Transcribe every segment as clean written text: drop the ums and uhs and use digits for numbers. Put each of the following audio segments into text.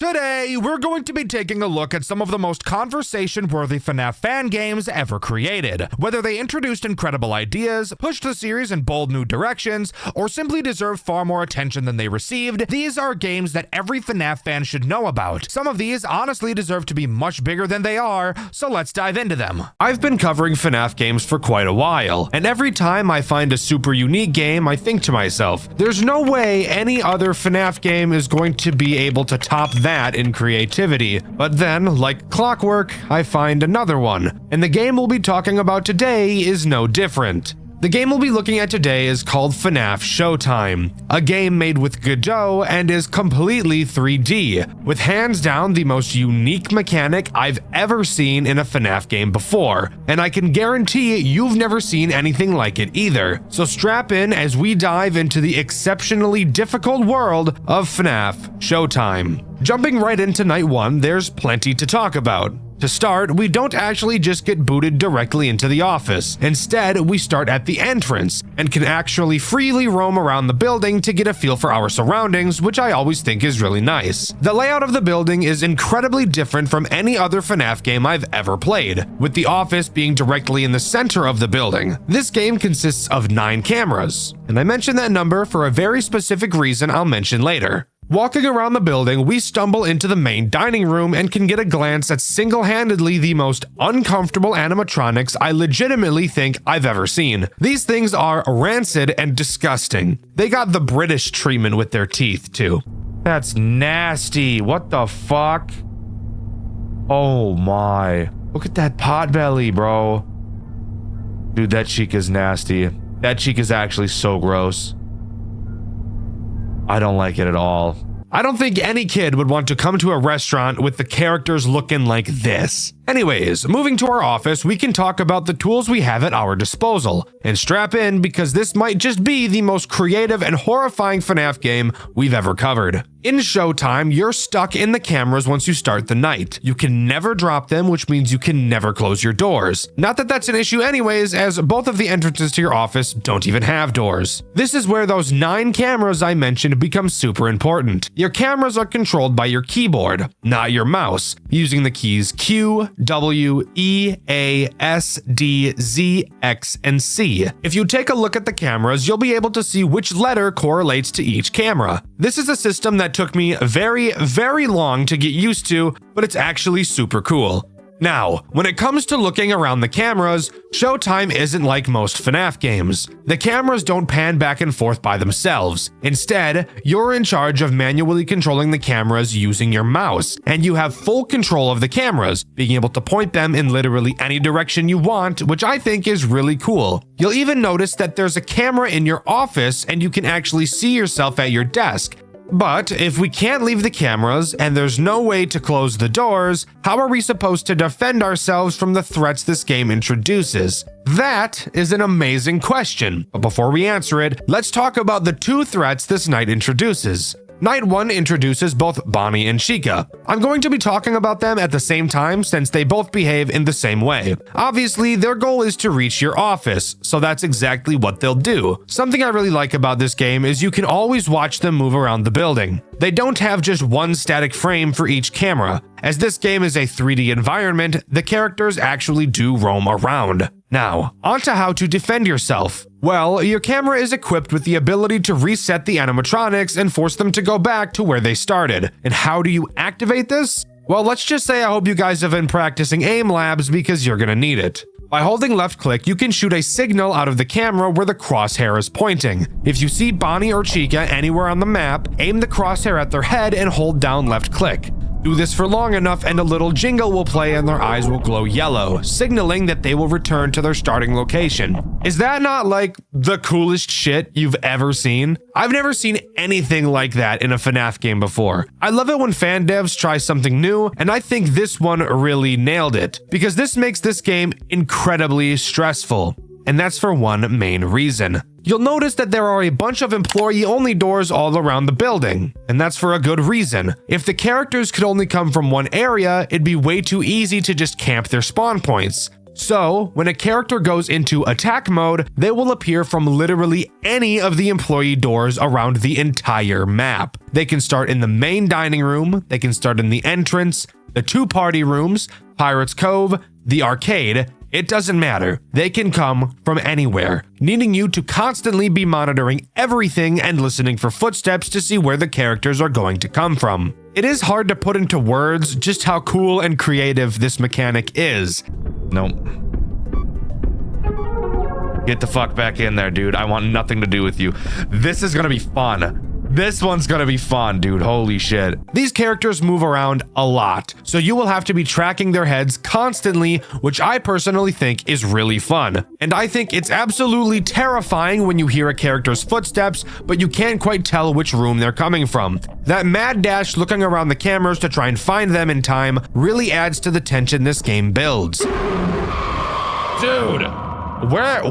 Today, we're going to be taking a look at some of the most conversation-worthy FNAF fan games ever created. Whether they introduced incredible ideas, pushed the series in bold new directions, or simply deserve far more attention than they received, these are games that every FNAF fan should know about. Some of these honestly deserve to be much bigger than they are, so let's dive into them. I've been covering FNAF games for quite a while, and every time I find a super unique game, I think to myself, there's no way any other FNAF game is going to be able to top that in creativity. But then, like clockwork, I find another one, and the game we'll be talking about today is no different. The game we'll be looking at today is called FNAF Showtime, a game made with Godot and is completely 3D, with hands down the most unique mechanic I've ever seen in a FNAF game before, and I can guarantee you've never seen anything like it either. So strap in as we dive into the exceptionally difficult world of FNAF Showtime. Jumping right into night one, there's plenty to talk about. To start, we don't actually just get booted directly into the office. Instead, we start at the entrance and can actually freely roam around the building to get a feel for our surroundings, which I always think is really nice. The layout of the building is incredibly different from any other FNAF game I've ever played, with the office being directly in the center of the building. This game consists of 9 cameras, and I mention that number for a very specific reason I'll mention later. Walking around the building, we stumble into the main dining room and can get a glance at single-handedly the most uncomfortable animatronics I legitimately think I've ever seen. These things are rancid and disgusting. They got the British treatment with their teeth, too. That's nasty. What the fuck? Oh my. Look at that pot belly, bro. Dude, that cheek is nasty. That cheek is actually so gross. I don't like it at all. I don't think any kid would want to come to a restaurant with the characters looking like this. Anyways, moving to our office, we can talk about the tools we have at our disposal. And strap in because this might just be the most creative and horrifying FNAF game we've ever covered. In Showtime, you're stuck in the cameras once you start the night. You can never drop them, which means you can never close your doors. Not that that's an issue anyways, as both of the entrances to your office don't even have doors. This is where those 9 cameras I mentioned become super important. Your cameras are controlled by your keyboard, not your mouse, using the keys Q, W, E, A, S, D, Z, X, and C. If you take a look at the cameras, you'll be able to see which letter correlates to each camera. This is a system that took me very long to get used to, but it's actually super cool. Now, when it comes to looking around the cameras, Showtime isn't like most FNAF games. The cameras don't pan back and forth by themselves. Instead, you're in charge of manually controlling the cameras using your mouse, and you have full control of the cameras, being able to point them in literally any direction you want, which I think is really cool. You'll even notice that there's a camera in your office and you can actually see yourself at your desk. But if we can't leave the cameras and there's no way to close the doors, how are we supposed to defend ourselves from the threats this game introduces? That is an amazing question. But before we answer it, let's talk about the 2 threats this night introduces. Night 1 introduces both Bonnie and Chica. I'm going to be talking about them at the same time since they both behave in the same way. Obviously, their goal is to reach your office, so that's exactly what they'll do. Something I really like about this game is you can always watch them move around the building. They don't have just one static frame for each camera. As this game is a 3D environment, the characters actually do roam around. Now, onto how to defend yourself. Well, your camera is equipped with the ability to reset the animatronics and force them to go back to where they started. And how do you activate this? Well, let's just say I hope you guys have been practicing aim labs because you're gonna need it. By holding left click, you can shoot a signal out of the camera where the crosshair is pointing. If you see Bonnie or Chica anywhere on the map, aim the crosshair at their head and hold down left click. Do this for long enough and a little jingle will play and their eyes will glow yellow, signaling that they will return to their starting location. Is that not like the coolest shit you've ever seen? I've never seen anything like that in a FNAF game before. I love it when fan devs try something new, and I think this one really nailed it, because this makes this game incredibly stressful. And that's for one main reason. You'll notice that there are a bunch of employee-only doors all around the building, and that's for a good reason. If the characters could only come from one area, it'd be way too easy to just camp their spawn points. So, when a character goes into attack mode, they will appear from literally any of the employee doors around the entire map. They can start in the main dining room, they can start in the entrance, the 2 party rooms, Pirates Cove, the arcade. It doesn't matter. They can come from anywhere, needing you to constantly be monitoring everything and listening for footsteps to see where the characters are going to come from. It is hard to put into words just how cool and creative this mechanic is. Nope. Get the fuck back in there, dude. I want nothing to do with you. This is gonna be fun. This one's gonna be fun, dude. Holy shit. These characters move around a lot, so you will have to be tracking their heads constantly, which I personally think is really fun. And I think it's absolutely terrifying when you hear a character's footsteps, but you can't quite tell which room they're coming from. That mad dash looking around the cameras to try and find them in time really adds to the tension this game builds. Dude, where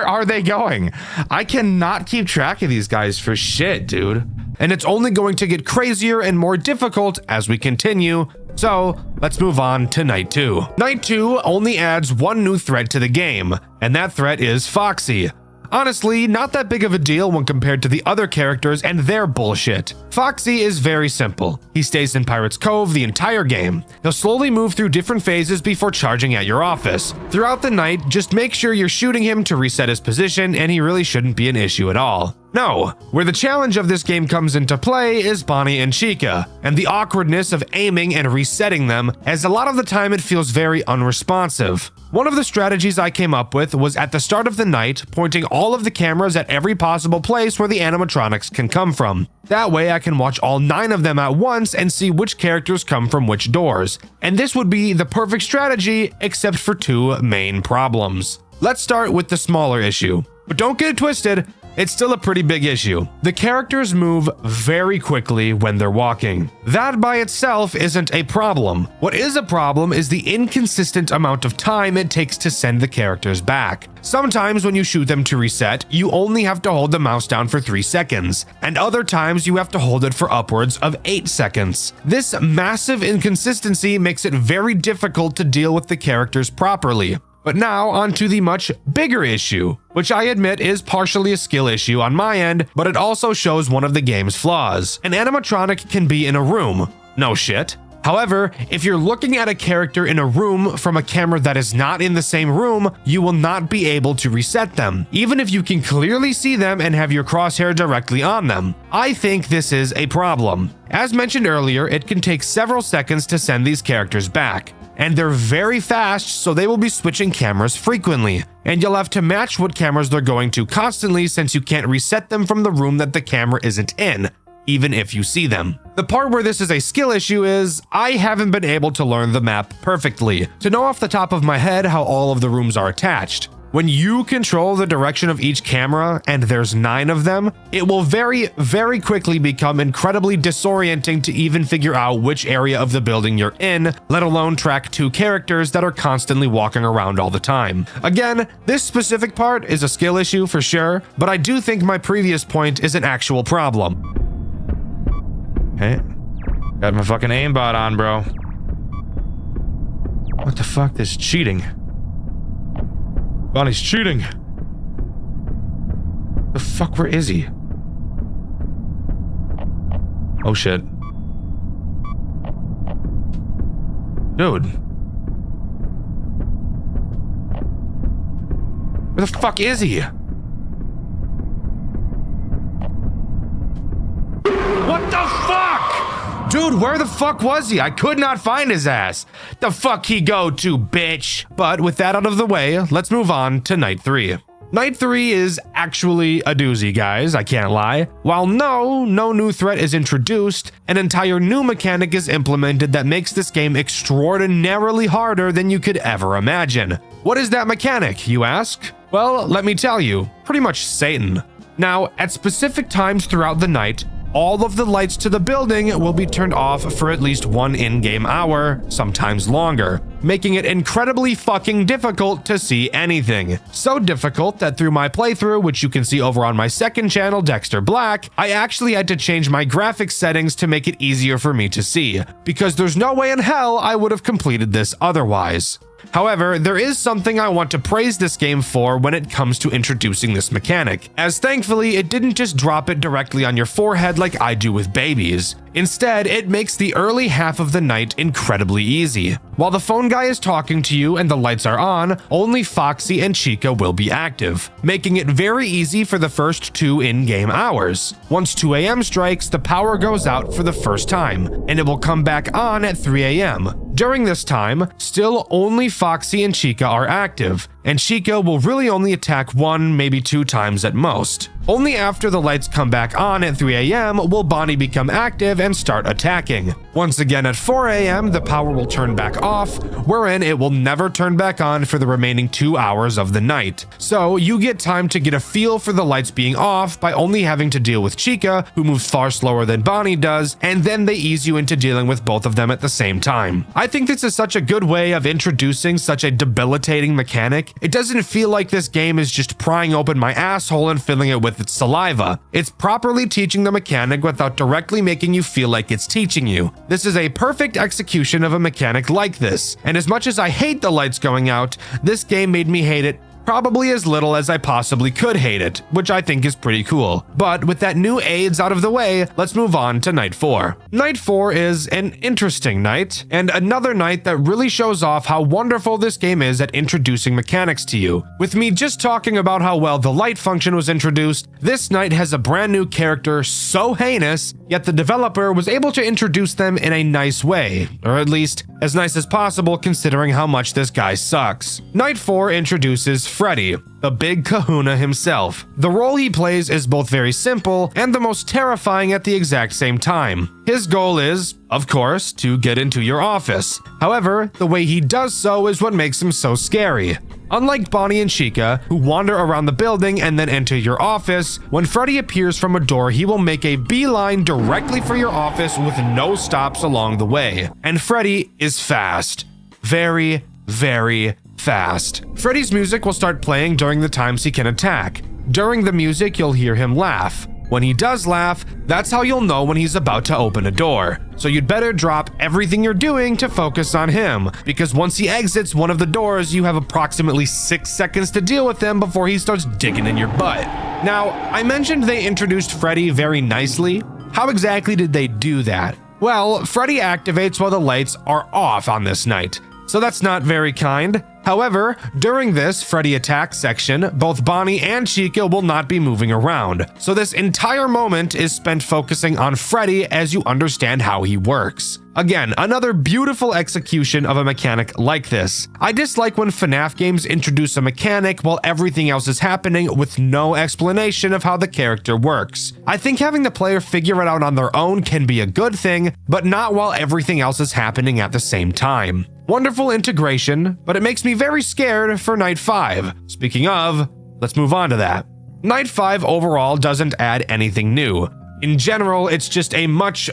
are they going? I cannot keep track of these guys for shit, dude. And it's only going to get crazier and more difficult as we continue. So let's move on to Night 2. Night 2 only adds one new threat to the game, and that threat is Foxy. Honestly, not that big of a deal when compared to the other characters and their bullshit. Foxy is very simple. He stays in Pirates Cove the entire game. He'll slowly move through different phases before charging at your office. Throughout the night, just make sure you're shooting him to reset his position, and he really shouldn't be an issue at all. No, where the challenge of this game comes into play is Bonnie and Chica, and the awkwardness of aiming and resetting them, as a lot of the time it feels very unresponsive. One of the strategies I came up with was at the start of the night, pointing all of the cameras at every possible place where the animatronics can come from. That way I can watch all 9 of them at once and see which characters come from which doors. And this would be the perfect strategy, except for 2 main problems. Let's start with the smaller issue. But don't get it twisted, it's still a pretty big issue. The characters move very quickly when they're walking. That by itself isn't a problem. What is a problem is the inconsistent amount of time it takes to send the characters back. Sometimes when you shoot them to reset, you only have to hold the mouse down for 3 seconds, and other times you have to hold it for upwards of 8 seconds. This massive inconsistency makes it very difficult to deal with the characters properly. But now onto the much bigger issue, which I admit is partially a skill issue on my end, but it also shows one of the game's flaws. An animatronic can be in a room. No shit. However, if you're looking at a character in a room from a camera that is not in the same room, you will not be able to reset them, even if you can clearly see them and have your crosshair directly on them. I think this is a problem. As mentioned earlier, it can take several seconds to send these characters back. And they're very fast, so they will be switching cameras frequently. And you'll have to match what cameras they're going to constantly, since you can't reset them from the room that the camera isn't in, even if you see them. The part where this is a skill issue is, I haven't been able to learn the map perfectly, to know off the top of my head how all of the rooms are attached. When you control the direction of each camera, and there's 9 of them, it will very, very quickly become incredibly disorienting to even figure out which area of the building you're in, let alone track 2 characters that are constantly walking around all the time. Again, this specific part is a skill issue for sure, but I do think my previous point is an actual problem. Hey, got my fucking aimbot on, bro. What the fuck? This is cheating. Bonnie's cheating. The fuck, where is he? Oh shit. Dude. Where the fuck is he? What the fuck? Dude, where the fuck was he? I could not find his ass. The fuck he go to, bitch? But with that out of the way, let's move on to Night 3. Night 3 is actually a doozy, guys, I can't lie. While no new threat is introduced, an entire new mechanic is implemented that makes this game extraordinarily harder than you could ever imagine. What is that mechanic, you ask? Well, let me tell you, pretty much Satan. Now, at specific times throughout the night, all of the lights to the building will be turned off for at least 1 in-game hour, sometimes longer, making it incredibly fucking difficult to see anything. So difficult that through my playthrough, which you can see over on my second channel, Dexter Black, I actually had to change my graphics settings to make it easier for me to see, because there's no way in hell I would have completed this otherwise. However, there is something I want to praise this game for when it comes to introducing this mechanic, as thankfully it didn't just drop it directly on your forehead like I do with babies. Instead, it makes the early half of the night incredibly easy. While the phone guy is talking to you and the lights are on, only Foxy and Chica will be active, making it very easy for the first 2 in-game hours. Once 2 a.m. strikes, the power goes out for the first time, and it will come back on at 3 a.m. During this time, still only Foxy and Chica are active, and Chica will really only attack 1, maybe 2 times at most. Only after the lights come back on at 3 a.m. will Bonnie become active and start attacking. Once again at 4 a.m. the power will turn back off, wherein it will never turn back on for the remaining 2 hours of the night. So you get time to get a feel for the lights being off by only having to deal with Chica, who moves far slower than Bonnie does, and then they ease you into dealing with both of them at the same time. I think this is such a good way of introducing such a debilitating mechanic. It doesn't feel like this game is just prying open my asshole and filling it with its saliva. It's properly teaching the mechanic without directly making you feel like it's teaching you. This is a perfect execution of a mechanic like this, and as much as I hate the lights going out, this game made me hate it probably as little as I possibly could hate it, which I think is pretty cool. But with that new aids out of the way, let's move on to night 4. Night 4 is an interesting night, and another night that really shows off how wonderful this game is at introducing mechanics to you. With me just talking about how well the light function was introduced, this night has a brand new character so heinous, yet the developer was able to introduce them in a nice way, or at least as nice as possible considering how much this guy sucks. Night 4 introduces Freddy, the big kahuna himself. The role he plays is both very simple and the most terrifying at the exact same time. His goal is, of course, to get into your office. However, the way he does so is what makes him so scary. Unlike Bonnie and Chica, who wander around the building and then enter your office, when Freddy appears from a door, he will make a beeline directly for your office with no stops along the way. And Freddy is fast. Very, very fast. Freddy's music will start playing during the times he can attack. During the music, you'll hear him laugh. When he does laugh, that's how you'll know when he's about to open a door. So you'd better drop everything you're doing to focus on him, because once he exits one of the doors, you have approximately 6 seconds to deal with him before he starts digging in your butt. Now, I mentioned they introduced Freddy very nicely. How exactly did they do that? Well, Freddy activates while the lights are off on this night, so that's not very kind. However, during this Freddy attack section, both Bonnie and Chica will not be moving around, so this entire moment is spent focusing on Freddy as you understand how he works. Again, another beautiful execution of a mechanic like this. I dislike when FNAF games introduce a mechanic while everything else is happening with no explanation of how the character works. I think having the player figure it out on their own can be a good thing, but not while everything else is happening at the same time. Wonderful integration, but it makes me very scared for Night 5. Speaking of, let's move on to that. Night 5 overall doesn't add anything new. In general, it's just a much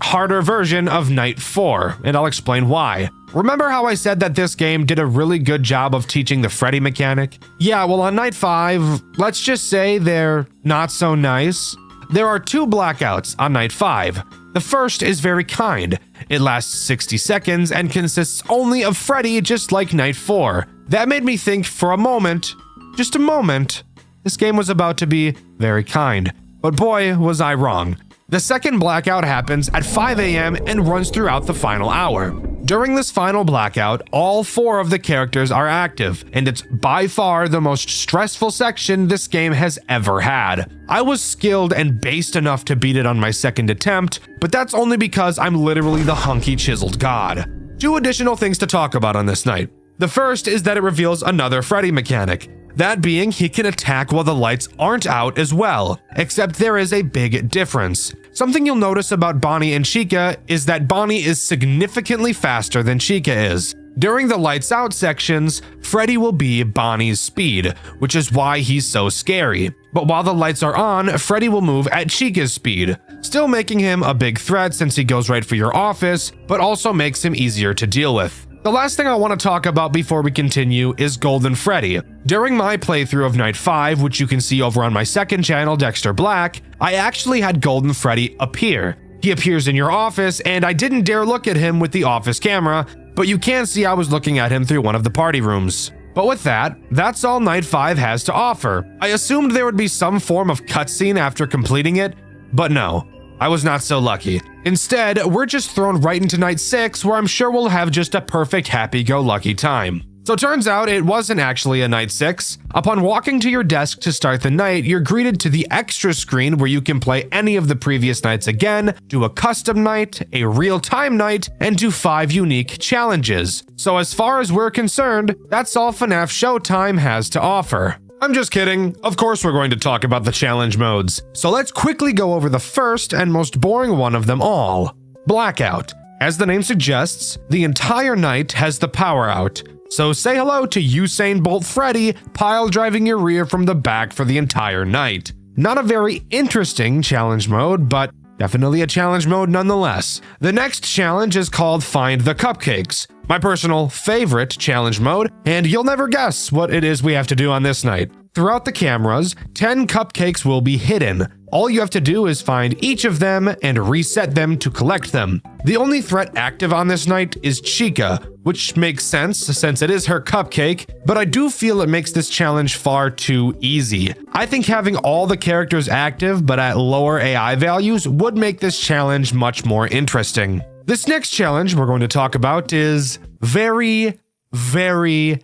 harder version of Night 4, and I'll explain why. Remember how I said that this game did a really good job of teaching the Freddy mechanic? Yeah, well on Night 5, let's just say they're not so nice. There are 2 blackouts on Night 5. The first is very kind. It lasts 60 seconds and consists only of Freddy, just like Night 4. That made me think for a moment, just a moment, this game was about to be very kind. But boy, was I wrong. The second blackout happens at 5 a.m. and runs throughout the final hour. During this final blackout, all 4 of the characters are active, and it's by far the most stressful section this game has ever had. I was skilled and based enough to beat it on my second attempt, but that's only because I'm literally the hunky chiseled god. 2 additional things to talk about on this night. The first is that it reveals another Freddy mechanic. That being, he can attack while the lights aren't out as well, except there is a big difference. Something you'll notice about Bonnie and Chica is that Bonnie is significantly faster than Chica is. During the lights out sections, Freddy will be Bonnie's speed, which is why he's so scary. But while the lights are on, Freddy will move at Chica's speed, still making him a big threat since he goes right for your office, but also makes him easier to deal with. The last thing I want to talk about before we continue is Golden Freddy. During my playthrough of Night 5, which you can see over on my second channel, Dexter Black, I actually had Golden Freddy appear. He appears in your office, and I didn't dare look at him with the office camera but you can see I was looking at him through one of the party rooms. But with that, that's all Night 5 has to offer. I assumed there would be some form of cutscene after completing it, but no, I was not so lucky. Instead, we're just thrown right into Night 6, where I'm sure we'll have just a perfect happy-go-lucky time. So turns out it wasn't actually a Night 6. Upon walking to your desk to start the night, you're greeted to the extra screen where you can play any of the previous nights again, do a custom night, a real-time night, and do 5 unique challenges. So as far as we're concerned, that's all FNAF Showtime has to offer. I'm just kidding. Of course we're going to talk about the challenge modes. So let's quickly go over the first and most boring one of them all, Blackout. As the name suggests, the entire night has the power out. So say hello to Usain Bolt Freddy pile driving your rear from the back for the entire night. Not a very interesting challenge mode, but definitely a challenge mode nonetheless. The next challenge is called Find the Cupcakes, my personal favorite challenge mode, and you'll never guess what it is we have to do on this night. Throughout the cameras, 10 cupcakes will be hidden. All you have to do is find each of them and reset them to collect them. The only threat active on this night is Chica, which makes sense since it is her cupcake, but I do feel it makes this challenge far too easy. I think having all the characters active but at lower AI values would make this challenge much more interesting. This next challenge we're going to talk about is very, very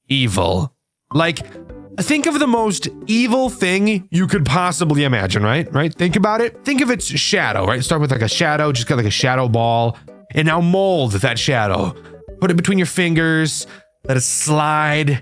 evil. Like, think of the most evil thing you could possibly imagine, right? Think about it. Think of its shadow, right? Start with like a shadow, just got like a shadow ball, and now mold that shadow. Put it between your fingers, let it slide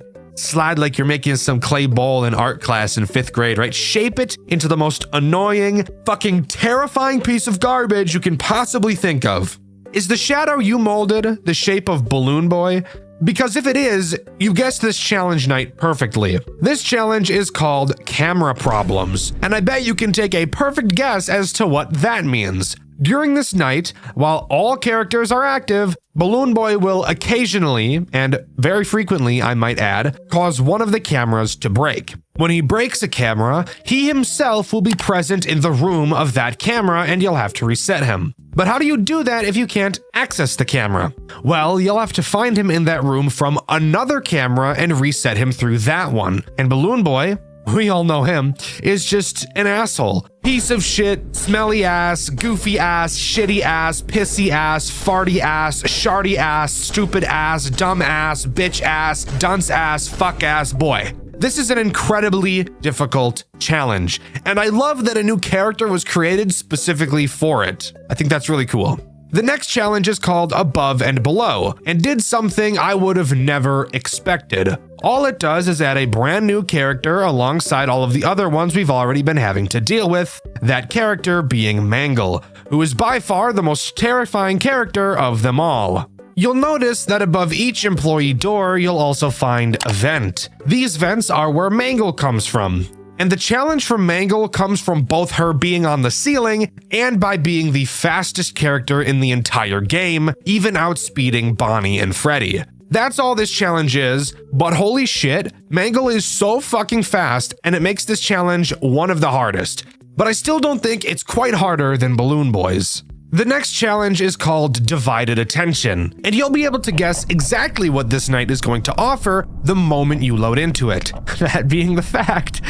like you're making some clay bowl in art class in 5th grade, right? Shape it into the most annoying, fucking terrifying piece of garbage you can possibly think of. Is the shadow you molded the shape of Balloon Boy? Because if it is, you guessed this challenge night perfectly. This challenge is called Camera Problems, and I bet you can take a perfect guess as to what that means. During this night, while all characters are active, Balloon Boy will occasionally, and very frequently I might add, cause one of the cameras to break. When he breaks a camera, he himself will be present in the room of that camera and you'll have to reset him. But how do you do that if you can't access the camera? Well, you'll have to find him in that room from another camera and reset him through that one. And Balloon Boy, we all know him, is just an asshole. Piece of shit, smelly ass, goofy ass, shitty ass, pissy ass, farty ass, sharty ass, stupid ass, dumb ass, bitch ass, dunce ass, fuck ass boy. This is an incredibly difficult challenge, and I love that a new character was created specifically for it. I think that's really cool. The next challenge is called Above and Below, and did something I would have never expected. All it does is add a brand new character alongside all of the other ones we've already been having to deal with, that character being Mangle, who is by far the most terrifying character of them all. You'll notice that above each employee door, you'll also find a vent. These vents are where Mangle comes from. And the challenge for Mangle comes from both her being on the ceiling and by being the fastest character in the entire game, even outspeeding Bonnie and Freddy. That's all this challenge is, but holy shit, Mangle is so fucking fast and it makes this challenge one of the hardest. But I still don't think it's quite harder than Balloon Boy's. The next challenge is called Divided Attention, and you'll be able to guess exactly what this night is going to offer the moment you load into it. That being the fact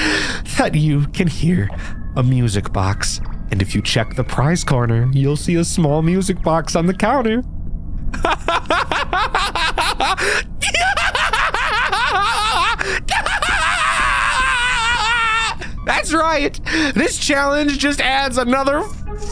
that you can hear a music box, and if you check the prize corner, you'll see a small music box on the counter. That's right! This challenge just adds another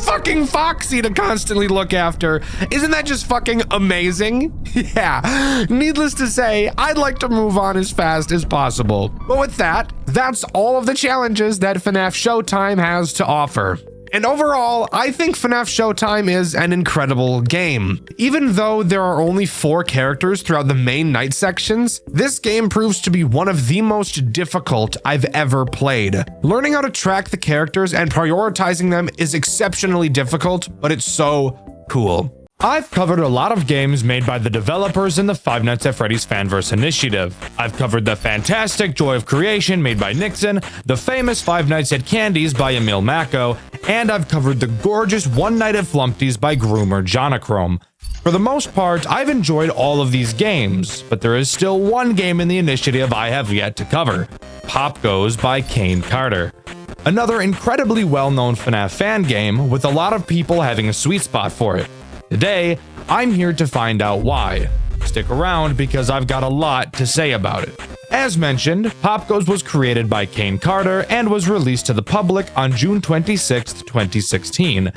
fucking Foxy to constantly look after. Isn't that just fucking amazing? Yeah, needless to say, I'd like to move on as fast as possible. But with that, that's all of the challenges that FNAF Showtime has to offer. And overall, I think FNAF Showtime is an incredible game. Even though there are only 4 characters throughout the main night sections, this game proves to be one of the most difficult I've ever played. Learning how to track the characters and prioritizing them is exceptionally difficult, but it's so cool. I've covered a lot of games made by the developers in the Five Nights at Freddy's Fanverse initiative. I've covered the fantastic Joy of Creation made by Nixon, the famous Five Nights at Candy's by Emil Mako, and I've covered the gorgeous One Night at Flumpty's by groomer Jonachrome. For the most part, I've enjoyed all of these games, but there is still one game in the initiative I have yet to cover, Pop Goes by Kane Carter. Another incredibly well-known FNAF fan game with a lot of people having a sweet spot for it. Today, I'm here to find out why. Stick around because I've got a lot to say about it. As mentioned, Pop Goes was created by Kane Carter and was released to the public on June 26, 2016.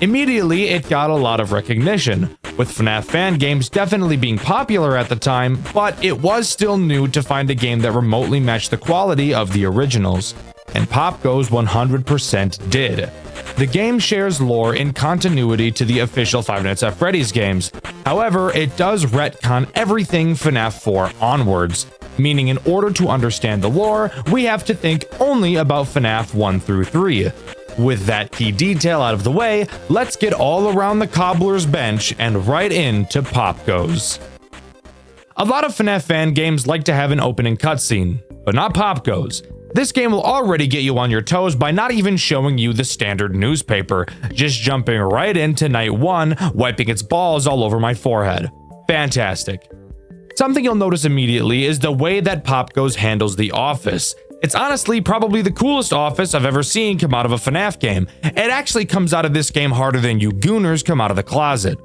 Immediately, it got a lot of recognition, with FNAF fan games definitely being popular at the time, but it was still new to find a game that remotely matched the quality of the originals. And Pop Goes 100% did. The game shares lore in continuity to the official Five Nights at Freddy's games. However, it does retcon everything FNAF 4 onwards, meaning in order to understand the lore, we have to think only about FNAF 1 through 3. With that key detail out of the way, let's get all around the cobbler's bench and right into Pop Goes. A lot of FNAF fan games like to have an opening cutscene, but not Pop Goes. This game will already get you on your toes by not even showing you the standard newspaper, just jumping right into night 1, wiping its balls all over my forehead. Fantastic. Something you'll notice immediately is the way that Pop Goes handles the office. It's honestly probably the coolest office I've ever seen come out of a FNAF game. It actually comes out of this game harder than you gooners come out of the closet.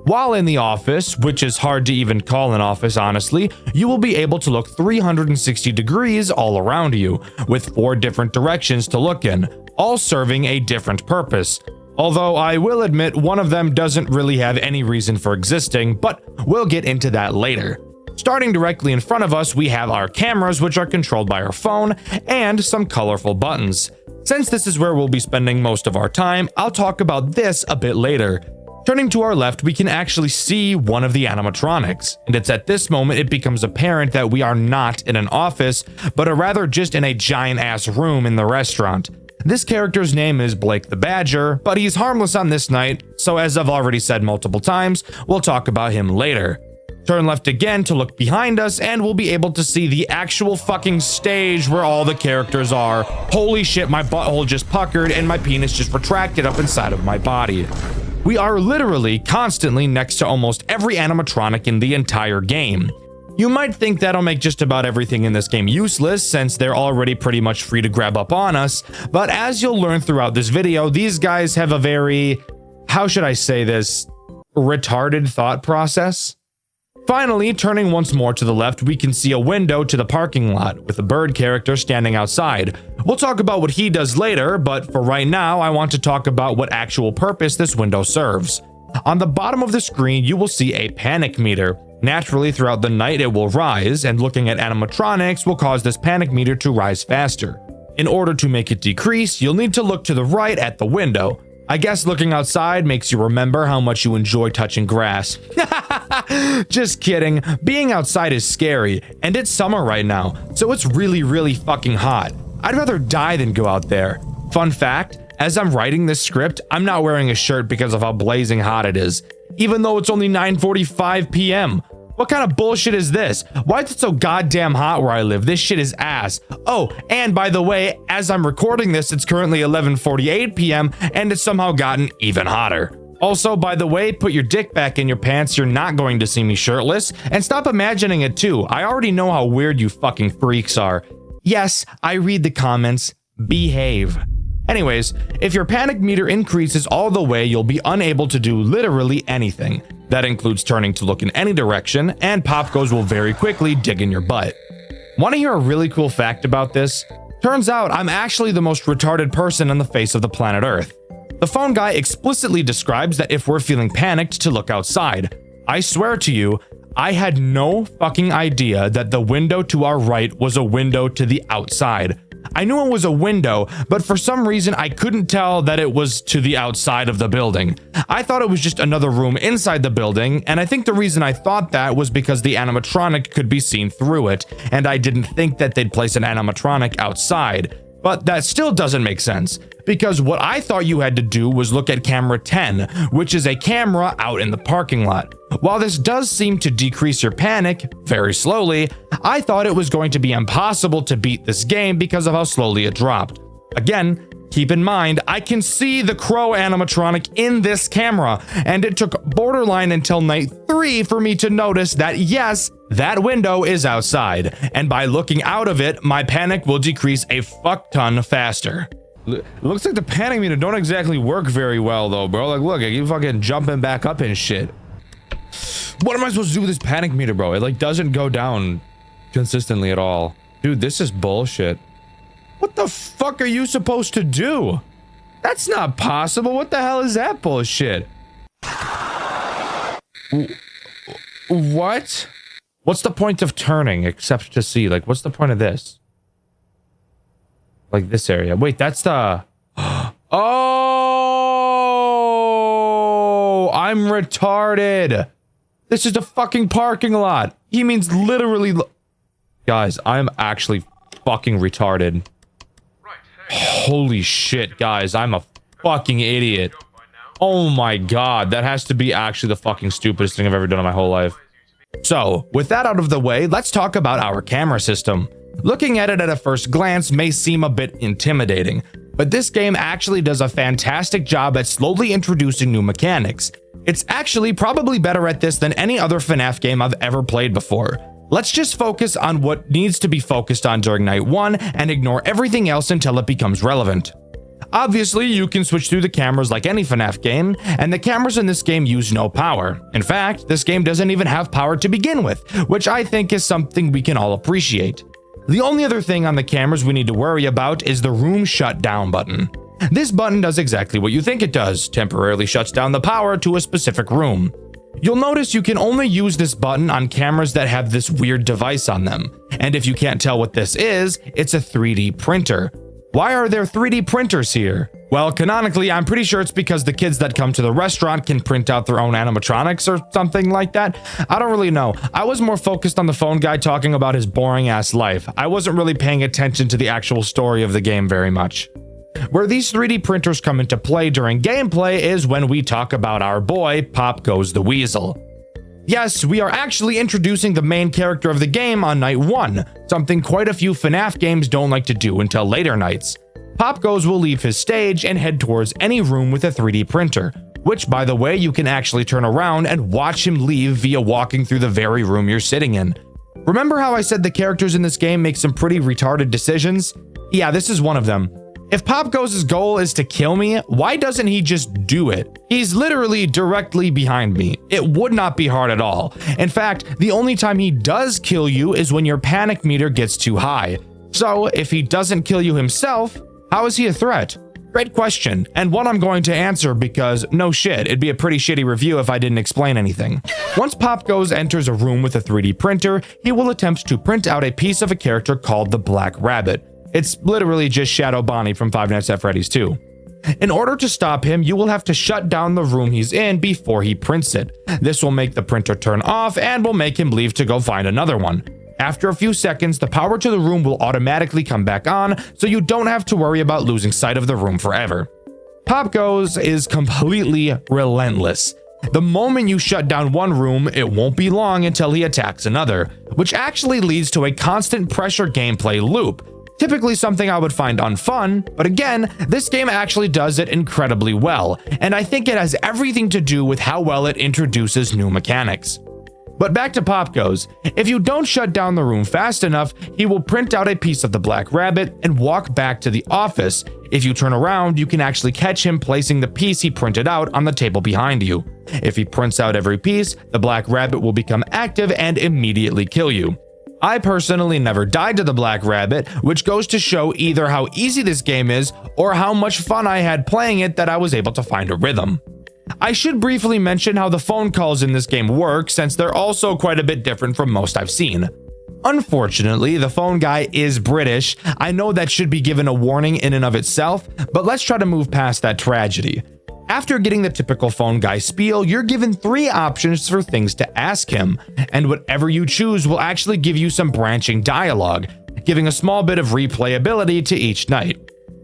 While in the office, which is hard to even call an office honestly, you will be able to look 360 degrees all around you, with 4 different directions to look in, all serving a different purpose. Although I will admit one of them doesn't really have any reason for existing, but we'll get into that later. Starting directly in front of us, we have our cameras, which are controlled by our phone, and some colorful buttons. Since this is where we'll be spending most of our time, I'll talk about this a bit later. Turning to our left, we can actually see one of the animatronics, and it's at this moment it becomes apparent that we are not in an office, but are rather just in a giant-ass room in the restaurant. This character's name is Blake the Badger, but he's harmless on this night, so as I've already said multiple times, we'll talk about him later. Turn left again to look behind us, and we'll be able to see the actual fucking stage where all the characters are. Holy shit, my butthole just puckered and my penis just retracted up inside of my body. We are literally constantly next to almost every animatronic in the entire game. You might think that'll make just about everything in this game useless, since they're already pretty much free to grab up on us, but as you'll learn throughout this video, these guys have a very, how should I say this, retarded thought process. Finally, turning once more to the left, we can see a window to the parking lot, with a bird character standing outside. We'll talk about what he does later, but for right now, I want to talk about what actual purpose this window serves. On the bottom of the screen, you will see a panic meter. Naturally, throughout the night, it will rise, and looking at animatronics will cause this panic meter to rise faster. In order to make it decrease, you'll need to look to the right at the window. I guess looking outside makes you remember how much you enjoy touching grass. Just kidding. Being outside is scary, and it's summer right now, so it's really fucking hot. I'd rather die than go out there. Fun fact, as I'm writing this script, I'm not wearing a shirt because of how blazing hot it is, even though it's only 9:45 p.m. What kind of bullshit is this? Why is it so goddamn hot where I live? This shit is ass. Oh, and by the way, as I'm recording this, it's currently 11:48 p.m. and it's somehow gotten even hotter. Also, by the way, put your dick back in your pants. You're not going to see me shirtless. And stop imagining it too. I already know how weird you fucking freaks are. Yes, I read the comments. Behave. Anyways, if your panic meter increases all the way, you'll be unable to do literally anything. That includes turning to look in any direction, and Pop Goes will very quickly dig in your butt. Want to hear a really cool fact about this? Turns out I'm actually the most retarded person on the face of the planet Earth. The phone guy explicitly describes that if we're feeling panicked to look outside. I swear to you, I had no fucking idea that the window to our right was a window to the outside. I knew it was a window, but for some reason I couldn't tell that it was to the outside of the building. I thought it was just another room inside the building, and I think the reason I thought that was because the animatronic could be seen through it, and I didn't think that they'd place an animatronic outside. But that still doesn't make sense, because what I thought you had to do was look at camera 10, which is a camera out in the parking lot. While this does seem to decrease your panic very slowly, I thought it was going to be impossible to beat this game because of how slowly it dropped. Again, Keep in mind, I can see the crow animatronic in this camera, and it took borderline until night 3 for me to notice that yes, that window is outside, and by looking out of it, my panic will decrease a fuck ton faster. Looks like the panic meter don't exactly work very well though, bro. Like, look, you fucking jumping back up and shit. What am I supposed to do with this panic meter, bro? It like doesn't go down consistently at all. Dude, this is bullshit. What the fuck are you supposed to do? That's not possible. What the hell is that bullshit? What? What's the point of turning except to see? Like, what's the point of this? Like this area. Wait, that's the... Oh! I'm retarded. This is the fucking parking lot. He means literally... Guys, I'm actually fucking retarded. Holy shit, guys. I'm a fucking idiot. Oh my god. That has to be actually the fucking stupidest thing I've ever done in my whole life. So, with that out of the way, let's talk about our camera system. Looking at it at a first glance may seem a bit intimidating, but this game actually does a fantastic job at slowly introducing new mechanics. It's actually probably better at this than any other FNAF game I've ever played before. Let's just focus on what needs to be focused on during night 1 and ignore everything else until it becomes relevant. Obviously, you can switch through the cameras like any FNAF game, and the cameras in this game use no power. In fact, this game doesn't even have power to begin with, which I think is something we can all appreciate. The only other thing on the cameras we need to worry about is the room shutdown button. This button does exactly what you think it does, temporarily shuts down the power to a specific room. You'll notice you can only use this button on cameras that have this weird device on them, and if you can't tell what this is, it's a 3D printer. Why are there 3D printers here? Well, canonically, I'm pretty sure it's because the kids that come to the restaurant can print out their own animatronics or something like that. I don't really know. I was more focused on the phone guy talking about his boring ass life. I wasn't really paying attention to the actual story of the game very much. Where these 3D printers come into play during gameplay is when we talk about our boy, Pop Goes the Weasel. Yes, we are actually introducing the main character of the game on night 1, something quite a few FNAF games don't like to do until later nights. Pop Goes will leave his stage and head towards any room with a 3D printer, which by the way you can actually turn around and watch him leave via walking through the very room you're sitting in. Remember how I said the characters in this game make some pretty retarded decisions? Yeah, this is one of them. If Pop Goes' goal is to kill me, why doesn't he just do it? He's literally directly behind me. It would not be hard at all. In fact, the only time he does kill you is when your panic meter gets too high. So, if he doesn't kill you himself, how is he a threat? Great question, and one I'm going to answer because, no shit, it'd be a pretty shitty review if I didn't explain anything. Once Pop Goes enters a room with a 3D printer, he will attempt to print out a piece of a character called the Black Rabbit. It's literally just Shadow Bonnie from Five Nights at Freddy's 2. In order to stop him, you will have to shut down the room he's in before he prints it. This will make the printer turn off and will make him leave to go find another one. After a few seconds, the power to the room will automatically come back on, so you don't have to worry about losing sight of the room forever. Pop Goes is completely relentless. The moment you shut down one room, it won't be long until he attacks another, which actually leads to a constant pressure gameplay loop. Typically something I would find unfun, but again, this game actually does it incredibly well, and I think it has everything to do with how well it introduces new mechanics. But back to Pop Goes. If you don't shut down the room fast enough, he will print out a piece of the Black Rabbit and walk back to the office. If you turn around, you can actually catch him placing the piece he printed out on the table behind you. If he prints out every piece, the Black Rabbit will become active and immediately kill you. I personally never died to the Black Rabbit, which goes to show either how easy this game is or how much fun I had playing it that I was able to find a rhythm. I should briefly mention how the phone calls in this game work, since they're also quite a bit different from most I've seen. Unfortunately, the phone guy is British. I know that should be given a warning in and of itself, but let's try to move past that tragedy. After getting the typical phone guy spiel, you're given 3 options for things to ask him, and whatever you choose will actually give you some branching dialogue, giving a small bit of replayability to each night.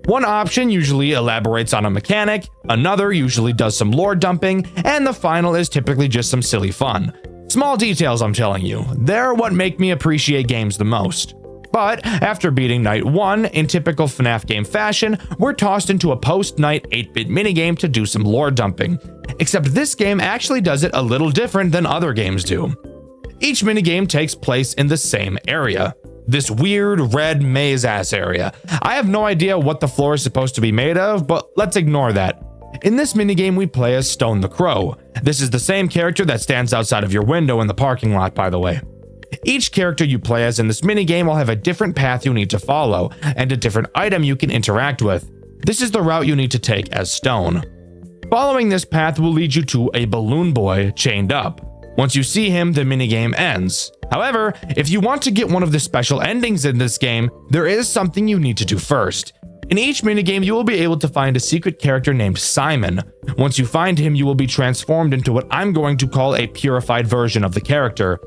One option usually elaborates on a mechanic, another usually does some lore dumping, and the final is typically just some silly fun. Small details, I'm telling you. They're what make me appreciate games the most. But after beating Night 1 in typical FNAF game fashion, we're tossed into a post-night 8-bit minigame to do some lore dumping. Except this game actually does it a little different than other games do. Each minigame takes place in the same area. This weird red maze-ass area. I have no idea what the floor is supposed to be made of, but let's ignore that. In this minigame, we play as Stone the Crow. This is the same character that stands outside of your window in the parking lot, by the way. Each character you play as in this minigame will have a different path you need to follow, and a different item you can interact with. This is the route you need to take as Stone. Following this path will lead you to a balloon boy chained up. Once you see him, the minigame ends. However, if you want to get one of the special endings in this game, there is something you need to do first. In each minigame, you will be able to find a secret character named Simon. Once you find him, you will be transformed into what I'm going to call a purified version of the character.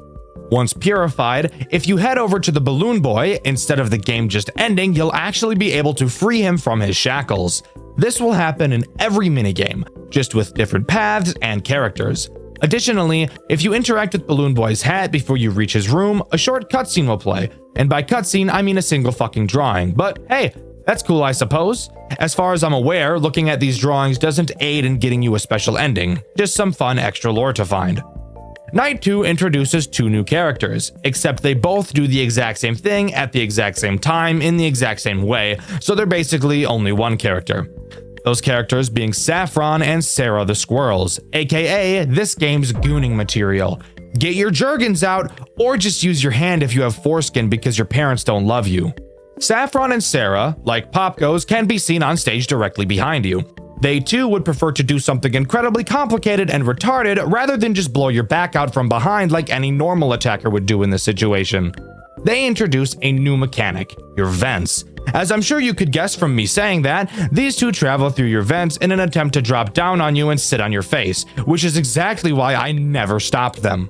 Once purified, if you head over to the balloon boy, instead of the game just ending, you'll actually be able to free him from his shackles. This will happen in every minigame, just with different paths and characters. Additionally, if you interact with Balloon Boy's hat before you reach his room, a short cutscene will play. And by cutscene, I mean a single fucking drawing. But hey, that's cool, I suppose. As far as I'm aware, looking at these drawings doesn't aid in getting you a special ending, just some fun extra lore to find. Night 2 introduces 2 new characters, except they both do the exact same thing at the exact same time in the exact same way, so they're basically only one character. Those characters being Saffron and Sarah the Squirrels, aka this game's gooning material. Get your Jergens out, or just use your hand if you have foreskin because your parents don't love you. Saffron and Sarah, like Pop Goes, can be seen on stage directly behind you. They too would prefer to do something incredibly complicated and retarded rather than just blow your back out from behind like any normal attacker would do in this situation. They introduce a new mechanic, your vents. As I'm sure you could guess from me saying that, these two travel through your vents in an attempt to drop down on you and sit on your face, which is exactly why I never stopped them.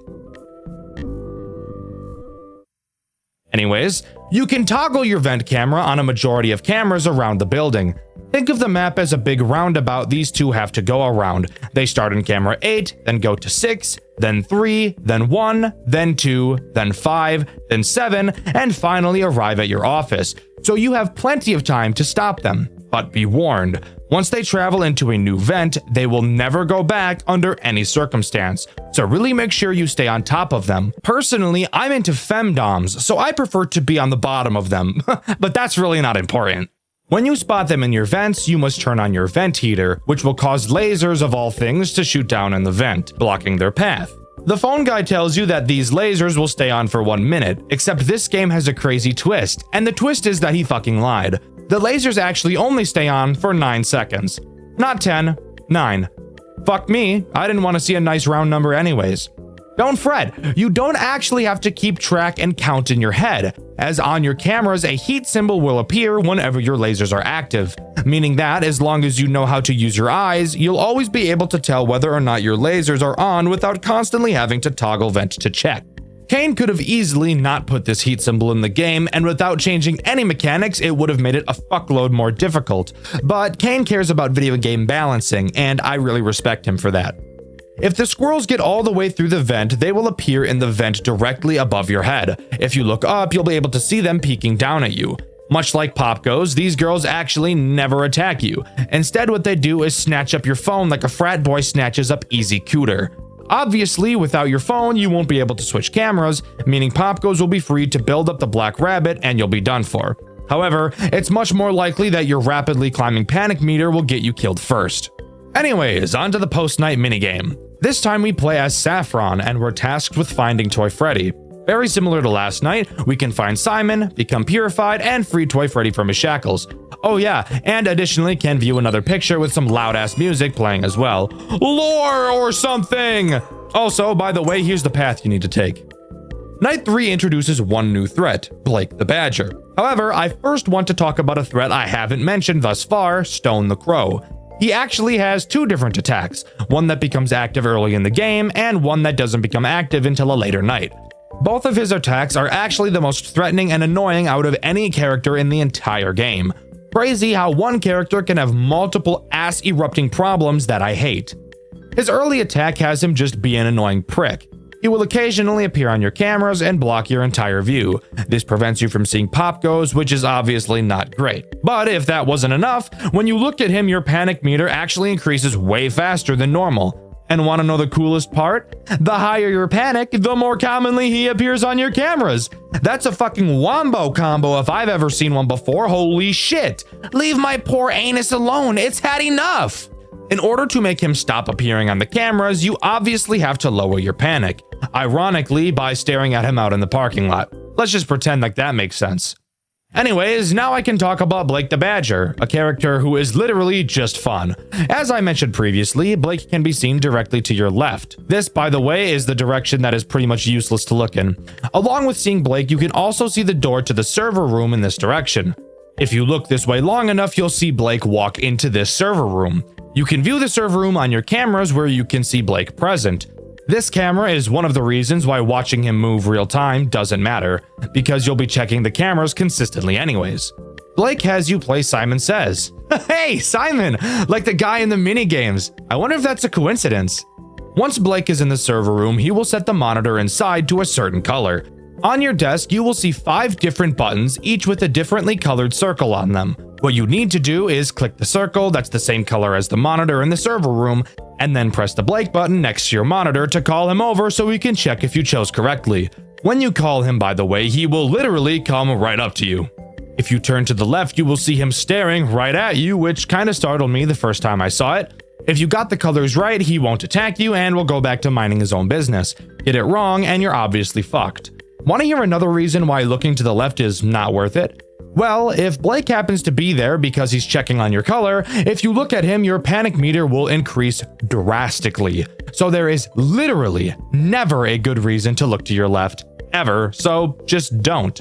Anyways, you can toggle your vent camera on a majority of cameras around the building. Think of the map as a big roundabout these two have to go around. They start in camera 8, then go to 6, then 3, then 1, then 2, then 5, then 7, and finally arrive at your office. So you have plenty of time to stop them. But be warned, once they travel into a new vent, they will never go back under any circumstance. So really make sure you stay on top of them. Personally, I'm into femdoms, so I prefer to be on the bottom of them, but that's really not important. When you spot them in your vents, you must turn on your vent heater, which will cause lasers of all things to shoot down in the vent, blocking their path. The phone guy tells you that these lasers will stay on for 1 minute, except this game has a crazy twist, and the twist is that he fucking lied. The lasers actually only stay on for 9 seconds. Not 10, 9. Fuck me, I didn't want to see a nice round number anyways. Don't fret, you don't actually have to keep track and count in your head, as on your cameras a heat symbol will appear whenever your lasers are active, meaning that as long as you know how to use your eyes, you'll always be able to tell whether or not your lasers are on without constantly having to toggle vent to check. Kane could have easily not put this heat symbol in the game, and without changing any mechanics, it would have made it a fuckload more difficult. But Kane cares about video game balancing, and I really respect him for that. If the squirrels get all the way through the vent, they will appear in the vent directly above your head. If you look up, you'll be able to see them peeking down at you. Much like Pop Goes, these girls actually never attack you. Instead, what they do is snatch up your phone like a frat boy snatches up Easy Cooter. Obviously, without your phone, you won't be able to switch cameras, meaning Pop Goes will be free to build up the black rabbit and you'll be done for. However, it's much more likely that your rapidly climbing panic meter will get you killed first. Anyways, on to the post-night minigame. This time we play as Saffron and we're tasked with finding Toy Freddy. Very similar to last night, we can find Simon, become purified, and free Toy Freddy from his shackles. Oh yeah, and additionally can view another picture with some loud-ass music playing as well. Lore or something! Also, by the way, here's the path you need to take. Night 3 introduces one new threat, Blake the Badger. However, I first want to talk about a threat I haven't mentioned thus far, Stone the Crow. He actually has 2 different attacks, one that becomes active early in the game and one that doesn't become active until a later night. Both of his attacks are actually the most threatening and annoying out of any character in the entire game. Crazy how one character can have multiple ass-erupting problems that I hate. His early attack has him just be an annoying prick. He will occasionally appear on your cameras and block your entire view. This prevents you from seeing pop goes, which is obviously not great. But if that wasn't enough, when you look at him, your panic meter actually increases way faster than normal. And want to know the coolest part? The higher your panic, the more commonly he appears on your cameras. That's a fucking wombo combo if I've ever seen one before. Holy shit. Leave my poor anus alone. It's had enough. In order to make him stop appearing on the cameras, you obviously have to lower your panic. Ironically, by staring at him out in the parking lot. Let's just pretend like that makes sense. Anyways, now I can talk about Blake the Badger, a character who is literally just fun. As I mentioned previously, Blake can be seen directly to your left. This, by the way, is the direction that is pretty much useless to look in. Along with seeing Blake, you can also see the door to the server room in this direction. If you look this way long enough, you'll see Blake walk into this server room. You can view the server room on your cameras where you can see Blake present. This camera is one of the reasons why watching him move real time doesn't matter, because you'll be checking the cameras consistently anyways. Blake has you play Simon Says. Hey, Simon! Like the guy in the minigames. I wonder if that's a coincidence. Once Blake is in the server room, he will set the monitor inside to a certain color. On your desk, you will see 5 different buttons, each with a differently colored circle on them. What you need to do is click the circle that's the same color as the monitor in the server room, and then press the Blake button next to your monitor to call him over so we can check if you chose correctly. When you call him, by the way, he will literally come right up to you. If you turn to the left, you will see him staring right at you, which kind of startled me the first time I saw it. If you got the colors right, he won't attack you and will go back to minding his own business. Get it wrong and you're obviously fucked. Want to hear another reason why looking to the left is not worth it? Well, if Blake happens to be there because he's checking on your color, if you look at him, your panic meter will increase drastically. So there is literally never a good reason to look to your left, ever, so just don't.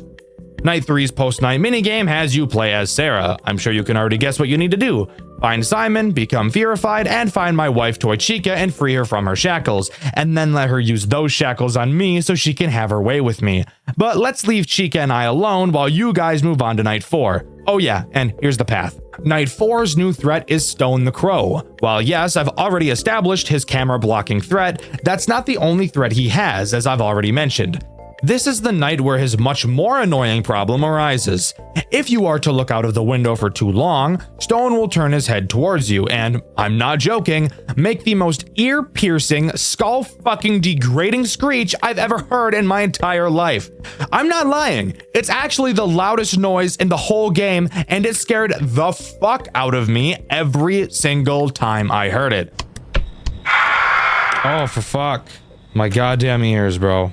Night 3's post-night minigame has you play as Sarah. I'm sure you can already guess what you need to do. Find Simon, become fearified, and find my wife Toy Chica and free her from her shackles, and then let her use those shackles on me so she can have her way with me. But let's leave Chica and I alone while you guys move on to Night 4. Oh yeah, and here's the path. Night 4's new threat is Stone the Crow. While yes, I've already established his camera blocking threat, that's not the only threat he has, as I've already mentioned. This is the night where his much more annoying problem arises. If you are to look out of the window for too long, Stone will turn his head towards you and, I'm not joking, make the most ear-piercing, skull-fucking degrading screech I've ever heard in my entire life. I'm not lying. It's actually the loudest noise in the whole game, and it scared the fuck out of me every single time I heard it. Oh, for fuck. My goddamn ears, bro.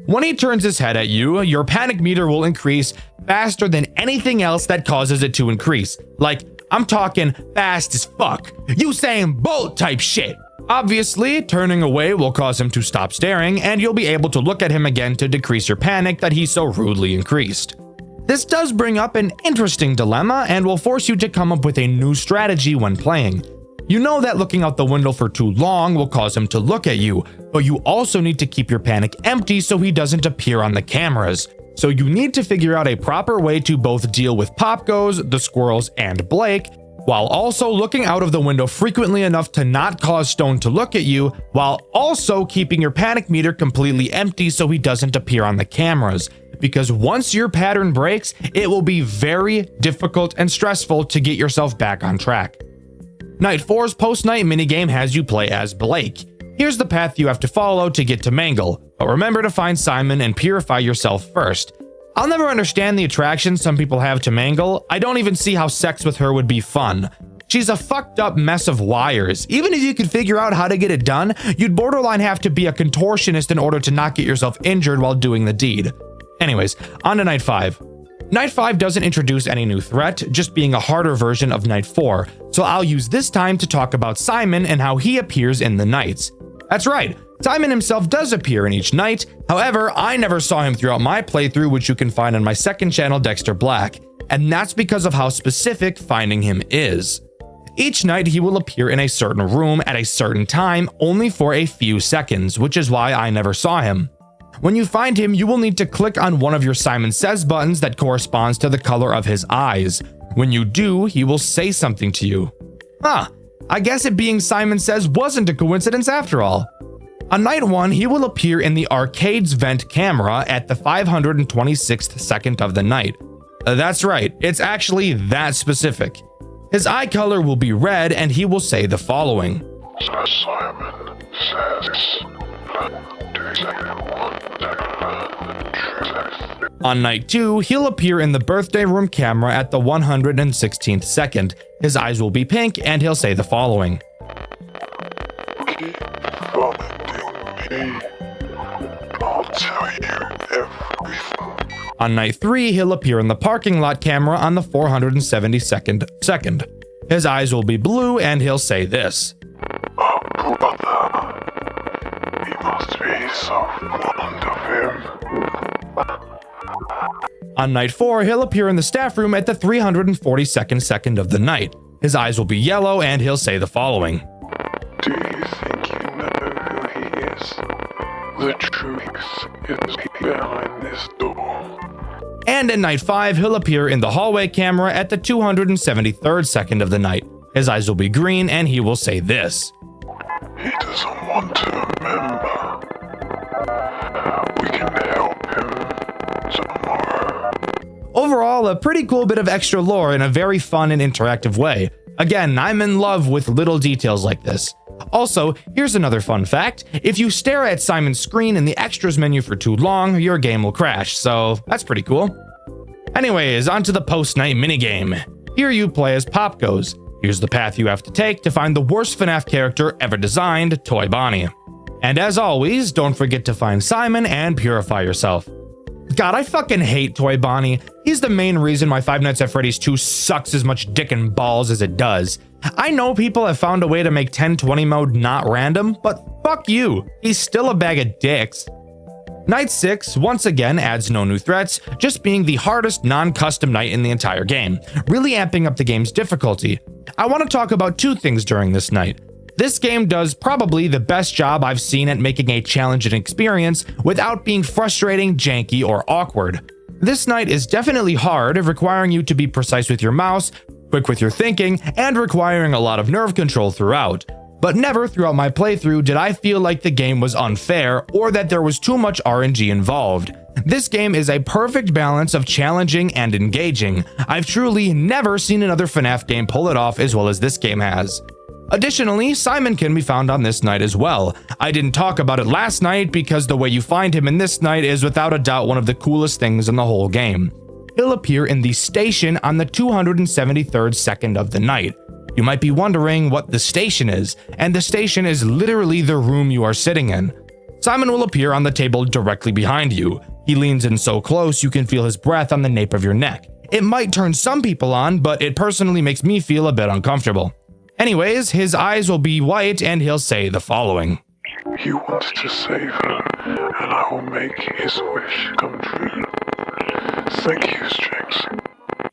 When he turns his head at you, your panic meter will increase faster than anything else that causes it to increase. Like, I'm talking fast as fuck. Usain Bolt type shit. Obviously, turning away will cause him to stop staring, and you'll be able to look at him again to decrease your panic that he so rudely increased. This does bring up an interesting dilemma and will force you to come up with a new strategy when playing. You know that looking out the window for too long will cause him to look at you, but you also need to keep your panic empty so he doesn't appear on the cameras. So you need to figure out a proper way to both deal with Pop Goes, the squirrels, and Blake, while also looking out of the window frequently enough to not cause Stone to look at you, while also keeping your panic meter completely empty so he doesn't appear on the cameras. Because once your pattern breaks, it will be very difficult and stressful to get yourself back on track. Night 4's post-night minigame has you play as Blake. Here's the path you have to follow to get to Mangle, but remember to find Simon and purify yourself first. I'll never understand the attraction some people have to Mangle. I don't even see how sex with her would be fun. She's a fucked up mess of wires. Even if you could figure out how to get it done, you'd borderline have to be a contortionist in order to not get yourself injured while doing the deed. Anyways, on to Night 5. Night 5 doesn't introduce any new threat, just being a harder version of Night 4, so I'll use this time to talk about Simon and how he appears in the nights. That's right, Simon himself does appear in each night, however, I never saw him throughout my playthrough, which you can find on my second channel, Dexter Black, and that's because of how specific finding him is. Each night he will appear in a certain room at a certain time, only for a few seconds, which is why I never saw him. When you find him, you will need to click on one of your Simon Says buttons that corresponds to the color of his eyes. When you do, he will say something to you. I guess it being Simon Says wasn't a coincidence after all. On night 1, he will appear in the arcade's vent camera at the 526th second of the night. That's right, it's actually that specific. His eye color will be red and he will say the following. Simon says, On night 2, he'll appear in the birthday room camera at the 116th second. His eyes will be pink and he'll say the following. keep vomiting me. I'll tell you everything. On night 3, he'll appear in the parking lot camera on the 472nd second. His eyes will be blue and he'll say this. Oh, brother. He must be so fond of him. On night 4, he'll appear in the staff room at the 342nd second of the night. His eyes will be yellow and he'll say the following. Do you think you know who he is? The truth is behind this door. And at night 5, he'll appear in the hallway camera at the 273rd second of the night. His eyes will be green and he will say this. He doesn't want to remember. We can help him tomorrow. Overall, a pretty cool bit of extra lore in a very fun and interactive way. Again, I'm in love with little details like this. Also, here's another fun fact. If you stare at Simon's screen in the extras menu for too long, your game will crash, so that's pretty cool. Anyways, onto the post-night minigame. Here you play as Pop Goes. Here's the path you have to take to find the worst FNAF character ever designed, Toy Bonnie. And as always, don't forget to find Simon and purify yourself. God, I fucking hate Toy Bonnie. He's the main reason why Five Nights at Freddy's 2 sucks as much dick and balls as it does. I know people have found a way to make 1020 mode not random, but fuck you. He's still a bag of dicks. Night 6 once again adds no new threats, just being the hardest non-custom night in the entire game, really amping up the game's difficulty. I want to talk about two things during this night. This game does probably the best job I've seen at making a challenging experience without being frustrating, janky, or awkward. This night is definitely hard, requiring you to be precise with your mouse, quick with your thinking, and requiring a lot of nerve control throughout. But never throughout my playthrough did I feel like the game was unfair or that there was too much RNG involved. This game is a perfect balance of challenging and engaging. I've truly never seen another FNAF game pull it off as well as this game has. Additionally, Simon can be found on this night as well. I didn't talk about it last night because the way you find him in this night is without a doubt one of the coolest things in the whole game. He'll appear in the station on the 273rd second of the night. You might be wondering what the station is, and the station is literally the room you are sitting in. Simon will appear on the table directly behind you. He leans in so close you can feel his breath on the nape of your neck. It might turn some people on, but it personally makes me feel a bit uncomfortable. Anyways, his eyes will be white and he'll say the following. You wanted to save her, and I will make his wish come true. Thank you, Strix.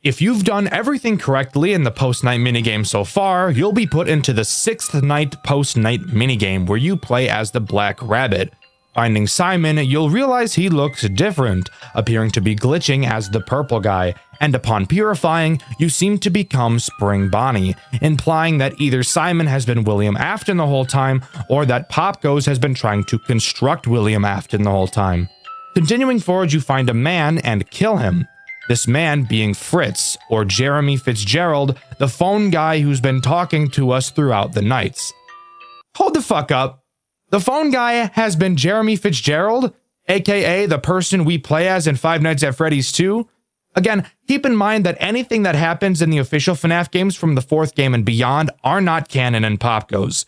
If you've done everything correctly in the post-night minigame so far, you'll be put into the 6th night post-night minigame where you play as the Black Rabbit. Finding Simon, you'll realize he looks different, appearing to be glitching as the purple guy, and upon purifying, you seem to become Spring Bonnie, implying that either Simon has been William Afton the whole time, or that Pop Goes has been trying to construct William Afton the whole time. Continuing forward, you find a man and kill him. This man being Fritz, or Jeremy Fitzgerald, the phone guy who's been talking to us throughout the nights. Hold the fuck up. The phone guy has been Jeremy Fitzgerald, aka the person we play as in Five Nights at Freddy's 2. Again, keep in mind that anything that happens in the official FNAF games from the 4th game and beyond are not canon in Pop Goes.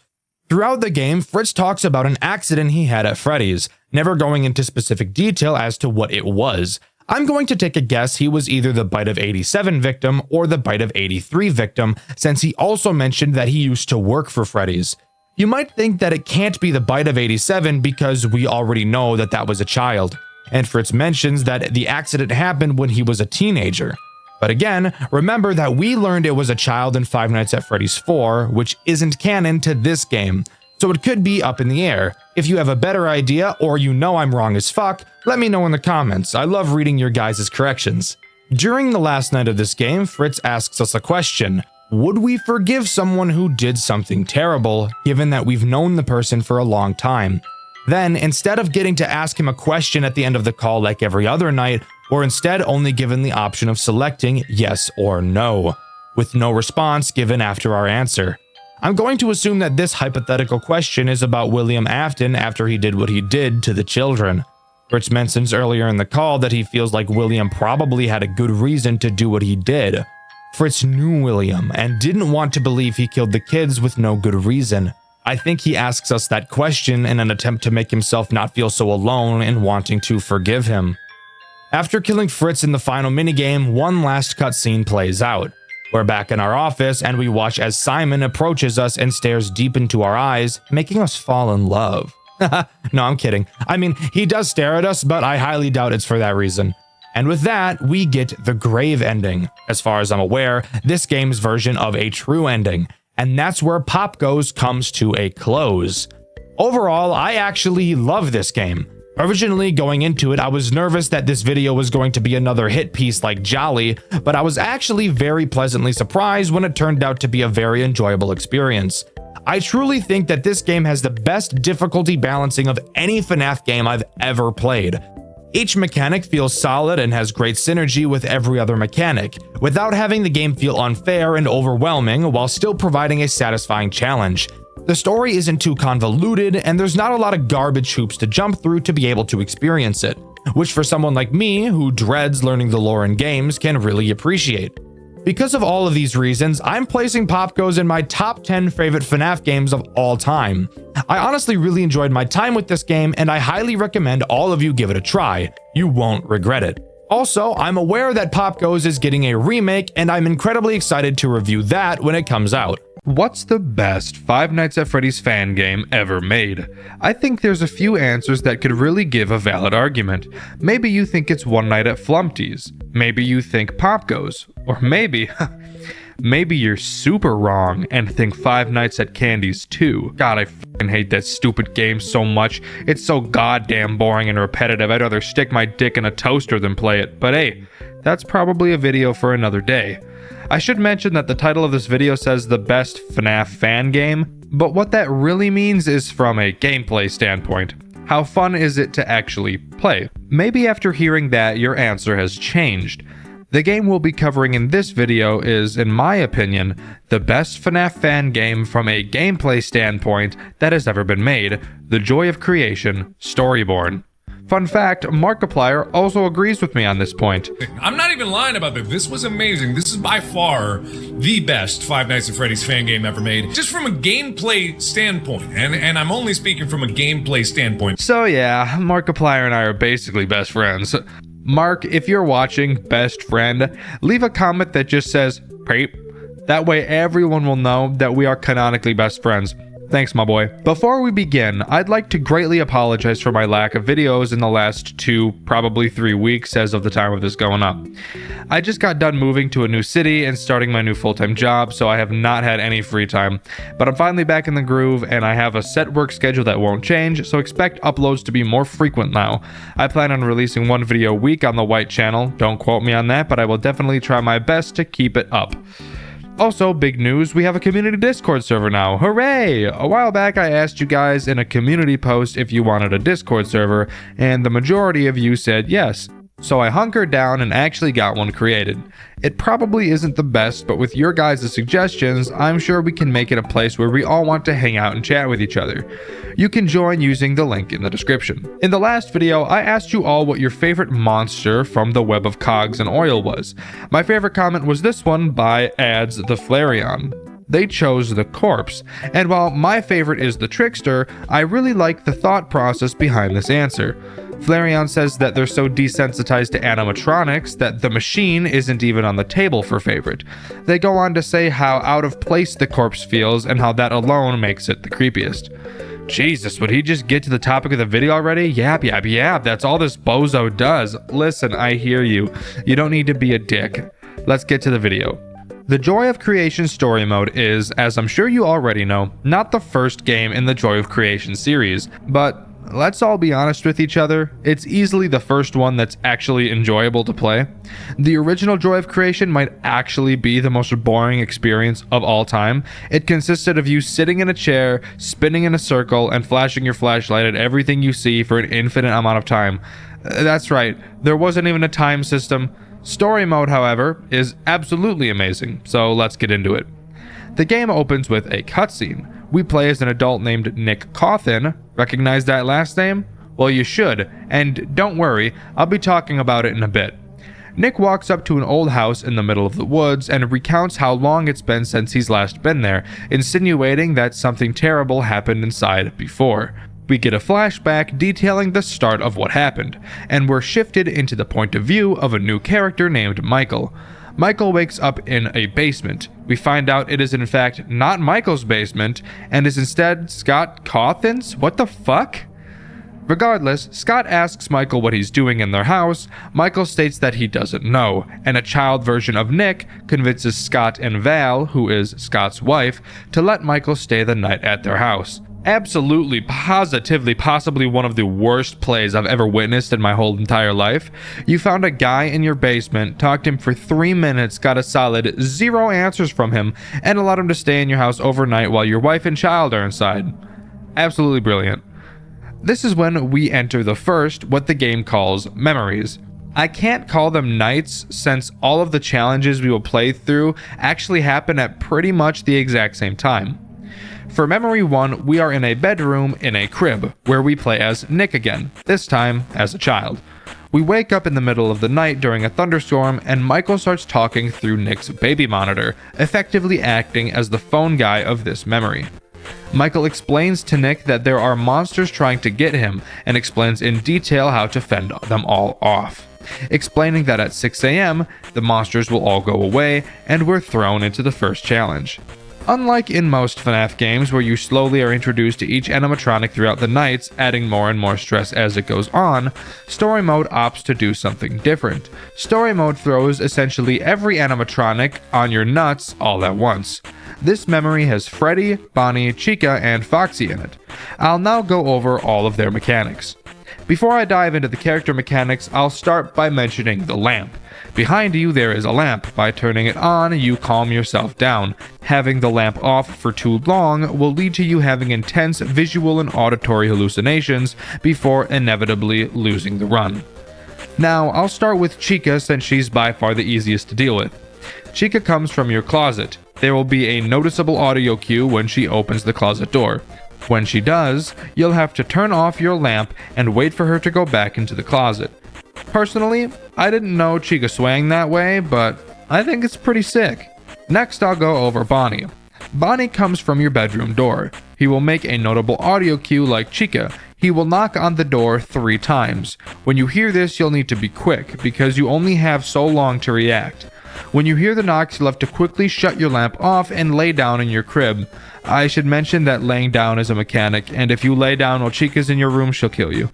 Throughout the game, Fritz talks about an accident he had at Freddy's, never going into specific detail as to what it was. I'm going to take a guess he was either the Bite of 87 victim or the Bite of 83 victim, since he also mentioned that he used to work for Freddy's. You might think that it can't be the Bite of 87 because we already know that that was a child, and Fritz mentions that the accident happened when he was a teenager. But again, remember that we learned it was a child in Five Nights at Freddy's 4, which isn't canon to this game, so it could be up in the air. If you have a better idea, or you know I'm wrong as fuck, let me know in the comments. I love reading your guys' corrections. During the last night of this game, Fritz asks us a question. Would we forgive someone who did something terrible, given that we've known the person for a long time? Then, instead of getting to ask him a question at the end of the call like every other night, we're instead only given the option of selecting yes or no, with no response given after our answer. I'm going to assume that this hypothetical question is about William Afton after he did what he did to the children. Fritz mentions earlier in the call that he feels like William probably had a good reason to do what he did. Fritz knew William and didn't want to believe he killed the kids with no good reason. I think he asks us that question in an attempt to make himself not feel so alone in wanting to forgive him. After killing Fritz in the final minigame, one last cutscene plays out. We're back in our office and we watch as Simon approaches us and stares deep into our eyes, making us fall in love. No, I'm kidding. I mean, he does stare at us, but I highly doubt it's for that reason. And with that, we get the grave ending. As far as I'm aware, this game's version of a true ending. And that's where Pop Goes comes to a close. Overall, I actually love this game. Originally going into it, I was nervous that this video was going to be another hit piece like Jolly, but I was actually very pleasantly surprised when it turned out to be a very enjoyable experience. I truly think that this game has the best difficulty balancing of any FNAF game I've ever played. Each mechanic feels solid and has great synergy with every other mechanic, without having the game feel unfair and overwhelming while still providing a satisfying challenge. The story isn't too convoluted, and there's not a lot of garbage hoops to jump through to be able to experience it, which for someone like me, who dreads learning the lore in games, can really appreciate. Because of all of these reasons, I'm placing Pop Goes in my top 10 favorite FNAF games of all time. I honestly really enjoyed my time with this game, and I highly recommend all of you give it a try. You won't regret it. Also, I'm aware that Pop Goes is getting a remake, and I'm incredibly excited to review that when it comes out. What's the best Five Nights at Freddy's fan game ever made? I think there's a few answers that could really give a valid argument. Maybe you think it's One Night at Flumpty's. Maybe you think Pop Goes. Or maybe you're super wrong and think Five Nights at Candy's too. God, I fucking hate that stupid game so much. It's so goddamn boring and repetitive. I'd rather stick my dick in a toaster than play it. But hey, that's probably a video for another day. I should mention that the title of this video says the best FNAF fan game, but what that really means is from a gameplay standpoint. How fun is it to actually play? Maybe after hearing that, your answer has changed. The game we'll be covering in this video is, in my opinion, the best FNAF fan game from a gameplay standpoint that has ever been made, The Joy of Creation Storyborn. Fun fact, Markiplier also agrees with me on this point. I'm not even lying about that. This was amazing. This is by far the best Five Nights at Freddy's fan game ever made, just from a gameplay standpoint. And I'm only speaking from a gameplay standpoint. So yeah, Markiplier and I are basically best friends. Mark, if you're watching, best friend, leave a comment that just says, "Peep." That way everyone will know that we are canonically best friends. Thanks, my boy. Before we begin, I'd like to greatly apologize for my lack of videos in the last 2, probably 3 weeks as of the time of this going up. I just got done moving to a new city and starting my new full-time job, so I have not had any free time. But I'm finally back in the groove, and I have a set work schedule that won't change, so expect uploads to be more frequent now. I plan on releasing 1 video a week on the White channel. Don't quote me on that, but I will definitely try my best to keep it up. Also, big news, we have a community Discord server now. Hooray! A while back I asked you guys in a community post if you wanted a Discord server, and the majority of you said yes. So I hunkered down and actually got one created. It probably isn't the best, but with your guys' suggestions, I'm sure we can make it a place where we all want to hang out and chat with each other. You can join using the link in the description. In the last video, I asked you all what your favorite monster from the web of cogs and oil was. My favorite comment was this one by Ads the Flareon. They chose the corpse, and while my favorite is the trickster, I really like the thought process behind this answer. Flareon says that they're so desensitized to animatronics that the machine isn't even on the table for favorite. They go on to say how out of place the corpse feels and how that alone makes it the creepiest. Jesus, would he just get to the topic of the video already? Yap, that's all this bozo does. Listen, I hear you. You don't need to be a dick. Let's get to the video. The Joy of Creation story mode is, as I'm sure you already know, not the first game in the Joy of Creation series, but let's all be honest with each other, it's easily the first one that's actually enjoyable to play. The original Joy of Creation might actually be the most boring experience of all time. It consisted of you sitting in a chair, spinning in a circle, and flashing your flashlight at everything you see for an infinite amount of time. That's right, there wasn't even a time system. Story mode, however, is absolutely amazing, so let's get into it. The game opens with a cutscene. We play as an adult named Nick Cawthon. Recognize that last name? Well, you should, and don't worry, I'll be talking about it in a bit. Nick walks up to an old house in the middle of the woods and recounts how long it's been since he's last been there, insinuating that something terrible happened inside before. We get a flashback detailing the start of what happened, and we're shifted into the point of view of a new character named Michael. Michael wakes up in a basement. We find out it is in fact not Michael's basement, and is instead Scott Cawthon's? What the fuck? Regardless, Scott asks Michael what he's doing in their house. Michael states that he doesn't know, and a child version of Nick convinces Scott and Val, who is Scott's wife, to let Michael stay the night at their house. Absolutely, positively, possibly one of the worst plays I've ever witnessed in my whole entire life. You found a guy in your basement, talked to him for 3 minutes, got a solid 0 answers from him, and allowed him to stay in your house overnight while your wife and child are inside. Absolutely brilliant. This is when we enter the first, what the game calls memories. I can't call them nights since all of the challenges we will play through actually happen at pretty much the exact same time. For Memory 1, we are in a bedroom in a crib, where we play as Nick again, this time as a child. We wake up in the middle of the night during a thunderstorm, and Michael starts talking through Nick's baby monitor, effectively acting as the phone guy of this memory. Michael explains to Nick that there are monsters trying to get him, and explains in detail how to fend them all off, explaining that at 6 a.m., the monsters will all go away, and we're thrown into the first challenge. Unlike in most FNAF games where you slowly are introduced to each animatronic throughout the nights, adding more and more stress as it goes on, Story Mode opts to do something different. Story Mode throws essentially every animatronic on your nuts all at once. This memory has Freddy, Bonnie, Chica, and Foxy in it. I'll now go over all of their mechanics. Before I dive into the character mechanics, I'll start by mentioning the lamp. Behind you there is a lamp. By turning it on, you calm yourself down. Having the lamp off for too long will lead to you having intense visual and auditory hallucinations before inevitably losing the run. Now, I'll start with Chica since she's by far the easiest to deal with. Chica comes from your closet. There will be a noticeable audio cue when she opens the closet door. When she does, you'll have to turn off your lamp and wait for her to go back into the closet. Personally, I didn't know Chica swang that way, but I think it's pretty sick. Next, I'll go over Bonnie. Bonnie comes from your bedroom door. He will make a notable audio cue like Chica. He will knock on the door 3 times. When you hear this, you'll need to be quick, because you only have so long to react. When you hear the knocks, you'll have to quickly shut your lamp off and lay down in your crib. I should mention that laying down is a mechanic, and if you lay down while Chica's in your room, she'll kill you.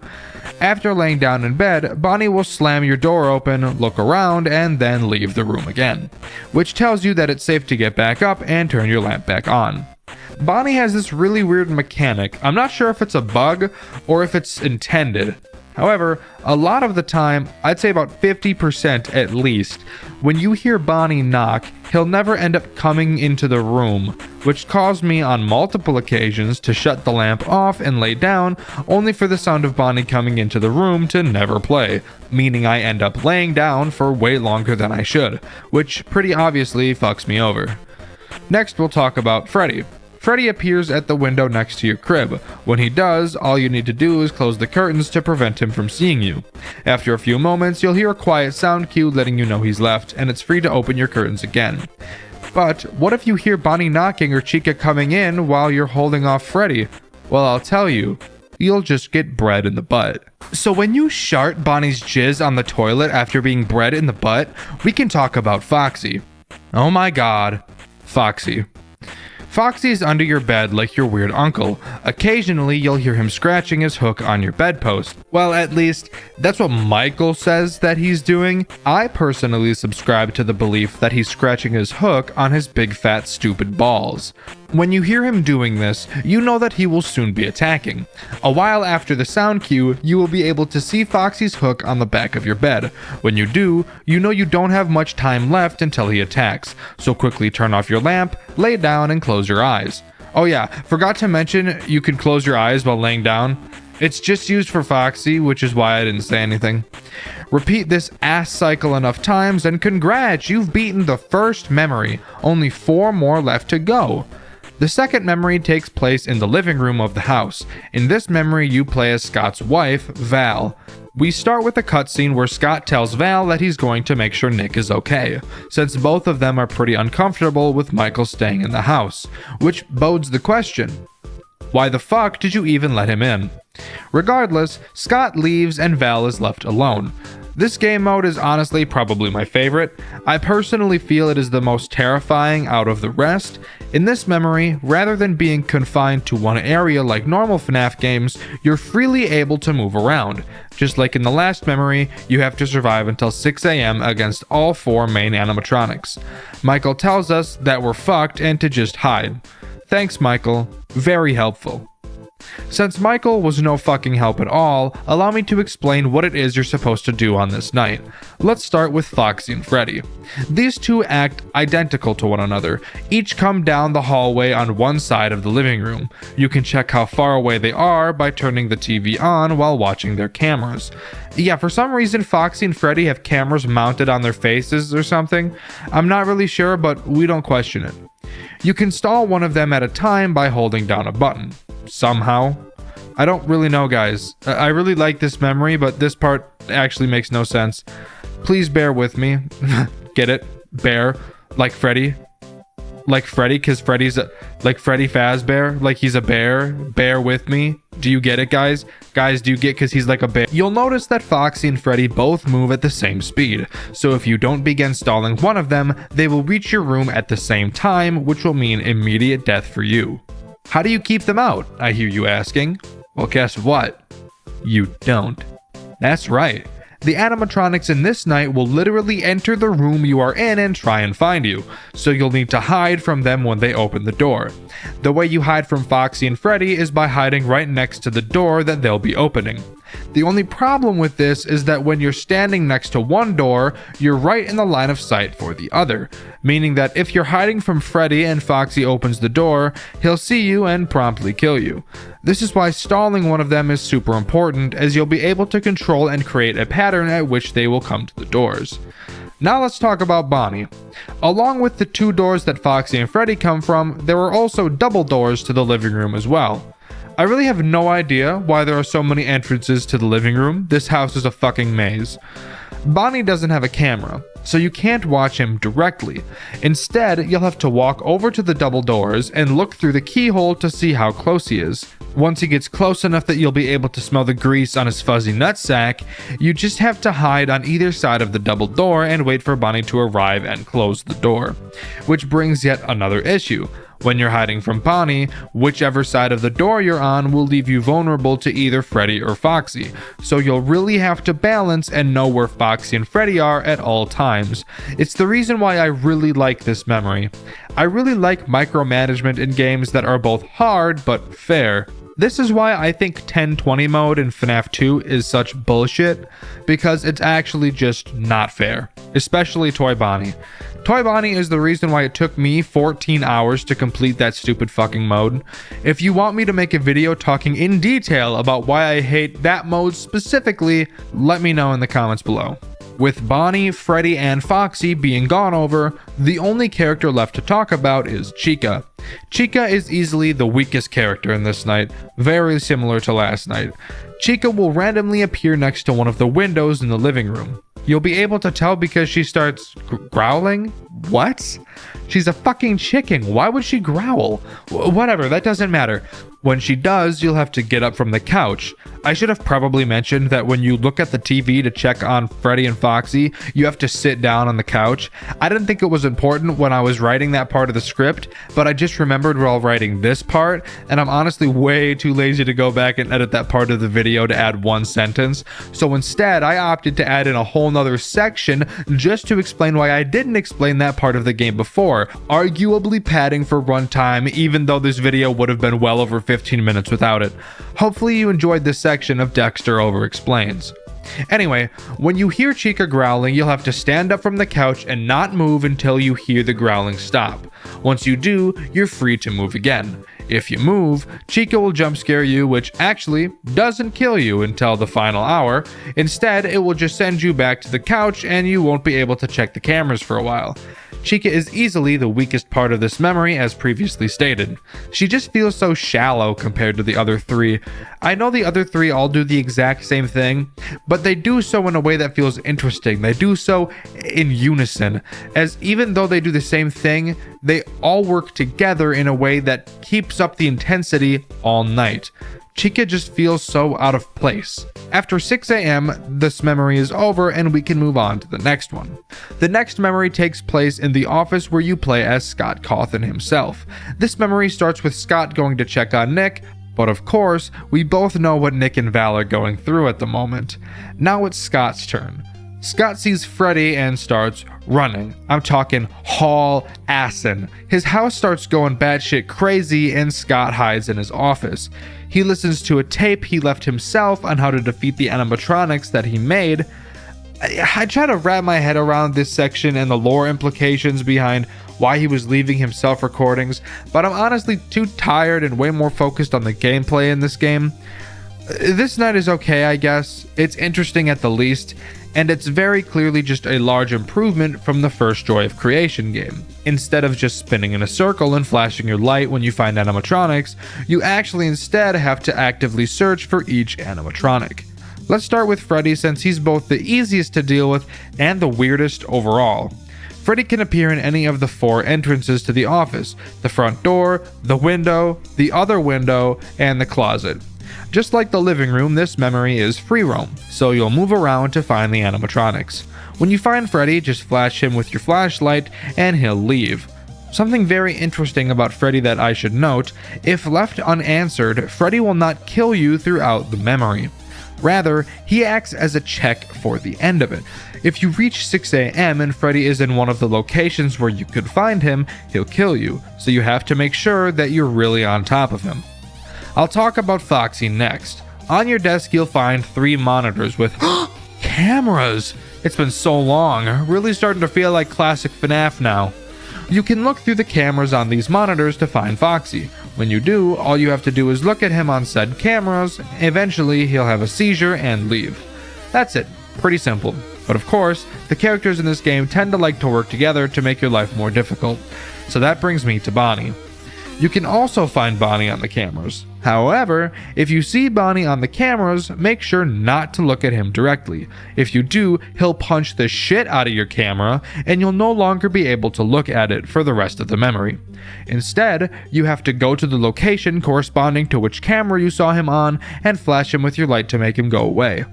After laying down in bed, Bonnie will slam your door open, look around, and then leave the room again, which tells you that it's safe to get back up and turn your lamp back on. Bonnie has this really weird mechanic. I'm not sure if it's a bug or if it's intended. However, a lot of the time, I'd say about 50% at least, when you hear Bonnie knock, he'll never end up coming into the room, which caused me on multiple occasions to shut the lamp off and lay down, only for the sound of Bonnie coming into the room to never play, meaning I end up laying down for way longer than I should, which pretty obviously fucks me over. Next, we'll talk about Freddy. Freddy appears at the window next to your crib. When he does, all you need to do is close the curtains to prevent him from seeing you. After a few moments, you'll hear a quiet sound cue letting you know he's left, and it's free to open your curtains again. But what if you hear Bonnie knocking or Chica coming in while you're holding off Freddy? Well, I'll tell you, you'll just get bread in the butt. So when you shart Bonnie's jizz on the toilet after being bread in the butt, we can talk about Foxy. Oh my god, Foxy. Foxy is under your bed like your weird uncle. Occasionally, you'll hear him scratching his hook on your bedpost. Well, at least, that's what Michael says that he's doing. I personally subscribe to the belief that he's scratching his hook on his big fat stupid balls. When you hear him doing this, you know that he will soon be attacking. A while after the sound cue, you will be able to see Foxy's hook on the back of your bed. When you do, you know you don't have much time left until he attacks, so quickly turn off your lamp, lay down, and close your eyes. Oh yeah, forgot to mention you can close your eyes while laying down. It's just used for Foxy, which is why I didn't say anything. Repeat this ass cycle enough times and congrats, you've beaten the first memory. Only 4 more left to go. The second memory takes place in the living room of the house. In this memory, you play as Scott's wife, Val. We start with a cutscene where Scott tells Val that he's going to make sure Nick is okay, since both of them are pretty uncomfortable with Michael staying in the house, which bodes the question, why the fuck did you even let him in? Regardless, Scott leaves and Val is left alone. This game mode is honestly probably my favorite. I personally feel it is the most terrifying out of the rest. In this memory, rather than being confined to one area like normal FNAF games, you're freely able to move around. Just like in the last memory, you have to survive until 6 AM against all 4 main animatronics. Michael tells us that we're fucked and to just hide. Thanks, Michael. Very helpful. Since Michael was no fucking help at all, allow me to explain what it is you're supposed to do on this night. Let's start with Foxy and Freddy. These two act identical to one another. Each come down the hallway on one side of the living room. You can check how far away they are by turning the TV on while watching their cameras. Yeah, for some reason Foxy and Freddy have cameras mounted on their faces or something. I'm not really sure, but we don't question it. You can stall one of them at a time by holding down a button. Somehow. I don't really know, guys. I really like this memory, but this part actually makes no sense. Please bear with me. Get it? Bear. Like Freddy. Like Freddy, because Freddy's like Freddy Fazbear. Like he's a bear. Bear with me. Do you get it, guys? Guys, do you get because he's like a bear? You'll notice that Foxy and Freddy both move at the same speed. So if you don't begin stalling one of them, they will reach your room at the same time, which will mean immediate death for you. How do you keep them out? I hear you asking. Well, guess what? You don't. That's right. The animatronics in this night will literally enter the room you are in and try and find you, so you'll need to hide from them when they open the door. The way you hide from Foxy and Freddy is by hiding right next to the door that they'll be opening. The only problem with this is that when you're standing next to one door, you're right in the line of sight for the other, meaning that if you're hiding from Freddy and Foxy opens the door, he'll see you and promptly kill you. This is why stalling one of them is super important, as you'll be able to control and create a pattern at which they will come to the doors. Now let's talk about Bonnie. Along with the 2 doors that Foxy and Freddy come from, there are also double doors to the living room as well. I really have no idea why there are so many entrances to the living room. This house is a fucking maze. Bonnie doesn't have a camera, so you can't watch him directly. Instead, you'll have to walk over to the double doors and look through the keyhole to see how close he is. Once he gets close enough that you'll be able to smell the grease on his fuzzy nutsack, you just have to hide on either side of the double door and wait for Bonnie to arrive and close the door. Which brings yet another issue. When you're hiding from Bonnie, whichever side of the door you're on will leave you vulnerable to either Freddy or Foxy, so you'll really have to balance and know where Foxy and Freddy are at all times. It's the reason why I really like this memory. I really like micromanagement in games that are both hard but fair. This is why I think 1020 mode in FNAF 2 is such bullshit, because it's actually just not fair, especially Toy Bonnie. Toy Bonnie is the reason why it took me 14 hours to complete that stupid fucking mode. If you want me to make a video talking in detail about why I hate that mode specifically, let me know in the comments below. With Bonnie, Freddy, and Foxy being gone over, the only character left to talk about is Chica. Chica is easily the weakest character in this night, very similar to last night. Chica will randomly appear next to one of the windows in the living room. You'll be able to tell because she starts growling? What? She's a fucking chicken. Why would she growl? Whatever, that doesn't matter. When she does, you'll have to get up from the couch. I should have probably mentioned that when you look at the TV to check on Freddy and Foxy, you have to sit down on the couch. I didn't think it was important when I was writing that part of the script, but I just remembered while writing this part, and I'm honestly way too lazy to go back and edit that part of the video to add one sentence. So instead, I opted to add in a whole nother section just to explain why I didn't explain that that part of the game before, arguably padding for runtime, even though this video would have been well over 15 minutes without it. Hopefully you enjoyed this section of Dexter Over Explains. Anyway, when you hear Chica growling, you'll have to stand up from the couch and not move until you hear the growling stop. Once you do, you're free to move again. If you move, Chica will jump scare you, which actually doesn't kill you until the final hour. Instead, it will just send you back to the couch and you won't be able to check the cameras for a while. Chica is easily the weakest part of this memory, as previously stated. She just feels so shallow compared to the other three. I know the other three all do the exact same thing, but they do so in a way that feels interesting. They do so in unison, as even though they do the same thing, they all work together in a way that keeps up the intensity all night. Chica just feels so out of place. After 6 a.m., this memory is over and we can move on to the next one. The next memory takes place in the office where you play as Scott Cawthon himself. This memory starts with Scott going to check on Nick, but of course, we both know what Nick and Val are going through at the moment. Now it's Scott's turn. Scott sees Freddy and starts running. I'm talking haul assin'. His house starts going batshit crazy and Scott hides in his office. He listens to a tape he left himself on how to defeat the animatronics that he made. I try to wrap my head around this section and the lore implications behind why he was leaving himself recordings, but I'm honestly too tired and way more focused on the gameplay in this game. This night is okay, I guess. It's interesting at the least, and it's very clearly just a large improvement from the first Joy of Creation game. Instead of just spinning in a circle and flashing your light when you find animatronics, you actually instead have to actively search for each animatronic. Let's start with Freddy, since he's both the easiest to deal with and the weirdest overall. Freddy can appear in any of the 4 entrances to the office: the front door, the window, the other window, and the closet. Just like the living room, this memory is free roam, so you'll move around to find the animatronics. When you find Freddy, just flash him with your flashlight and he'll leave. Something very interesting about Freddy that I should note: if left unanswered, Freddy will not kill you throughout the memory. Rather, he acts as a check for the end of it. If you reach 6 a.m. and Freddy is in one of the locations where you could find him, he'll kill you, so you have to make sure that you're really on top of him. I'll talk about Foxy next. On your desk you'll find 3 monitors with cameras. It's been so long, really starting to feel like classic FNAF now. You can look through the cameras on these monitors to find Foxy. When you do, all you have to do is look at him on said cameras. Eventually he'll have a seizure and leave. That's it, pretty simple. But of course, the characters in this game tend to like to work together to make your life more difficult. So that brings me to Bonnie. You can also find Bonnie on the cameras. However, if you see Bonnie on the cameras, make sure not to look at him directly. If you do, he'll punch the shit out of your camera, and you'll no longer be able to look at it for the rest of the memory. Instead, you have to go to the location corresponding to which camera you saw him on, and flash him with your light to make him go away.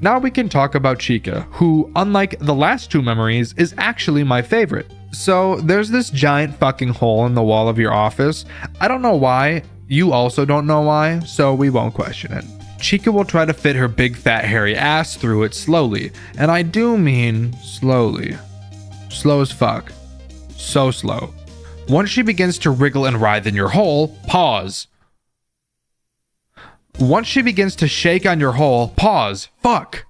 Now we can talk about Chica, who, unlike the last 2 memories, is actually my favorite. So, there's this giant fucking hole in the wall of your office. I don't know why. You also don't know why, so we won't question it. Chica will try to fit her big fat hairy ass through it slowly, and I do mean slowly. Slow as fuck. So slow. Once she begins to wriggle and writhe in your hole, pause. Once she begins to shake on your hole, pause. Fuck.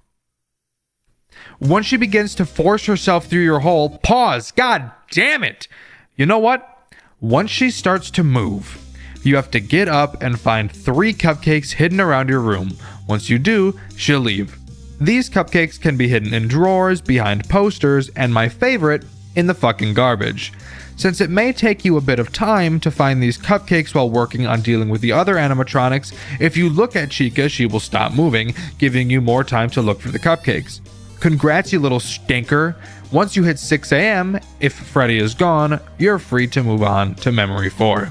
Once she begins to force herself through your hole, pause. God damn it. You know what? Once she starts to move, you have to get up and find 3 cupcakes hidden around your room. Once you do, she'll leave. These cupcakes can be hidden in drawers, behind posters, and my favorite, in the fucking garbage. Since it may take you a bit of time to find these cupcakes while working on dealing with the other animatronics, if you look at Chica, she will stop moving, giving you more time to look for the cupcakes. Congrats, you little stinker. Once you hit 6 a.m., if Freddy is gone, you're free to move on to Memory 4.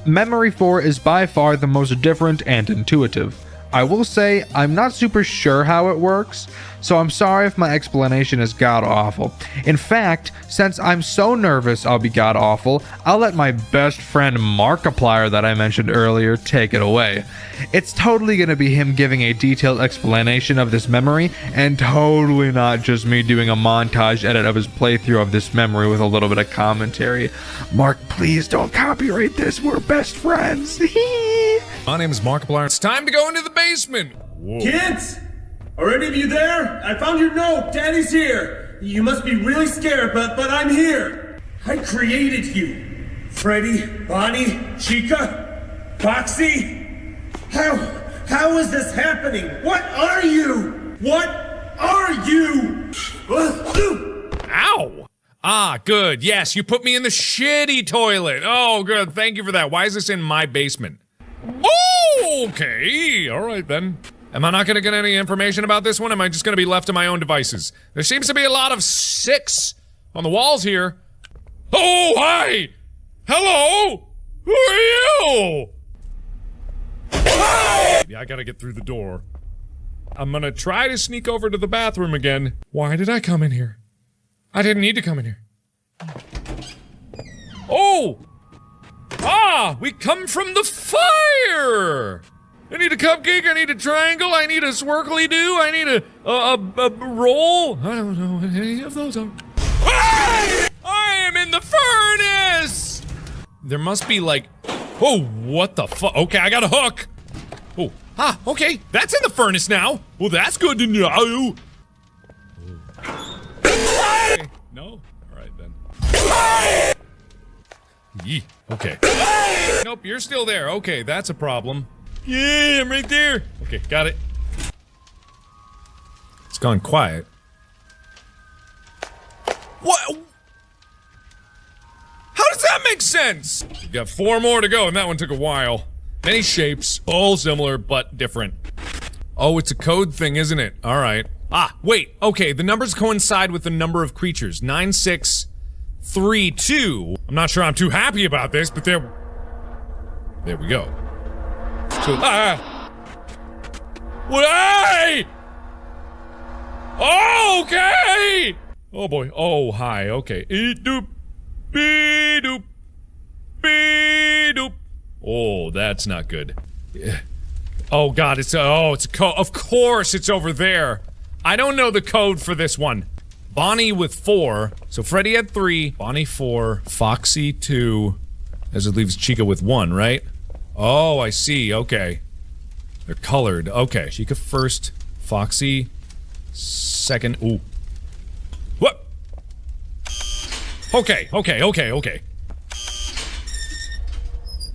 Memory 4 is by far the most different and intuitive. I will say I'm not super sure how it works, so I'm sorry if my explanation is god-awful. In fact, since I'm so nervous I'll be god-awful, I'll let my best friend Markiplier that I mentioned earlier take it away. It's totally going to be him giving a detailed explanation of this memory, and totally not just me doing a montage edit of his playthrough of this memory with a little bit of commentary. Mark, please don't copyright this, we're best friends. My name is Markiplier. It's time to go into the basement. Whoa. Kids! Are any of you there? I found your note. Daddy's here. You must be really scared, but I'm here. I created you. Freddy, Bonnie, Chica, Foxy. How is this happening? What are you? What are you? Ow! Ah, good. Yes, you put me in the shitty toilet. Oh, good. Thank you for that. Why is this in my basement? Oh, okay. All right, then. Am I not going to get any information about this one? Am I just going to be left to my own devices? There seems to be a lot of 6 on the walls here. Oh, hi! Hello? Who are you? Yeah, I gotta get through the door. I'm gonna try to sneak over to the bathroom again. Why did I come in here? I didn't need to come in here. Oh! Ah! We come from the fire! I need a cupcake, I need a triangle, I need a swirkly-doo, I need a roll. I don't know what any of those are. Ah! I am in the furnace! There must be like... Oh, what the fuck? Okay, I got a hook. Oh, okay, that's in the furnace now. Well, that's good to know. Okay. No? Alright then. Yee, okay. Nope, you're still there. Okay, that's a problem. Yeah, I'm right there. Okay, got it. It's gone quiet. What? How does that make sense? We've got 4 more to go, and that one took a while. Many shapes, all similar, but different. Oh, it's a code thing, isn't it? Alright. Ah, wait, okay, the numbers coincide with the number of creatures. 9632. I'm not sure I'm too happy about this, but there we go. So, Hey! Oh, okay! Oh boy, oh, hi, okay. Eat doop. Be-doop. Be-doop. Oh, that's not good. Yeah. Oh god, it's a code. Of course it's over there. I don't know the code for this one. Bonnie with 4. So Freddy had 3. Bonnie 4. Foxy 2. As it leaves Chica with 1, right? Oh, I see. Okay. They're colored. Okay. Chica first. Foxy second. Ooh. What? Okay.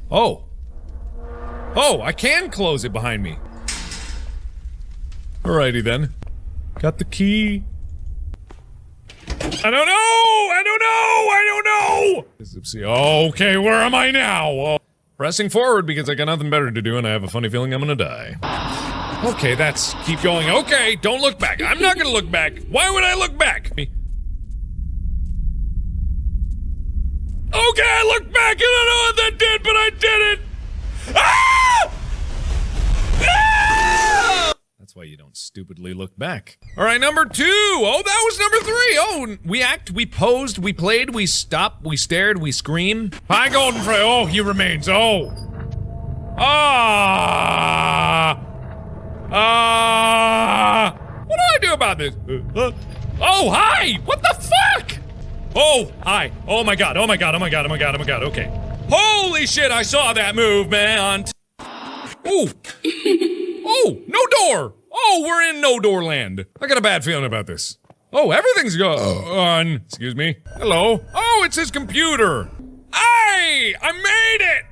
Oh. Oh, I can close it behind me. Alrighty then. Got the key. I don't know! Okay, where am I now? Oh. Pressing forward because I got nothing better to do and I have a funny feeling I'm gonna die. Okay, that's... keep going. Okay, don't look back. I'm not gonna look back. Why would I look back? Okay, I looked back. I don't know what that did, but I did it. Ah! Ah! That's why you don't stupidly look back. All right, number 2. Oh, that was number 3. Oh, we act, we posed, we played, we stopped, we stared, we scream. Hi, Golden Freddy. Oh, he remains. Oh. What do I do about this? Oh, hi. What the fuck? Oh, hi. Oh my god. Okay. Holy shit, I saw that move, man. Ooh. Oh, no door. Oh, we're in no door land. I got a bad feeling about this. Oh, everything's gone. Excuse me. Hello. Oh, it's his computer. Hey, I made it.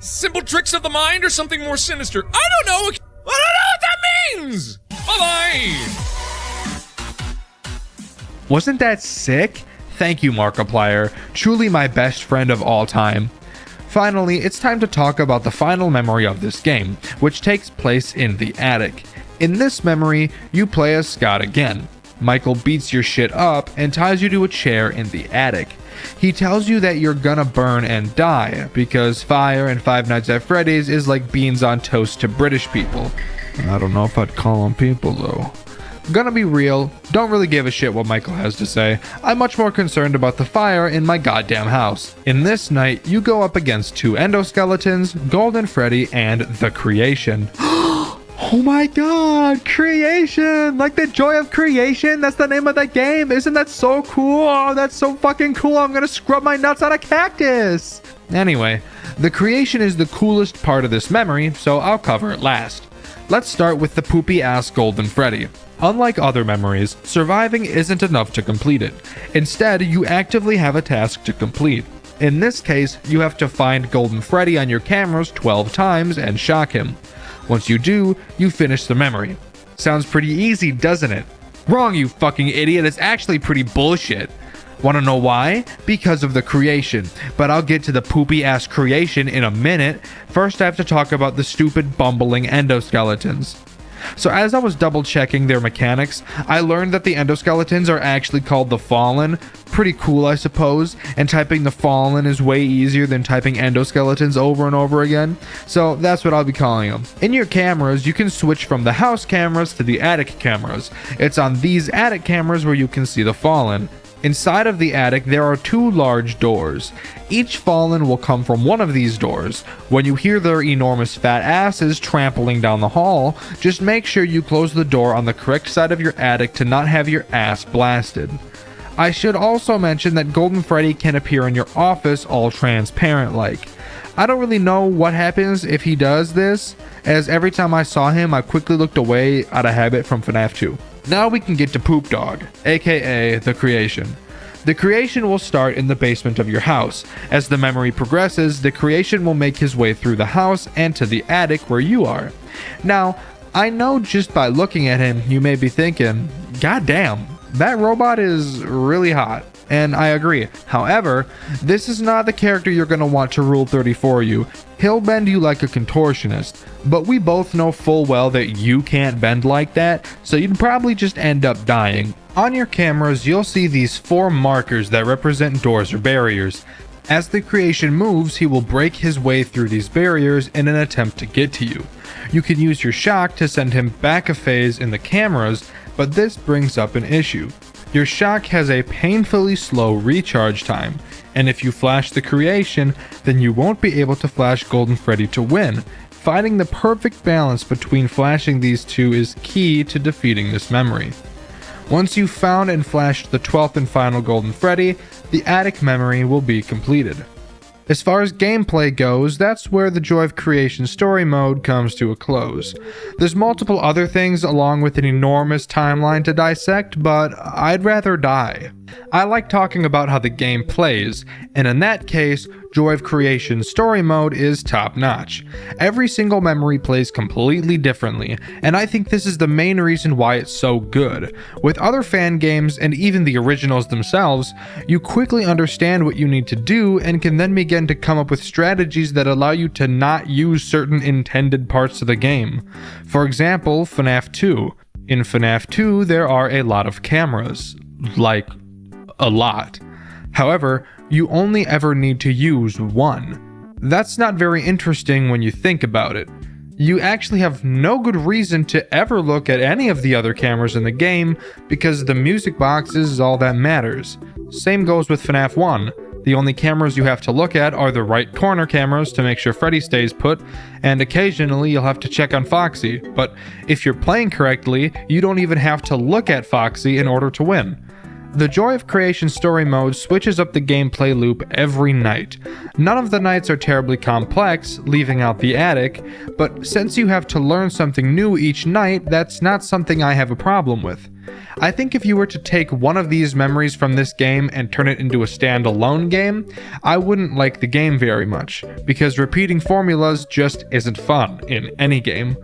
Simple tricks of the mind or something more sinister. I don't know. I don't know what that means. Bye-bye. Wasn't that sick? Thank you, Markiplier. Truly my best friend of all time. Finally, it's time to talk about the final memory of this game, which takes place in the attic. In this memory, you play as Scott again. Michael beats your shit up and ties you to a chair in the attic. He tells you that you're gonna burn and die, because fire in Five Nights at Freddy's is like beans on toast to British people. I don't know if I'd call them people though. Gonna be real, don't really give a shit what Michael has to say. I'm much more concerned about the fire in my goddamn house. In this night, you go up against 2 endoskeletons, Golden Freddy, and The Creation. Oh my god, Creation! Like the joy of creation, that's the name of the game. Isn't that so cool? Oh, that's so fucking cool. I'm gonna scrub my nuts on a cactus. Anyway, The Creation is the coolest part of this memory, so I'll cover it last. Let's start with the poopy ass Golden Freddy. Unlike other memories, surviving isn't enough to complete it. Instead, you actively have a task to complete. In this case, you have to find Golden Freddy on your cameras 12 times and shock him. Once you do, you finish the memory. Sounds pretty easy, doesn't it? Wrong, you fucking idiot. It's actually pretty bullshit. Wanna know why? Because of The Creation. But I'll get to the poopy ass Creation in a minute. First, I have to talk about the stupid bumbling endoskeletons. So as I was double checking their mechanics, I learned that the endoskeletons are actually called the Fallen. Pretty cool, I suppose, and typing the Fallen is way easier than typing endoskeletons over and over again, so that's what I'll be calling them. In your cameras, you can switch from the house cameras to the attic cameras. It's on these attic cameras where you can see the Fallen. Inside of the attic, there are 2 large doors. Each Fallen will come from one of these doors. When you hear their enormous fat asses trampling down the hall, just make sure you close the door on the correct side of your attic to not have your ass blasted. I should also mention that Golden Freddy can appear in your office all transparent like. I don't really know what happens if he does this, as every time I saw him I quickly looked away out of habit from FNAF 2. Now we can get to Poop Dog, aka The Creation. The Creation will start in the basement of your house. As the memory progresses, The Creation will make his way through the house and to the attic where you are. Now, I know just by looking at him, you may be thinking, God damn, that robot is really hot. And I agree. However, this is not the character you're going to want to rule 30 for you. He'll bend you like a contortionist, but we both know full well that you can't bend like that, so you'd probably just end up dying. On your cameras, you'll see these 4 markers that represent doors or barriers. As the Creation moves, he will break his way through these barriers in an attempt to get to you. You can use your shock to send him back a phase in the cameras, but this brings up an issue. Your shock has a painfully slow recharge time, and if you flash the Creation, then you won't be able to flash Golden Freddy to win. Finding the perfect balance between flashing these 2 is key to defeating this memory. Once you've found and flashed the 12th and final Golden Freddy, the attic memory will be completed. As far as gameplay goes, that's where the Joy of Creation story mode comes to a close. There's multiple other things along with an enormous timeline to dissect, but I'd rather die. I like talking about how the game plays, and in that case, Joy of Creation story mode is top notch. Every single memory plays completely differently, and I think this is the main reason why it's so good. With other fan games and even the originals themselves, you quickly understand what you need to do and can then begin to come up with strategies that allow you to not use certain intended parts of the game. For example, FNAF 2. In FNAF 2, there are a lot of cameras. Like, a lot. However, you only ever need to use 1. That's not very interesting when you think about it. You actually have no good reason to ever look at any of the other cameras in the game because the music box is all that matters. Same goes with FNAF 1. The only cameras you have to look at are the right corner cameras to make sure Freddy stays put, and occasionally you'll have to check on Foxy, but if you're playing correctly, you don't even have to look at Foxy in order to win. The Joy of Creation story mode switches up the gameplay loop every night. None of the nights are terribly complex, leaving out the attic, but since you have to learn something new each night, that's not something I have a problem with. I think if you were to take one of these memories from this game and turn it into a standalone game, I wouldn't like the game very much, because repeating formulas just isn't fun in any game.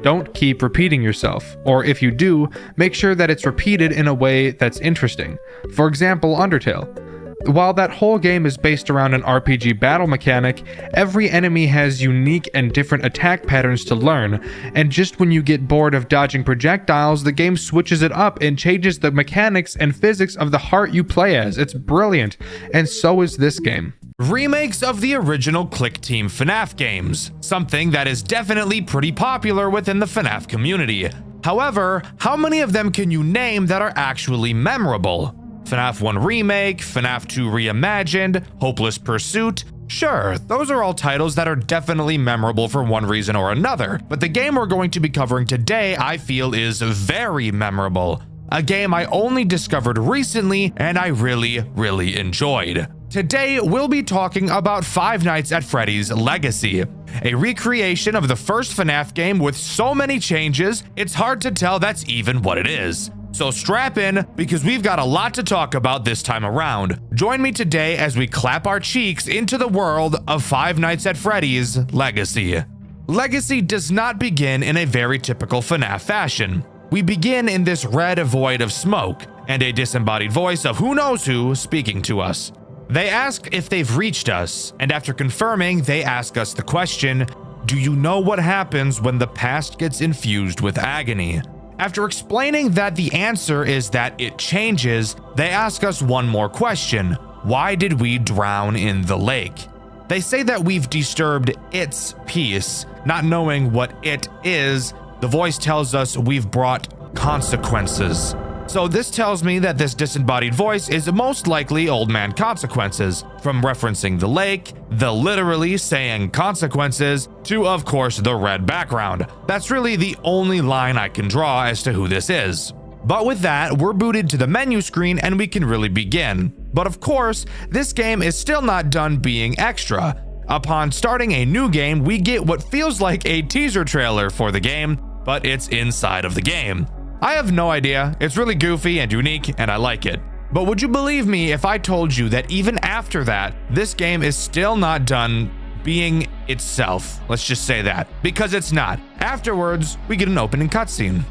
Don't keep repeating yourself, or if you do, make sure that it's repeated in a way that's interesting. For example, Undertale. While that whole game is based around an RPG battle mechanic, every enemy has unique and different attack patterns to learn, and just when you get bored of dodging projectiles, the game switches it up and changes the mechanics and physics of the heart you play as. It's brilliant, and so is this game. remakes of the original Click Team FNAF games, something that is definitely pretty popular within the FNAF community. However, how many of them can you name that are actually memorable? FNAF 1 Remake, FNAF 2 Reimagined, Hopeless Pursuit. Sure, those are all titles that are definitely memorable for one reason or another, but the game we're going to be covering today I feel is very memorable. A game I only discovered recently and I really enjoyed. Today, we'll be talking about Five Nights at Freddy's Legacy, a recreation of the first FNAF game with so many changes, it's hard to tell that's even what it is. So strap in, because we've got a lot to talk about this time around. Join me today as we clap our cheeks into the world of Five Nights at Freddy's Legacy. Legacy does not begin in a very typical FNAF fashion. We begin in this red void of smoke, and a disembodied voice of who knows who speaking to us. They ask if they've reached us, and after confirming, they ask us the question, do you know what happens when the past gets infused with agony? After explaining that the answer is that it changes, they ask us one more question. Why did we drown in the lake? They say that we've disturbed its peace. Not knowing what it is, the voice tells us we've brought consequences. So this tells me that this disembodied voice is most likely Old Man Consequences, from referencing the lake, the literally saying consequences, to of course the red background. That's really the only line I can draw as to who this is. But with that, we're booted to the menu screen and we can really begin. But of course, this game is still not done being extra. Upon starting a new game, we get what feels like a teaser trailer for the game, but it's inside of the game. I have no idea, it's really goofy and unique and I like it. But would you believe me if I told you that even after that, this game is still not done being itself? Let's just say that, because it's not. Afterwards, we get an opening cutscene.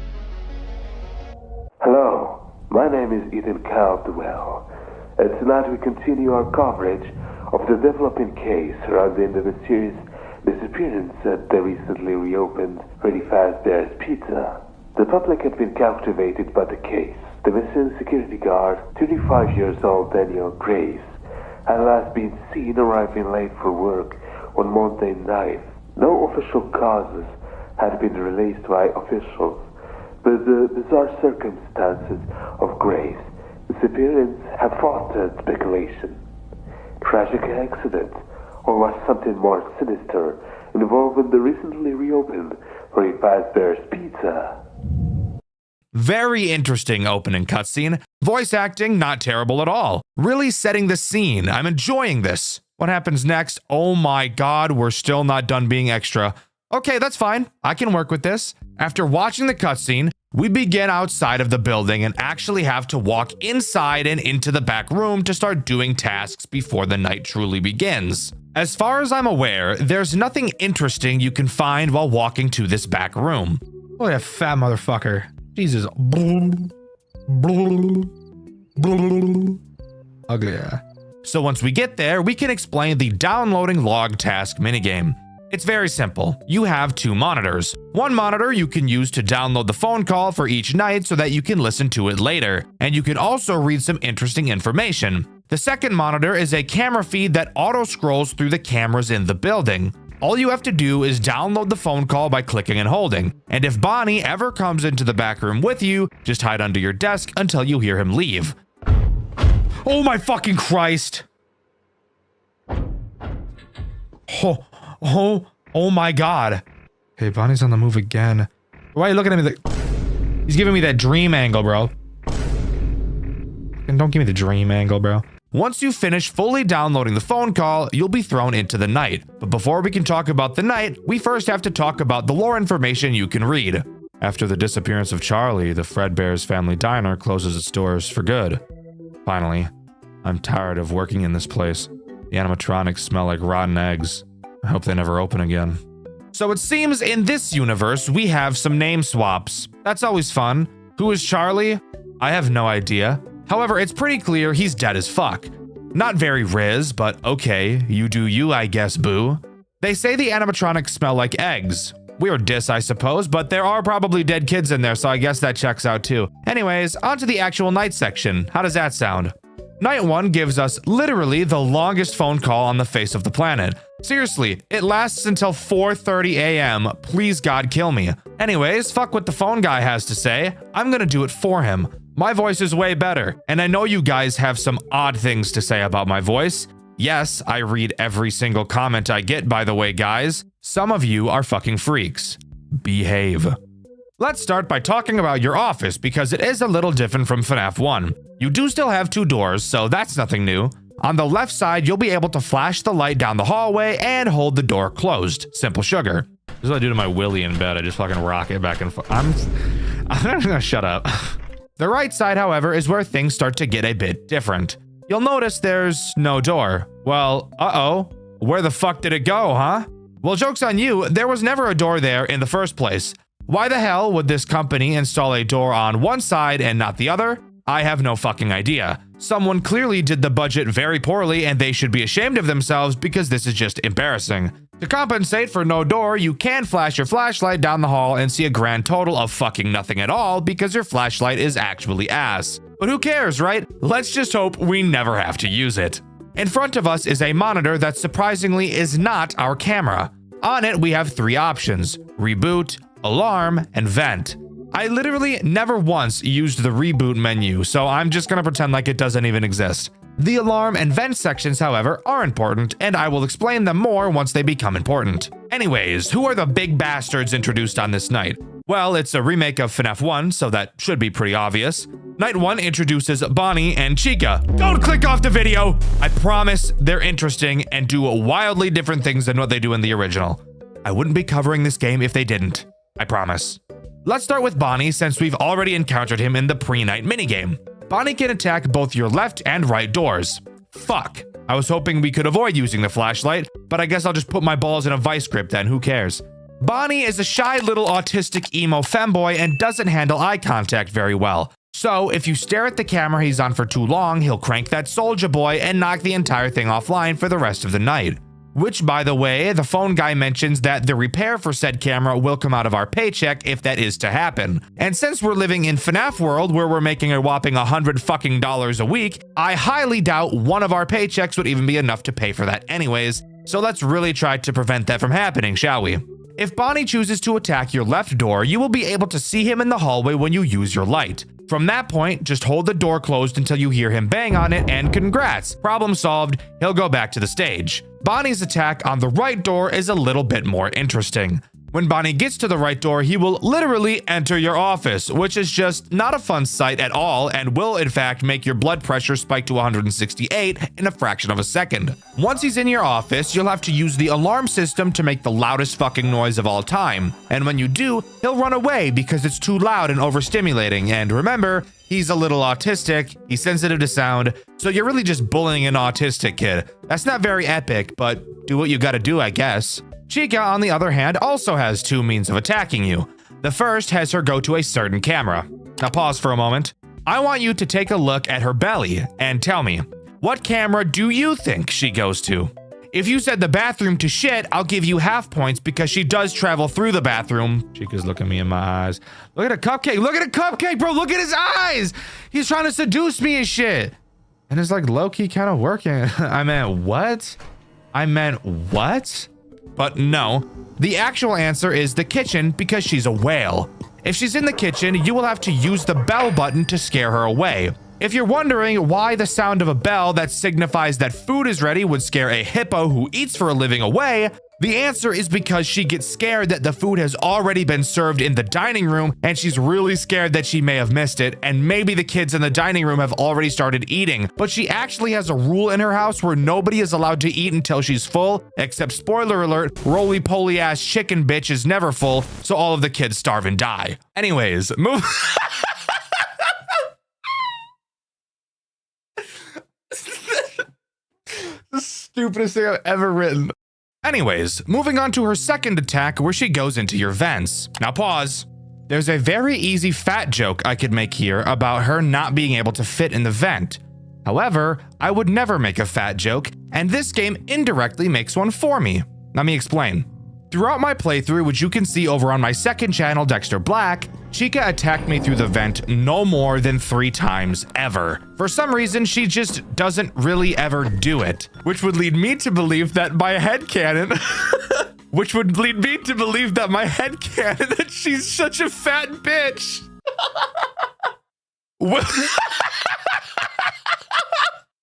Hello, my name is Ethan Caldwell, and tonight we continue our coverage of the developing case surrounding the mysterious disappearance at the recently reopened Freddy Fazbear's Pizza. The public had been captivated by the case. The missing security guard, 25 years old Daniel Grace, had last been seen arriving late for work on Monday night. No official causes had been released by officials, but the bizarre circumstances of Grace's disappearance had fostered speculation. Tragic accident, or was something more sinister involving the recently reopened Freddy Fazbear's Pizza? Very interesting opening cutscene. Voice acting, not terrible at all. Really setting the scene. I'm enjoying this. What happens next? Oh my god, we're still not done being extra. Okay, that's fine. I can work with this. After watching the cutscene, we begin outside of the building and actually have to walk inside and into the back room to start doing tasks before the night truly begins. As far as I'm aware, there's nothing interesting you can find while walking to this back room. Oh, yeah, fat motherfucker. Jesus. Ugly, yeah. So once we get there, we can explain the downloading log task minigame. It's very simple. You have two monitors. One monitor you can use to download the phone call for each night so that you can listen to it later. And you can also read some interesting information. The second monitor is a camera feed that auto-scrolls through the cameras in the building. All you have to do is download the phone call by clicking and holding. And if Bonnie ever comes into the back room with you, just hide under your desk until you hear him leave. Oh my fucking Christ. Oh my god. Okay, Bonnie's on the move again. Why are you looking at me like... He's giving me that dream angle, bro. And don't give me the dream angle, bro. Once you finish fully downloading the phone call, you'll be thrown into the night. But before we can talk about the night, we first have to talk about the lore information you can read. After the disappearance of Charlie, the Fredbear's Family Diner closes its doors for good. Finally, I'm tired of working in this place. The animatronics smell like rotten eggs. I hope they never open again. So it seems in this universe, we have some name swaps. That's always fun. Who is Charlie? I have no idea. However, it's pretty clear he's dead as fuck. Not very Riz, but okay, you do you, I guess, boo. They say the animatronics smell like eggs. Weird diss, I suppose, but there are probably dead kids in there, so I guess that checks out too. Anyways, on to the actual night section. How does that sound? Night 1 gives us literally the longest phone call on the face of the planet. Seriously, it lasts until 4:30 a.m. Please God kill me. Anyways, fuck what the phone guy has to say. I'm gonna do it for him. My voice is way better, and I know you guys have some odd things to say about my voice. Yes, I read every single comment I get, by the way, guys. Some of you are fucking freaks. Behave. Let's start by talking about your office because it is a little different from FNAF 1. You do still have 2 doors, so that's nothing new. On the left side, you'll be able to flash the light down the hallway and hold the door closed. Simple sugar. This is what I do to my Willy in bed. I just fucking rock it back and forth. I'm gonna shut up. The right side, however, is where things start to get a bit different. You'll notice there's no door. Well, uh-oh. Where the fuck did it go, huh? Well, joke's on you, there was never a door there in the first place. Why the hell would this company install a door on one side and not the other? I have no fucking idea. Someone clearly did the budget very poorly and they should be ashamed of themselves because this is just embarrassing. To compensate for no door, you can flash your flashlight down the hall and see a grand total of fucking nothing at all because your flashlight is actually ass. But who cares, right? Let's just hope we never have to use it. In front of us is a monitor that surprisingly is not our camera. On it, we have 3 options: reboot, alarm, and vent. I literally never once used the reboot menu, so I'm just gonna pretend like it doesn't even exist. The alarm and vent sections, however, are important, and I will explain them more once they become important. Anyways, who are the big bastards introduced on this night? Well, it's a remake of FNAF 1, so that should be pretty obvious. Night 1 introduces Bonnie and Chica. Don't click off the video! I promise they're interesting and do wildly different things than what they do in the original. I wouldn't be covering this game if they didn't. I promise. Let's start with Bonnie since we've already encountered him in the pre-night minigame. Bonnie can attack both your left and right doors. Fuck. I was hoping we could avoid using the flashlight, but I guess I'll just put my balls in a vice grip then, who cares? Bonnie is a shy little autistic emo femboy and doesn't handle eye contact very well. So if you stare at the camera he's on for too long, he'll crank that Soulja Boy and knock the entire thing offline for the rest of the night. Which, by the way, the phone guy mentions that the repair for said camera will come out of our paycheck if that is to happen. And since we're living in FNAF world where we're making a whopping $100 fucking a week, I highly doubt one of our paychecks would even be enough to pay for that anyways. So let's really try to prevent that from happening, shall we? If Bonnie chooses to attack your left door, you will be able to see him in the hallway when you use your light. From that point, just hold the door closed until you hear him bang on it, and congrats, problem solved, he'll go back to the stage. Bonnie's attack on the right door is a little bit more interesting. When Bonnie gets to the right door, he will literally enter your office, which is just not a fun sight at all and will in fact make your blood pressure spike to 168 in a fraction of a second. Once he's in your office, you'll have to use the alarm system to make the loudest fucking noise of all time. And when you do, he'll run away because it's too loud and overstimulating. And remember, he's a little autistic, he's sensitive to sound, so you're really just bullying an autistic kid. That's not very epic, but do what you gotta do, I guess. Chica, on the other hand, also has 2 means of attacking you. The first has her go to a certain camera. Now pause for a moment. I want you to take a look at her belly and tell me, what camera do you think she goes to? If you said the bathroom to shit, I'll give you half points because she does travel through the bathroom. Chica's looking me in my eyes. Look at a cupcake. Look at a cupcake, bro. Look at his eyes. He's trying to seduce me and shit. And it's like low-key kind of working. I meant what? But no, the actual answer is the kitchen because she's a whale. If she's in the kitchen, you will have to use the bell button to scare her away. If you're wondering why the sound of a bell that signifies that food is ready would scare a hippo who eats for a living away, the answer is because she gets scared that the food has already been served in the dining room and she's really scared that she may have missed it and maybe the kids in the dining room have already started eating, but she actually has a rule in her house where nobody is allowed to eat until she's full, except spoiler alert, roly-poly ass chicken bitch is never full, so all of the kids starve and die. Anyways, move. The stupidest thing I've ever written. Anyways, moving on to her second attack where she goes into your vents. Now pause. There's a very easy fat joke I could make here about her not being able to fit in the vent. However, I would never make a fat joke, and this game indirectly makes one for me. Let me explain. Throughout my playthrough, which you can see over on my second channel, Dexter Black, Chica attacked me through the vent no more than 3 times ever. For some reason, she just doesn't really ever do it, which would lead me to believe that my headcanon that she's such a fat bitch.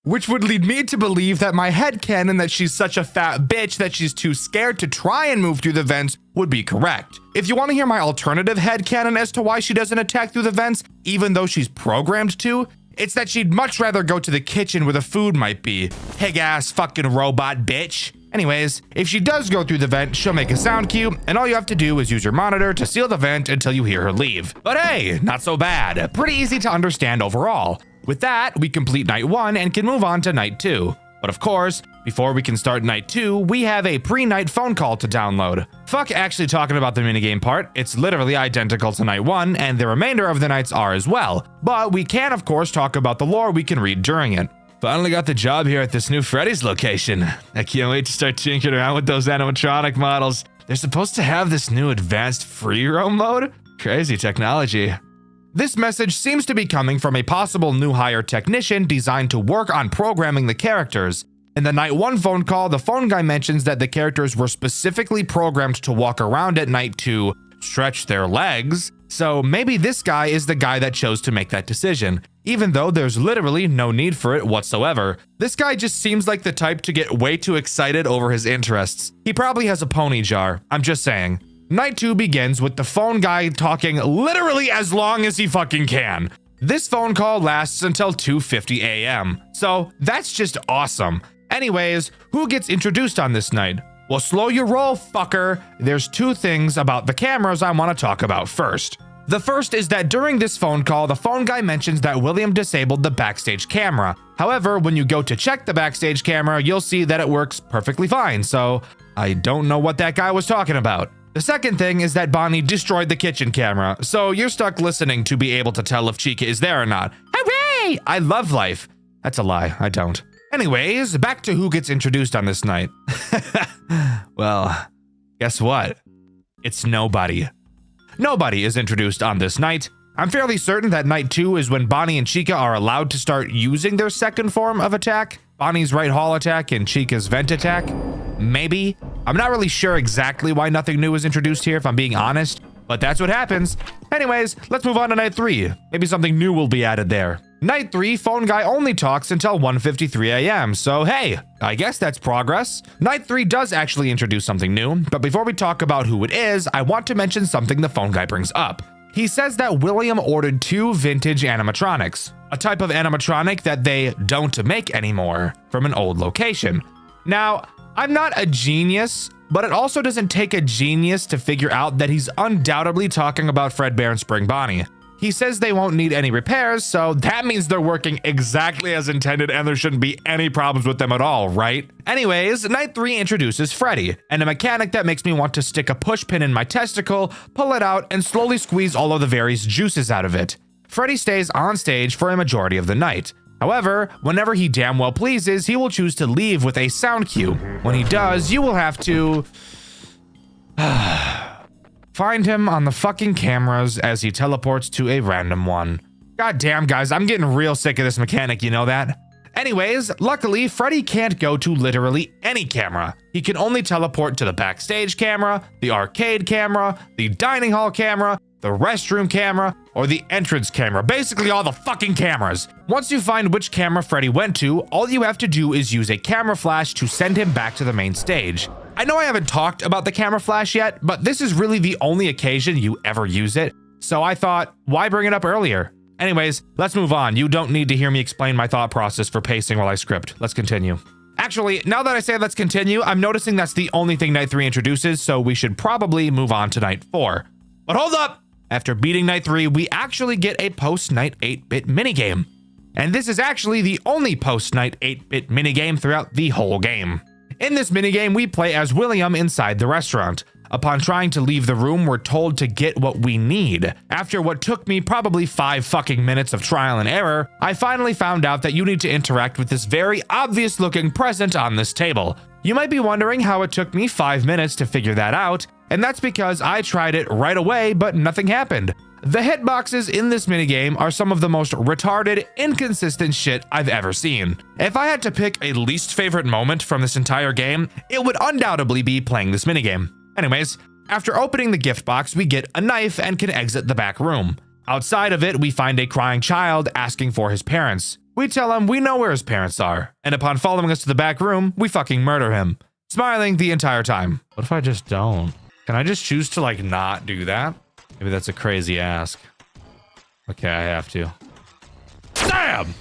Which would lead me to believe that my headcanon that she's such a fat bitch that she's too scared to try and move through the vents would be correct. If you want to hear my alternative headcanon as to why she doesn't attack through the vents, even though she's programmed to, it's that she'd much rather go to the kitchen where the food might be. Pig ass fucking robot bitch. Anyways, if she does go through the vent, she'll make a sound cue, and all you have to do is use your monitor to seal the vent until you hear her leave. But hey, not so bad. Pretty easy to understand overall. With that, we complete night 1 and can move on to night 2. But of course, before we can start night 2, we have a pre-night phone call to download. Fuck actually talking about the minigame part, it's literally identical to night 1, and the remainder of the nights are as well. But we can of course talk about the lore we can read during it. Finally got the job here at this new Freddy's location. I can't wait to start tinkering around with those animatronic models. They're supposed to have this new advanced free roam mode? Crazy technology. This message seems to be coming from a possible new hire technician designed to work on programming the characters. In the night 1 phone call, the phone guy mentions that the characters were specifically programmed to walk around at night to stretch their legs. So maybe this guy is the guy that chose to make that decision, even though there's literally no need for it whatsoever. This guy just seems like the type to get way too excited over his interests. He probably has a pony jar, I'm just saying. Night 2 begins with the phone guy talking literally as long as he fucking can. This phone call lasts until 2:50 a.m. So that's just awesome. Anyways, who gets introduced on this night? Well, slow your roll, fucker. There's 2 things about the cameras I want to talk about first. The first is that during this phone call, the phone guy mentions that William disabled the backstage camera. However, when you go to check the backstage camera, you'll see that it works perfectly fine. So I don't know what that guy was talking about. The second thing is that Bonnie destroyed the kitchen camera, so you're stuck listening to be able to tell if Chica is there or not. Hooray! I love life. That's a lie, I don't. Anyways, back to who gets introduced on this night. Well, guess what? It's nobody. Nobody is introduced on this night. I'm fairly certain that night 2 is when Bonnie and Chica are allowed to start using their second form of attack. Bonnie's right hall attack and Chica's vent attack. Maybe. I'm not really sure exactly why nothing new is introduced here if I'm being honest, but that's what happens. Anyways, let's move on to night 3. Maybe something new will be added there. Night 3, phone guy only talks until 1:53 a.m. So hey, I guess that's progress. Night 3 does actually introduce something new, but before we talk about who it is, I want to mention something the phone guy brings up. He says that William ordered 2 vintage animatronics, a type of animatronic that they don't make anymore, from an old location. Now, I'm not a genius, but it also doesn't take a genius to figure out that he's undoubtedly talking about Fredbear and Spring Bonnie. He says they won't need any repairs, so that means they're working exactly as intended and there shouldn't be any problems with them at all, right? Anyways, night 3 introduces Freddy, and a mechanic that makes me want to stick a push pin in my testicle, pull it out, and slowly squeeze all of the various juices out of it. Freddy stays on stage for a majority of the night. However, whenever he damn well pleases, he will choose to leave with a sound cue. When he does, you will have to find him on the fucking cameras as he teleports to a random one. God damn, guys, I'm getting real sick of this mechanic, you know that? Anyways, luckily, Freddy can't go to literally any camera. He can only teleport to the backstage camera, the arcade camera, the dining hall camera, the restroom camera, or the entrance camera. Basically all the fucking cameras. Once you find which camera Freddy went to, all you have to do is use a camera flash to send him back to the main stage. I know I haven't talked about the camera flash yet, but this is really the only occasion you ever use it. So I thought, why bring it up earlier? Anyways, let's move on. You don't need to hear me explain my thought process for pacing while I script. Let's continue. Actually, now that I say let's continue, I'm noticing that's the only thing night 3 introduces, so we should probably move on to night 4. But hold up! After beating night 3, we actually get a post-night 8-bit minigame. And this is actually the only post-night 8-bit minigame throughout the whole game. In this minigame, we play as William inside the restaurant. Upon trying to leave the room, we're told to get what we need. After what took me probably 5 fucking minutes of trial and error, I finally found out that you need to interact with this very obvious looking present on this table. You might be wondering how it took me 5 minutes to figure that out, and that's because I tried it right away, but nothing happened. The hitboxes in this minigame are some of the most retarded, inconsistent shit I've ever seen. If I had to pick a least favorite moment from this entire game, it would undoubtedly be playing this minigame. Anyways, after opening the gift box, we get a knife and can exit the back room. Outside of it, we find a crying child asking for his parents. We tell him we know where his parents are, and upon following us to the back room, we fucking murder him, smiling the entire time. What if I just don't? Can I just choose to like not do that? Maybe that's a crazy ask. Okay, I have to. Damn!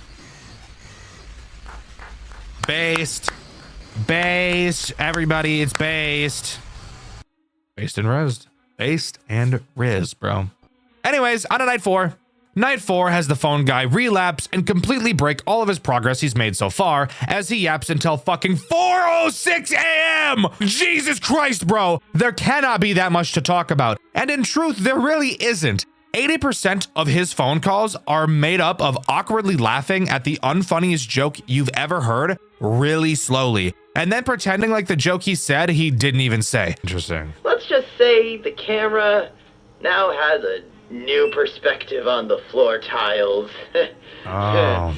Based. Based. Everybody, it's based. Based and rizzed. Based and riz, bro. Anyways, on to night 4. Night 4 has the phone guy relapse and completely break all of his progress he's made so far as he yaps until fucking 4:06 a.m. Jesus Christ, bro. There cannot be that much to talk about. And in truth, there really isn't. 80% of his phone calls are made up of awkwardly laughing at the unfunniest joke you've ever heard really slowly, and then pretending like the joke he said he didn't even say. Interesting. Let's just say the camera now has a new perspective on the floor tiles. Oh.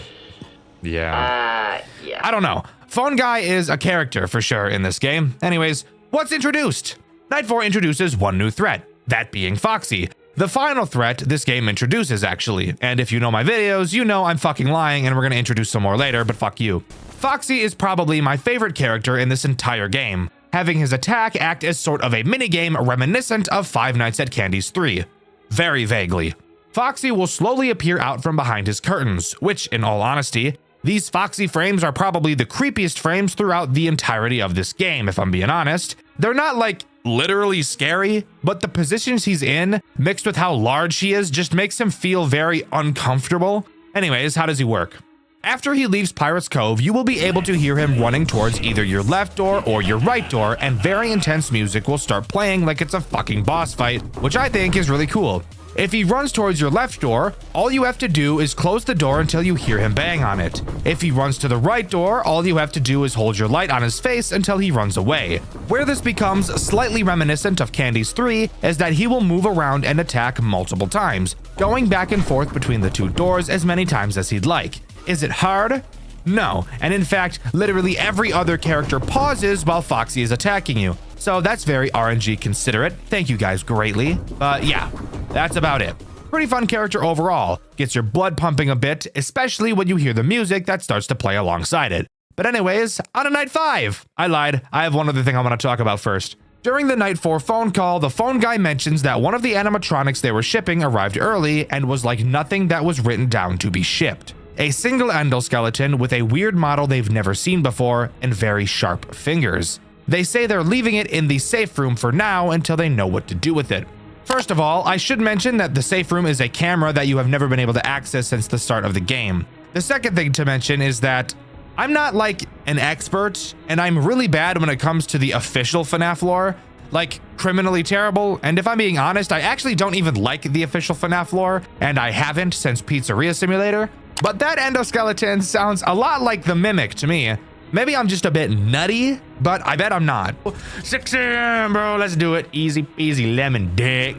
Yeah. Yeah. I don't know. Phone guy is a character for sure in this game. Anyways, what's introduced? Night 4 introduces one new threat, that being Foxy. The final threat this game introduces, actually. And if you know my videos, you know I'm fucking lying and we're gonna introduce some more later, but fuck you. Foxy is probably my favorite character in this entire game, having his attack act as sort of a minigame reminiscent of Five Nights at Candy's 3. Very vaguely. Foxy will slowly appear out from behind his curtains, which, in all honesty, these Foxy frames are probably the creepiest frames throughout the entirety of this game, if I'm being honest. They're not like literally scary, but the positions he's in, mixed with how large he is, just makes him feel very uncomfortable. Anyways, how does he work? After he leaves Pirate's Cove, you will be able to hear him running towards either your left door or your right door, and very intense music will start playing like it's a fucking boss fight, which I think is really cool. If he runs towards your left door, all you have to do is close the door until you hear him bang on it. If he runs to the right door, all you have to do is hold your light on his face until he runs away. Where this becomes slightly reminiscent of Candy's 3 is that he will move around and attack multiple times, going back and forth between the two doors as many times as he'd like. Is it hard? No, and in fact, literally every other character pauses while Foxy is attacking you. So that's very RNG considerate. Thank you guys greatly. But yeah, that's about it. Pretty fun character overall. Gets your blood pumping a bit, especially when you hear the music that starts to play alongside it. But anyways, on to night 5. I lied. I have one other thing I want to talk about first. During the night 4 phone call, the phone guy mentions that one of the animatronics they were shipping arrived early and was like nothing that was written down to be shipped. A single endoskeleton with a weird model they've never seen before and very sharp fingers. They say they're leaving it in the safe room for now until they know what to do with it. First of all, I should mention that the safe room is a camera that you have never been able to access since the start of the game. The second thing to mention is that I'm not like an expert, and I'm really bad when it comes to the official FNAF lore, like criminally terrible, and if I'm being honest, I actually don't even like the official FNAF lore, and I haven't since Pizzeria Simulator. But that endoskeleton sounds a lot like the Mimic to me. Maybe I'm just a bit nutty, but I bet I'm not. 6 a.m., bro, let's do it. Easy peasy lemon dick.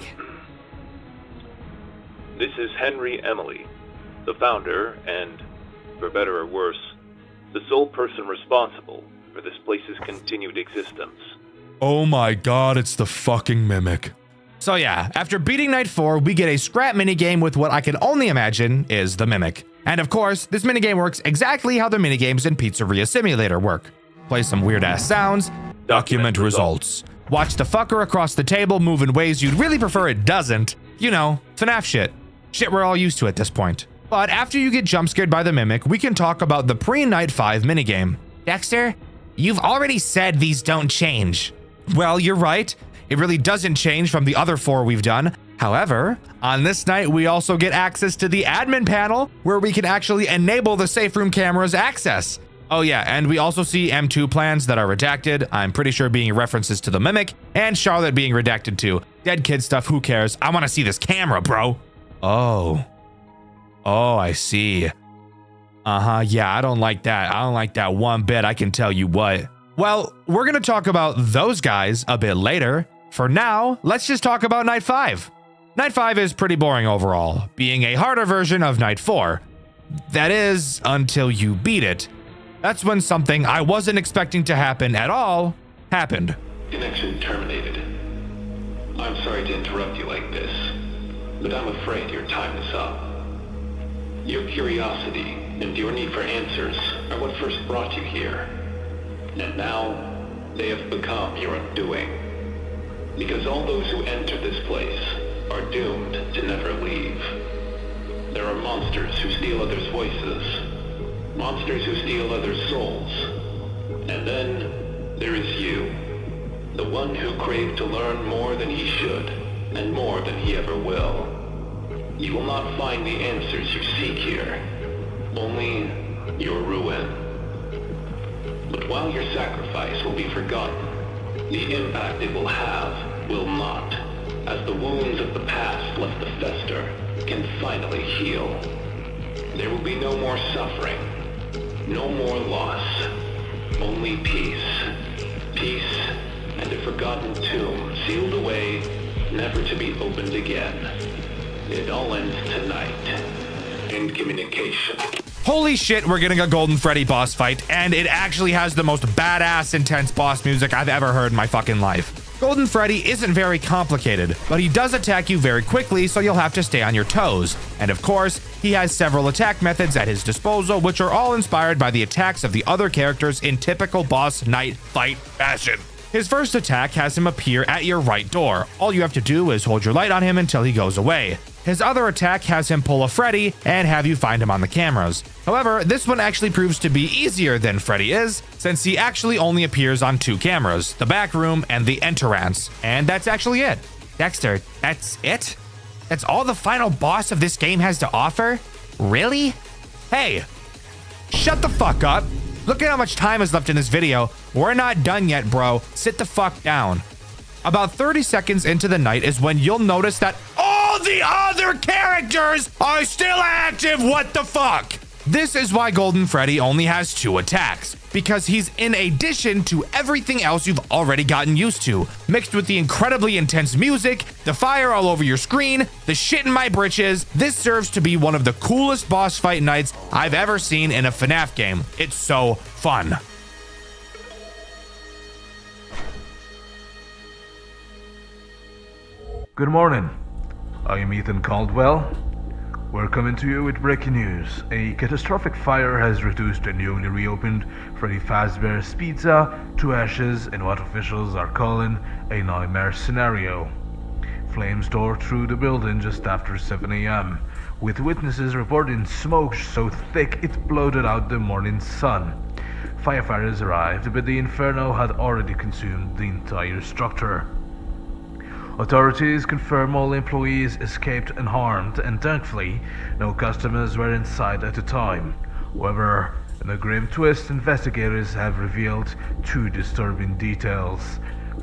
This is Henry Emily, the founder and, for better or worse, the sole person responsible for this place's continued existence. Oh my god, it's the fucking Mimic. So yeah, after beating night 4, we get a scrap minigame with what I can only imagine is the Mimic. And of course, this minigame works exactly how the minigames in Pizzeria Simulator work. Play some weird-ass sounds, document results. Watch the fucker across the table move in ways you'd really prefer it doesn't. You know, FNAF shit. Shit we're all used to at this point. But after you get jump scared by the Mimic, we can talk about the pre-Night 5 minigame. Dexter, you've already said these don't change. Well, you're right. It really doesn't change from the other 4 we've done. However, on this night, we also get access to the admin panel where we can actually enable the safe room camera's access. Oh yeah, and we also see M2 plans that are redacted. I'm pretty sure being references to the Mimic, and Charlotte being redacted too. Dead kid stuff, who cares? I want to see this camera, bro. Oh, I see. Yeah, I don't like that. I don't like that one bit, I can tell you what. Well, we're gonna talk about those guys a bit later. For now, let's just talk about night 5. Night 5 is pretty boring overall, being a harder version of Night 4. That is, until you beat it. That's when something I wasn't expecting to happen at all happened. Connection terminated. I'm sorry to interrupt you like this, but I'm afraid your time is up. Your curiosity and your need for answers are what first brought you here. And now, they have become your undoing. Because all those who enter this place are doomed to never leave. There are monsters who steal others' voices, monsters who steal others' souls, and then there is you, the one who craved to learn more than he should, and more than he ever will. You will not find the answers you seek here, only your ruin. But while your sacrifice will be forgotten, the impact it will have will not, as the wounds of the past left to fester can finally heal. There will be no more suffering, no more loss, only peace. Peace and a forgotten tomb sealed away, never to be opened again. It all ends tonight. End communication. Holy shit, we're getting a Golden Freddy boss fight, and it actually has the most badass intense boss music I've ever heard in my fucking life. Golden Freddy isn't very complicated, but he does attack you very quickly, so you'll have to stay on your toes. And of course, he has several attack methods at his disposal, which are all inspired by the attacks of the other characters in typical boss night fight fashion. His first attack has him appear at your right door. All you have to do is hold your light on him until he goes away. His other attack has him pull a Freddy and have you find him on the cameras. However, this one actually proves to be easier than Freddy is, since he actually only appears on 2 cameras, the back room and the entrance. And that's actually it. Dexter, that's it? That's all the final boss of this game has to offer? Really? Hey, shut the fuck up. Look at how much time is left in this video. We're not done yet, bro. Sit the fuck down. About 30 seconds into the night is when you'll notice that all the other characters are still active. What the fuck? This is why Golden Freddy only has 2 attacks, because he's in addition to everything else you've already gotten used to, mixed with the incredibly intense music, the fire all over your screen, the shit in my britches. This serves to be one of the coolest boss fight nights I've ever seen in a FNAF game. It's so fun. Good morning. I am Ethan Caldwell. We're coming to you with breaking news. A catastrophic fire has reduced a newly reopened Freddy Fazbear's Pizza to ashes in what officials are calling a nightmare scenario. Flames tore through the building just after 7 a.m., with witnesses reporting smoke so thick it blotted out the morning sun. Firefighters arrived, but the inferno had already consumed the entire structure. Authorities confirm all employees escaped unharmed, and thankfully, no customers were inside at the time. However, in a grim twist, investigators have revealed 2 disturbing details.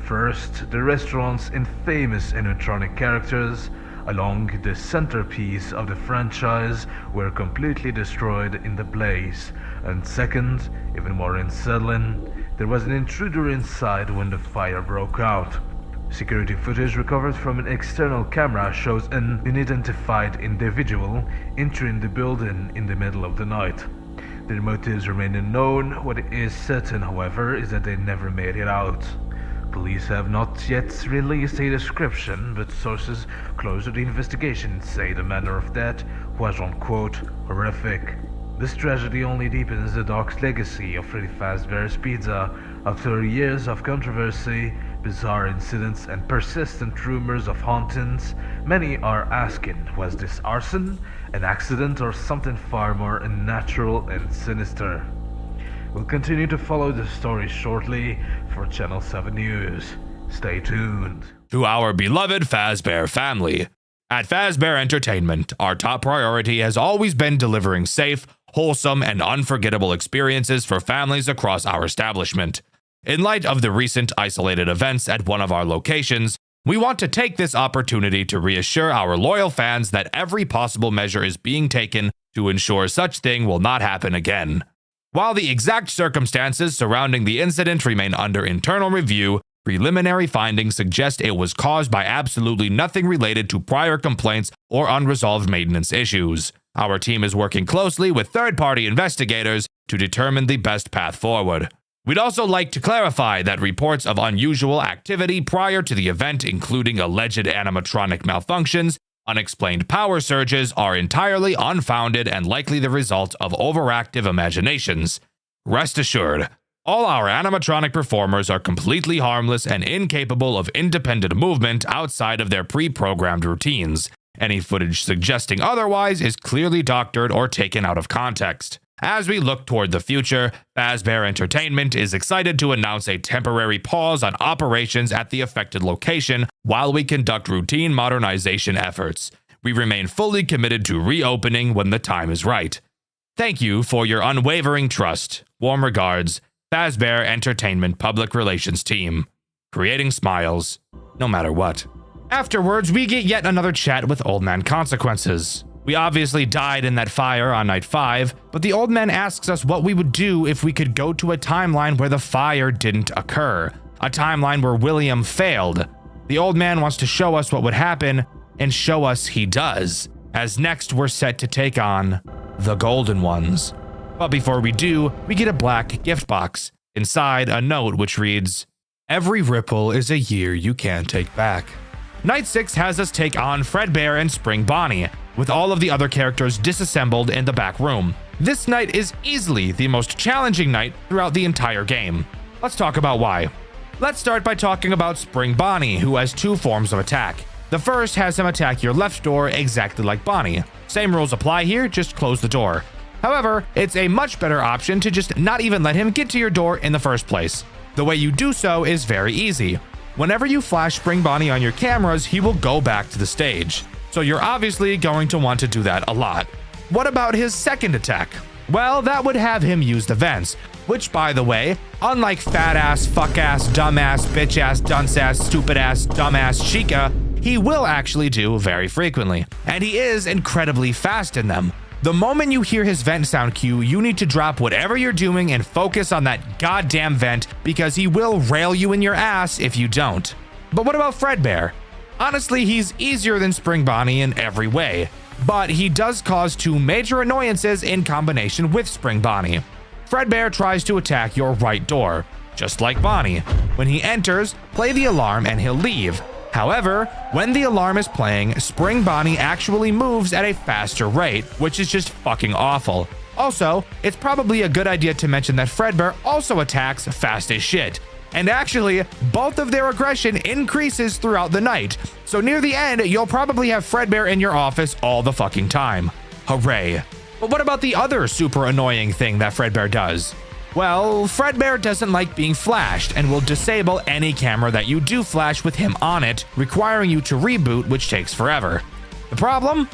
First, the restaurant's infamous animatronic characters, along the centerpiece of the franchise, were completely destroyed in the blaze. And second, even more unsettling, there was an intruder inside when the fire broke out. Security footage recovered from an external camera shows an unidentified individual entering the building in the middle of the night. Their motives remain unknown. What is certain, however, is that they never made it out. Police have not yet released a description, but sources close to the investigation say the manner of death was, unquote, horrific. This tragedy only deepens the dog's legacy of Freddy Fazbear's Pizza. After years of controversy, bizarre incidents, and persistent rumors of hauntings, many are asking, was this arson, an accident, or something far more unnatural and sinister? We'll continue to follow the story shortly for Channel 7 News. Stay tuned. To our beloved Fazbear family. At Fazbear Entertainment, our top priority has always been delivering safe, wholesome, and unforgettable experiences for families across our establishment. In light of the recent isolated events at one of our locations, we want to take this opportunity to reassure our loyal fans that every possible measure is being taken to ensure such thing will not happen again. While the exact circumstances surrounding the incident remain under internal review, Preliminary findings suggest it was caused by absolutely nothing related to prior complaints or unresolved maintenance issues. Our team is working closely with third-party investigators to determine the best path forward. We'd also like to clarify that reports of unusual activity prior to the event, including alleged animatronic malfunctions, unexplained power surges, are entirely unfounded and likely the result of overactive imaginations. Rest assured, all our animatronic performers are completely harmless and incapable of independent movement outside of their pre-programmed routines. Any footage suggesting otherwise is clearly doctored or taken out of context. As we look toward the future, Fazbear Entertainment is excited to announce a temporary pause on operations at the affected location while we conduct routine modernization efforts. We remain fully committed to reopening when the time is right. Thank you for your unwavering trust. Warm regards, Fazbear Entertainment Public Relations Team. Creating smiles, no matter what. Afterwards, we get yet another chat with Old Man Consequences. We obviously died in that fire on night 5, but the old man asks us what we would do if we could go to a timeline where the fire didn't occur, a timeline where William failed. The old man wants to show us what would happen, and show us he does, as next we're set to take on the Golden Ones. But before we do, we get a black gift box. Inside, a note which reads, "Every ripple is a year you can't take back." Night 6 has us take on Fredbear and Spring Bonnie, with all of the other characters disassembled in the back room. This night is easily the most challenging night throughout the entire game. Let's talk about why. Let's start by talking about Spring Bonnie, who has 2 forms of attack. The first has him attack your left door exactly like Bonnie. Same rules apply here, just close the door. However, it's a much better option to just not even let him get to your door in the first place. The way you do so is very easy. Whenever you flash Spring Bonnie on your cameras, he will go back to the stage. So you're obviously going to want to do that a lot. What about his second attack? Well, that would have him use the vents, which, by the way, unlike fat ass, fuck ass, dumb ass, bitch ass, dunce ass, stupid ass, dumb ass Chica, he will actually do very frequently. And he is incredibly fast in them. The moment you hear his vent sound cue, you need to drop whatever you're doing and focus on that goddamn vent, because he will rail you in your ass if you don't. But what about Fredbear? Honestly, he's easier than Spring Bonnie in every way, but he does cause 2 major annoyances in combination with Spring Bonnie. Fredbear tries to attack your right door, just like Bonnie. When he enters, play the alarm and he'll leave. However, when the alarm is playing, Spring Bonnie actually moves at a faster rate, which is just fucking awful. Also, it's probably a good idea to mention that Fredbear also attacks fast as shit. And actually, both of their aggression increases throughout the night. So near the end, you'll probably have Fredbear in your office all the fucking time. Hooray. But what about the other super annoying thing that Fredbear does? Well, Fredbear doesn't like being flashed and will disable any camera that you do flash with him on it, requiring you to reboot, which takes forever. The problem?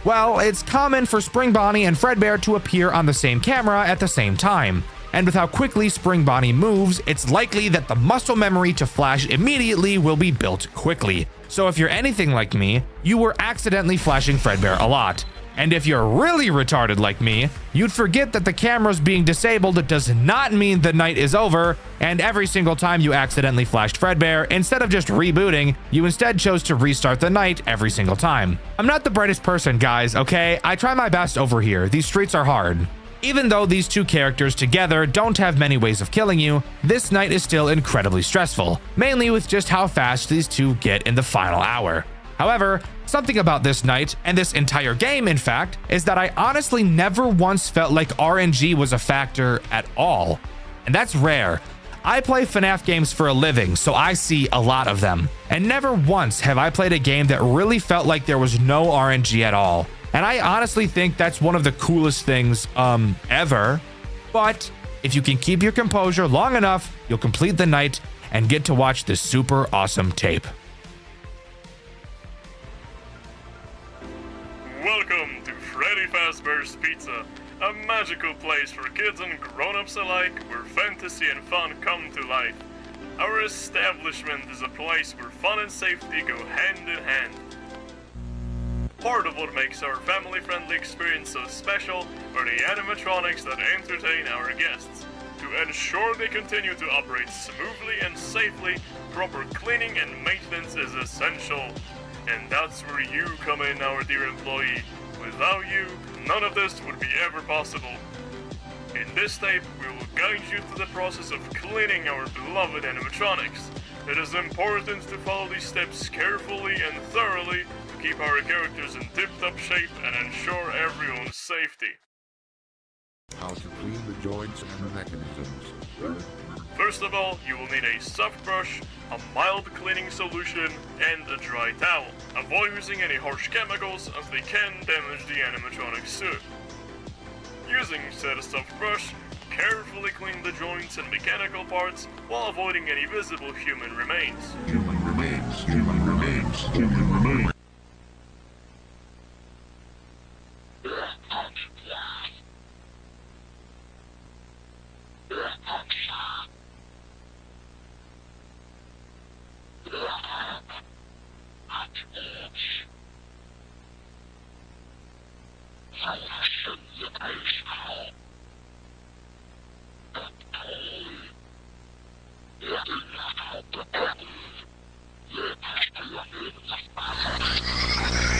Well, it's common for Spring Bonnie and Fredbear to appear on the same camera at the same time. And with how quickly Spring Bonnie moves, it's likely that the muscle memory to flash immediately will be built quickly. So if you're anything like me, you were accidentally flashing Fredbear a lot. And if you're really retarded like me, you'd forget that the camera's being disabled does not mean the night is over, and every single time you accidentally flashed Fredbear, instead of just rebooting, you instead chose to restart the night every single time. I'm not the brightest person, guys, okay? I try my best over here. These streets are hard. Even though these 2 characters together don't have many ways of killing you, this night is still incredibly stressful, mainly with just how fast these 2 get in the final hour. However, something about this night, and this entire game in fact, is that I honestly never once felt like RNG was a factor at all. And that's rare. I play FNAF games for a living, so I see a lot of them. And never once have I played a game that really felt like there was no RNG at all. And I honestly think that's one of the coolest things, ever. But if you can keep your composure long enough, you'll complete the night and get to watch this super awesome tape. Welcome to Freddy Fazbear's Pizza, a magical place for kids and grown-ups alike where fantasy and fun come to life. Our establishment is a place where fun and safety go hand in hand. Part of what makes our family-friendly experience so special are the animatronics that entertain our guests. To ensure they continue to operate smoothly and safely, proper cleaning and maintenance is essential. And that's where you come in, our dear employee. Without you, none of this would be ever possible. In this tape, we will guide you through the process of cleaning our beloved animatronics. It is important to follow these steps carefully and thoroughly to keep our characters in tip-top shape and ensure everyone's safety. How to clean the joints and the mechanisms. First of all, you will need a soft brush, a mild cleaning solution, and a dry towel. Avoid using any harsh chemicals as they can damage the animatronic suit. Using said soft brush, carefully clean the joints and mechanical parts while avoiding any visible human remains. Human remains, human remains, human remains.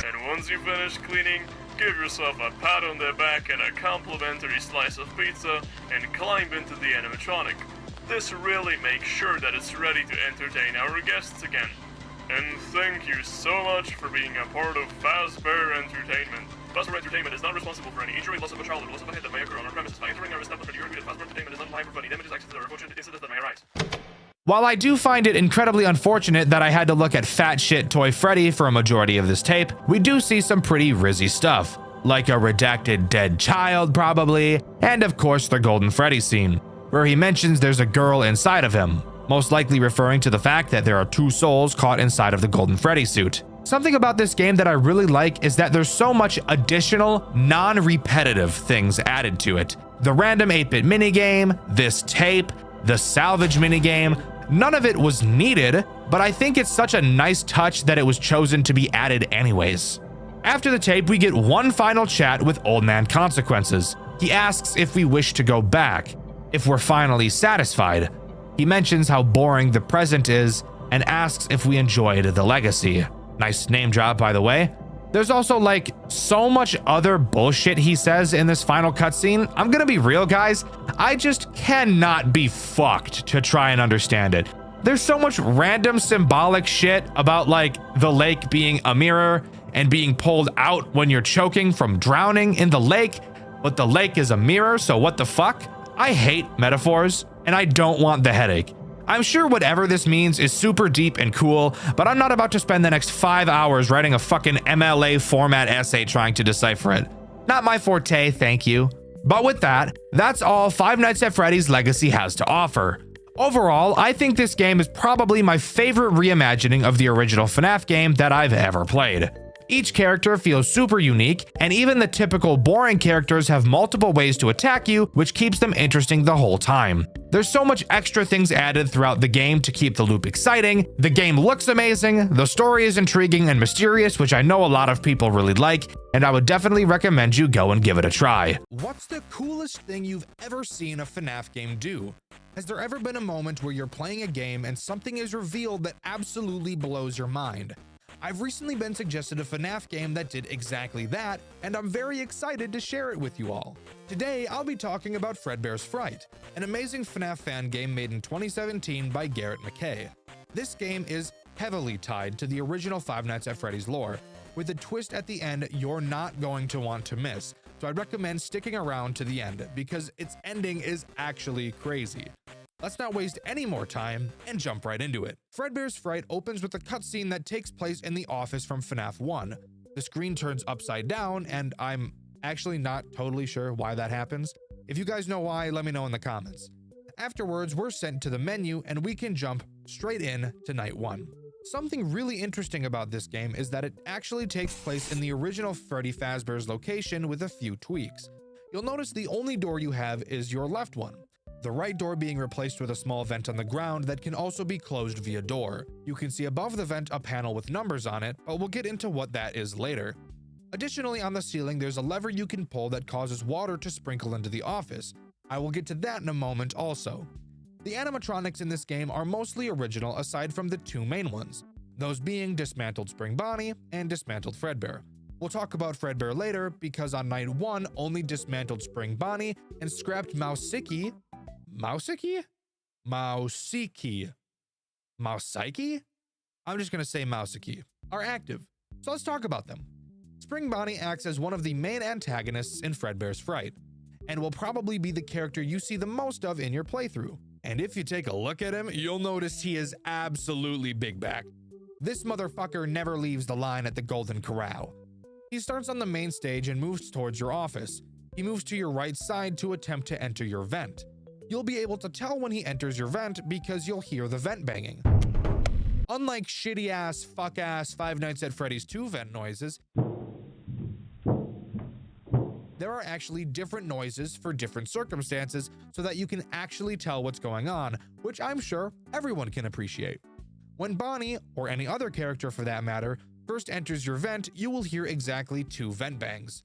And once you finish cleaning, give yourself a pat on the back and a complimentary slice of pizza and climb into the animatronic. This really makes sure that it's ready to entertain our guests again. And thank you so much for being a part of Fazbear Entertainment. Fazbear Entertainment is not responsible for any injury, loss of a child, or loss of a head that may occur on our premises. By entering our establishment, you agree that Fazbear Entertainment is not liable for any damages, accidents, or unfortunate incidents that may arise. While I do find it incredibly unfortunate that I had to look at Fat Shit Toy Freddy for a majority of this tape, we do see some pretty rizzy stuff, like a redacted dead child probably, and of course the Golden Freddy scene, where he mentions there's a girl inside of him, most likely referring to the fact that there are two souls caught inside of the Golden Freddy suit. Something about this game that I really like is that there's so much additional, non-repetitive things added to it. The random 8-bit minigame, this tape, the salvage minigame, none of it was needed, but I think it's such a nice touch that it was chosen to be added anyways. After the tape, we get one final chat with Old Man Consequences. He asks if we wish to go back, if we're finally satisfied. He mentions how boring the present is and asks if we enjoyed the legacy. Nice name drop, by the way. There's also like so much other bullshit he says in this final cutscene. I'm gonna be real, guys. I just cannot be fucked to try and understand it. There's so much random symbolic shit about like the lake being a mirror and being pulled out when you're choking from drowning in the lake, but the lake is a mirror, so what the fuck? I hate metaphors and I don't want the headache. I'm sure whatever this means is super deep and cool, but I'm not about to spend the next 5 hours writing a fucking MLA format essay trying to decipher it. Not my forte, thank you. But with that, that's all Five Nights at Freddy's Legacy has to offer. Overall, I think this game is probably my favorite reimagining of the original FNAF game that I've ever played. Each character feels super unique, and even the typical boring characters have multiple ways to attack you, which keeps them interesting the whole time. There's so much extra things added throughout the game to keep the loop exciting. The game looks amazing, the story is intriguing and mysterious, which I know a lot of people really like, and I would definitely recommend you go and give it a try. What's the coolest thing you've ever seen a FNAF game do? Has there ever been a moment where you're playing a game and something is revealed that absolutely blows your mind? I've recently been suggested a FNAF game that did exactly that, and I'm very excited to share it with you all. Today, I'll be talking about Fredbear's Fright, an amazing FNAF fan game made in 2017 by Garrett McKay. This game is heavily tied to the original Five Nights at Freddy's lore, with a twist at the end you're not going to want to miss, so I recommend sticking around to the end because its ending is actually crazy. Let's not waste any more time and jump right into it. Fredbear's Fright opens with a cutscene that takes place in the office from FNAF 1. The screen turns upside down, and I'm actually not totally sure why that happens. If you guys know why, let me know in the comments. Afterwards, we're sent to the menu and we can jump straight in to night 1. Something really interesting about this game is that it actually takes place in the original Freddy Fazbear's location with a few tweaks. You'll notice the only door you have is your left one, the right door being replaced with a small vent on the ground that can also be closed via door. You can see above the vent a panel with numbers on it, but we'll get into what that is later. Additionally, on the ceiling there's a lever you can pull that causes water to sprinkle into the office. I will get to that in a moment also. The animatronics in this game are mostly original aside from the two main ones, those being Dismantled Spring Bonnie and Dismantled Fredbear. We'll talk about Fredbear later because on night 1 only Dismantled Spring Bonnie and scrapped Mousiki I'm just gonna say Mousiki are active, so let's talk about them. Spring Bonnie acts as one of the main antagonists in Fredbear's Fright, and will probably be the character you see the most of in your playthrough. And if you take a look at him, you'll notice he is absolutely big back. This motherfucker never leaves the line at the Golden Corral. He starts on the main stage and moves towards your office. He moves to your right side to attempt to enter your vent. You'll be able to tell when he enters your vent because you'll hear the vent banging. Unlike shitty ass, fuck ass Five Nights at Freddy's 2 vent noises, there are actually different noises for different circumstances so that you can actually tell what's going on, which I'm sure everyone can appreciate. When Bonnie, or any other character for that matter, first enters your vent, you will hear exactly 2 vent bangs.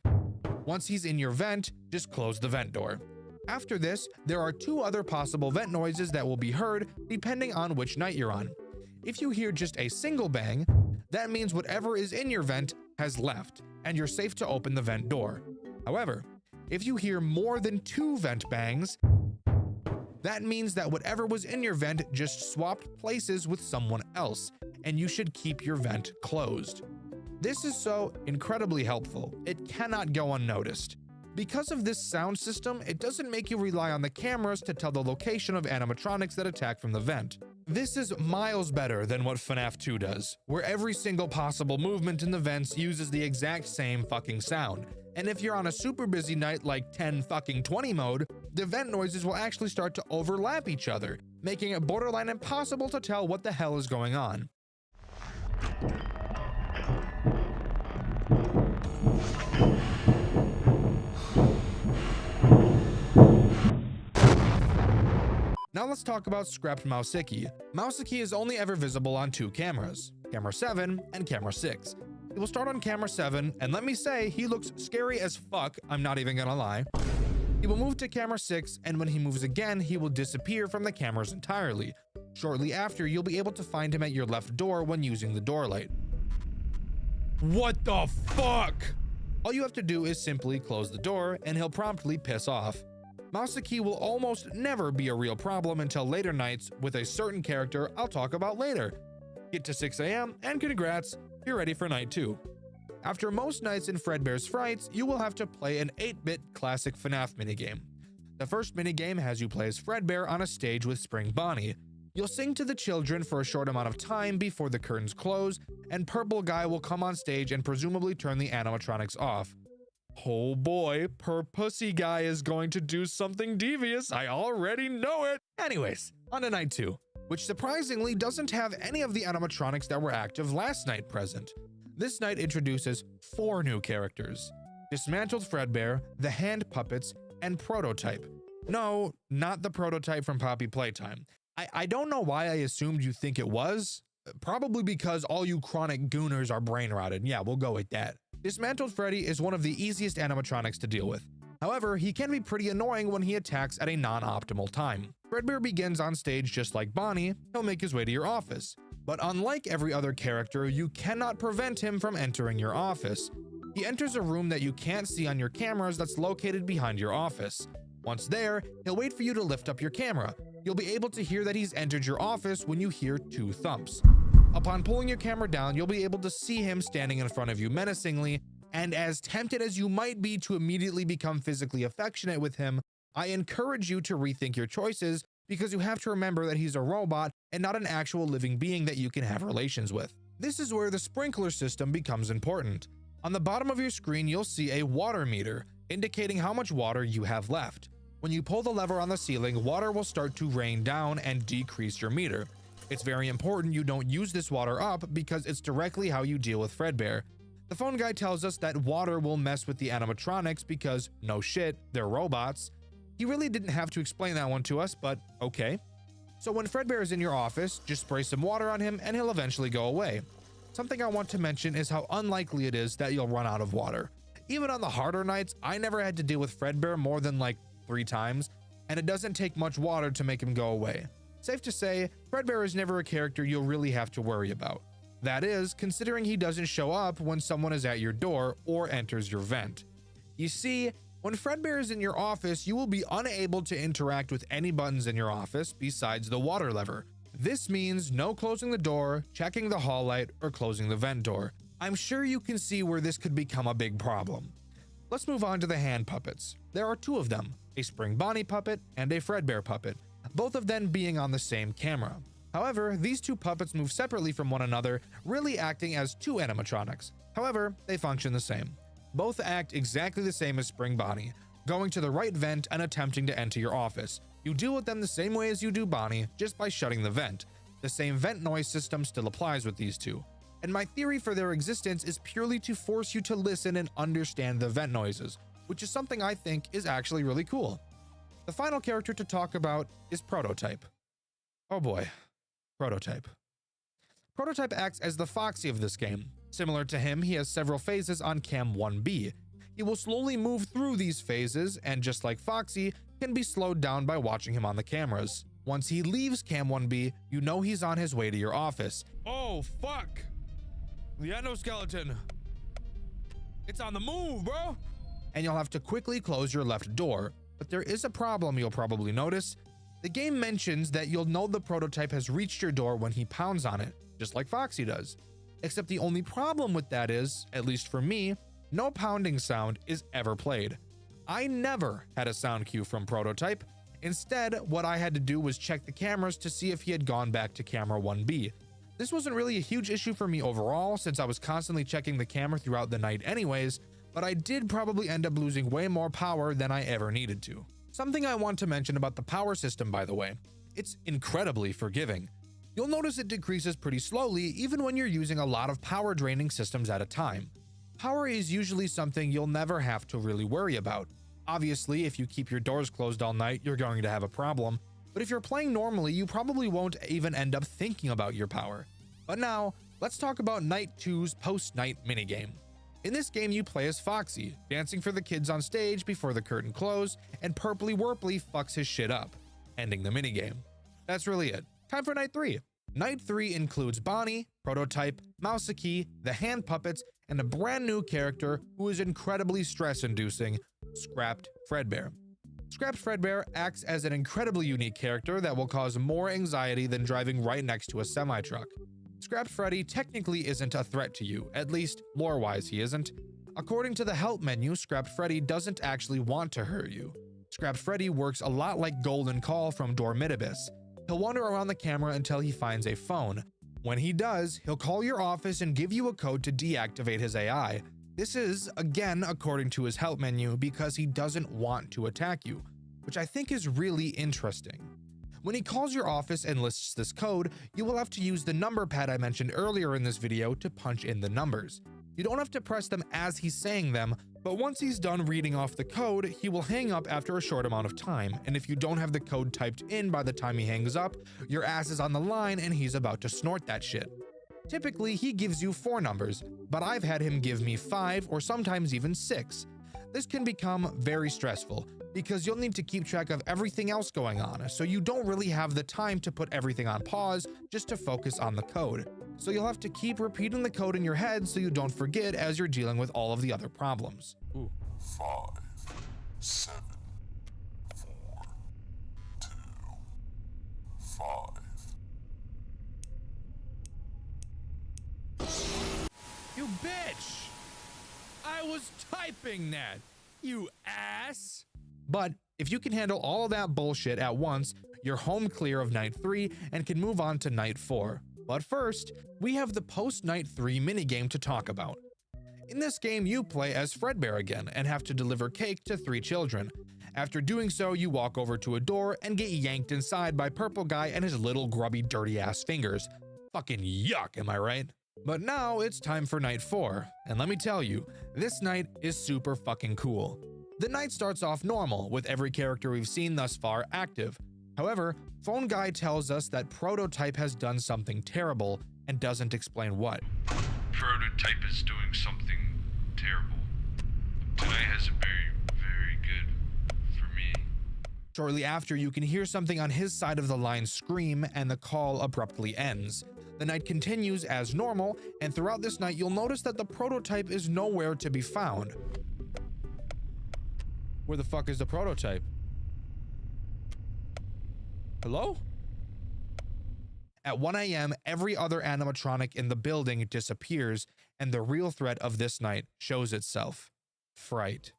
Once he's in your vent, just close the vent door. After this, there are 2 other possible vent noises that will be heard depending on which night you're on. If you hear just a single bang, that means whatever is in your vent has left, and you're safe to open the vent door. However, if you hear more than 2 vent bangs, that means that whatever was in your vent just swapped places with someone else, and you should keep your vent closed. This is so incredibly helpful, it cannot go unnoticed. Because of this sound system, it doesn't make you rely on the cameras to tell the location of animatronics that attack from the vent. This is miles better than what FNAF 2 does, where every single possible movement in the vents uses the exact same fucking sound. And if you're on a super busy night like 10-20 mode, the vent noises will actually start to overlap each other, making it borderline impossible to tell what the hell is going on. Now let's talk about scrapped Mousiki. Mousiki is only ever visible on 2 cameras, camera 7 and camera 6. He will start on camera 7, and let me say, he looks scary as fuck, I'm not even gonna lie. He will move to camera 6, and when he moves again, he will disappear from the cameras entirely. Shortly after, you'll be able to find him at your left door when using the door light. What the fuck? All you have to do is simply close the door, and he'll promptly piss off. Mousiki will almost never be a real problem until later nights with a certain character I'll talk about later. Get to 6 AM and congrats, you're ready for night 2. After most nights in Fredbear's Frights, you will have to play an 8-bit classic FNAF minigame. The first minigame has you play as Fredbear on a stage with Spring Bonnie. You'll sing to the children for a short amount of time before the curtains close, and Purple Guy will come on stage and presumably turn the animatronics off. Oh boy, Pussy Guy is going to do something devious, I already know it! Anyways, on to night 2, which surprisingly doesn't have any of the animatronics that were active last night present. This night introduces 4 new characters: Dismantled Fredbear, the Hand Puppets, and Prototype. No, not the Prototype from Poppy Playtime. I don't know why I assumed you think it was. Probably because all you chronic gooners are brain rotted. Yeah, we'll go with that. Dismantled Freddy is one of the easiest animatronics to deal with. However, he can be pretty annoying when he attacks at a non-optimal time. Fredbear begins on stage just like Bonnie, he'll make his way to your office. But unlike every other character, you cannot prevent him from entering your office. He enters a room that you can't see on your cameras that's located behind your office. Once there, he'll wait for you to lift up your camera. You'll be able to hear that he's entered your office when you hear 2 thumps. Upon pulling your camera down, you'll be able to see him standing in front of you menacingly, and as tempted as you might be to immediately become physically affectionate with him, I encourage you to rethink your choices because you have to remember that he's a robot and not an actual living being that you can have relations with. This is where the sprinkler system becomes important. On the bottom of your screen, you'll see a water meter, indicating how much water you have left. When you pull the lever on the ceiling, water will start to rain down and decrease your meter. It's very important you don't use this water up because it's directly how you deal with Fredbear. The phone guy tells us that water will mess with the animatronics because, no shit, they're robots. He really didn't have to explain that one to us, but okay. So when Fredbear is in your office, just spray some water on him and he'll eventually go away. Something I want to mention is how unlikely it is that you'll run out of water. Even on the harder nights, I never had to deal with Fredbear more than like 3 times, and it doesn't take much water to make him go away. Safe to say, Fredbear is never a character you'll really have to worry about. That is, considering he doesn't show up when someone is at your door or enters your vent. You see, when Fredbear is in your office, you will be unable to interact with any buttons in your office besides the water lever. This means no closing the door, checking the hall light, or closing the vent door. I'm sure you can see where this could become a big problem. Let's move on to the hand puppets. There are two of them, a Spring Bonnie puppet and a Fredbear puppet, both of them being on the same camera. However, these two puppets move separately from one another, really acting as two animatronics. However, they function the same. Both act exactly the same as Spring Bonnie, going to the right vent and attempting to enter your office. You deal with them the same way as you do Bonnie, just by shutting the vent. The same vent noise system still applies with these two. And my theory for their existence is purely to force you to listen and understand the vent noises, which is something I think is actually really cool. The final character to talk about is Prototype. Oh boy, Prototype. Prototype acts as the Foxy of this game. Similar to him, he has several phases on Cam 1B. He will slowly move through these phases, and just like Foxy, can be slowed down by watching him on the cameras. Once he leaves Cam 1B, you know he's on his way to your office. Oh fuck! The endoskeleton! It's on the move, bro! And you'll have to quickly close your left door. But there is a problem you'll probably notice. The game mentions that you'll know the Prototype has reached your door when he pounds on it, just like Foxy does. Except the only problem with that is, at least for me, no pounding sound is ever played. I never had a sound cue from Prototype. Instead, what I had to do was check the cameras to see if he had gone back to camera 1B. This wasn't really a huge issue for me overall, since I was constantly checking the camera throughout the night anyways, but I did probably end up losing way more power than I ever needed to. Something I want to mention about the power system, by the way. It's incredibly forgiving. You'll notice it decreases pretty slowly even when you're using a lot of power draining systems at a time. Power is usually something you'll never have to really worry about. Obviously, if you keep your doors closed all night, you're going to have a problem. But if you're playing normally, you probably won't even end up thinking about your power. But now, let's talk about Night 2's post-night minigame. In this game, you play as Foxy, dancing for the kids on stage before the curtain close, and Purpley Werpley fucks his shit up, ending the minigame. That's really it. Time for Night 3. Night 3 includes Bonnie, Prototype, Mousakey, the hand puppets, and a brand new character who is incredibly stress-inducing, Scrapped Fredbear. Scrapped Fredbear acts as an incredibly unique character that will cause more anxiety than driving right next to a semi-truck. Scrapped Freddy technically isn't a threat to you, at least lore-wise he isn't. According to the help menu, Scrapped Freddy doesn't actually want to hurt you. Scrapped Freddy works a lot like Golden Call from Dormitibus. He'll wander around the camera until he finds a phone. When he does, he'll call your office and give you a code to deactivate his AI. This is, again, according to his help menu, because he doesn't want to attack you, which I think is really interesting. When he calls your office and lists this code, you will have to use the number pad I mentioned earlier in this video to punch in the numbers. You don't have to press them as he's saying them, but once he's done reading off the code, he will hang up after a short amount of time, and if you don't have the code typed in by the time he hangs up, your ass is on the line and he's about to snort that shit. Typically, he gives you 4 numbers, but I've had him give me 5 or sometimes even 6. This can become very stressful because you'll need to keep track of everything else going on, so you don't really have the time to put everything on pause just to focus on the code. So you'll have to keep repeating the code in your head so you don't forget as you're dealing with all of the other problems. Ooh. 5, 7, 4, 2, 5. You bitch! I was typing that, you ass! But if you can handle all that bullshit at once, you're home clear of Night 3 and can move on to Night 4. But first, we have the post-Night 3 minigame to talk about. In this game, you play as Fredbear again and have to deliver cake to 3 children. After doing so, you walk over to a door and get yanked inside by Purple Guy and his little grubby dirty ass fingers. Fucking yuck, am I right? But now it's time for Night 4, and let me tell you, this night is super fucking cool. The night starts off normal, with every character we've seen thus far active. However, Phone Guy tells us that Prototype has done something terrible and doesn't explain what. Prototype is doing something terrible. Tonight has been very good for me. Shortly after, you can hear something on his side of the line scream, and the call abruptly ends. The night continues as normal, and throughout this night, you'll notice that the prototype is nowhere to be found. Where the fuck is the prototype? Hello? At 1 a.m., every other animatronic in the building disappears, and the real threat of this night shows itself. Fright.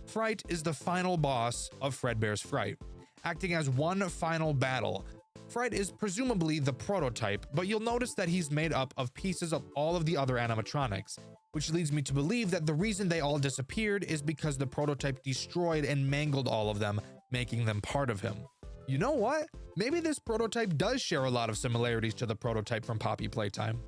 Fright is the final boss of Fredbear's Fright, acting as one final battle. Fright is presumably the prototype, but you'll notice that he's made up of pieces of all of the other animatronics, which leads me to believe that the reason they all disappeared is because the prototype destroyed and mangled all of them, making them part of him. You know what? Maybe this prototype does share a lot of similarities to the prototype from Poppy Playtime.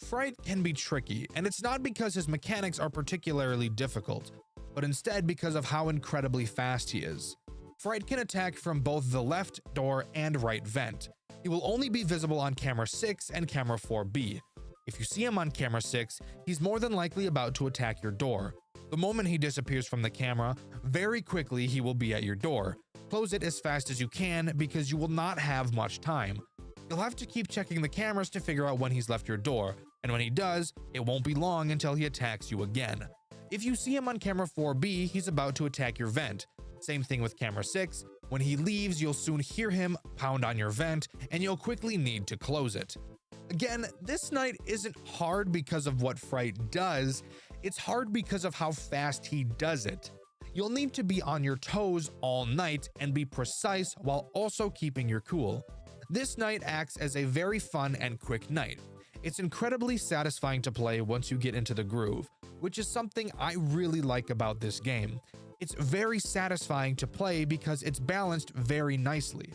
Fright can be tricky, and it's not because his mechanics are particularly difficult, but instead because of how incredibly fast he is. Fright can attack from both the left door and right vent. He will only be visible on camera 6 and camera 4B. If you see him on camera 6, he's more than likely about to attack your door. The moment he disappears from the camera, very quickly he will be at your door. Close it as fast as you can because you will not have much time. You'll have to keep checking the cameras to figure out when he's left your door, and when he does, it won't be long until he attacks you again. If you see him on camera 4B, he's about to attack your vent. Same thing with camera 6. When he leaves, you'll soon hear him pound on your vent, and you'll quickly need to close it. Again, this night isn't hard because of what Fright does, it's hard because of how fast he does it. You'll need to be on your toes all night and be precise while also keeping your cool. This night acts as a very fun and quick night. It's incredibly satisfying to play once you get into the groove, which is something I really like about this game. It's very satisfying to play because it's balanced very nicely.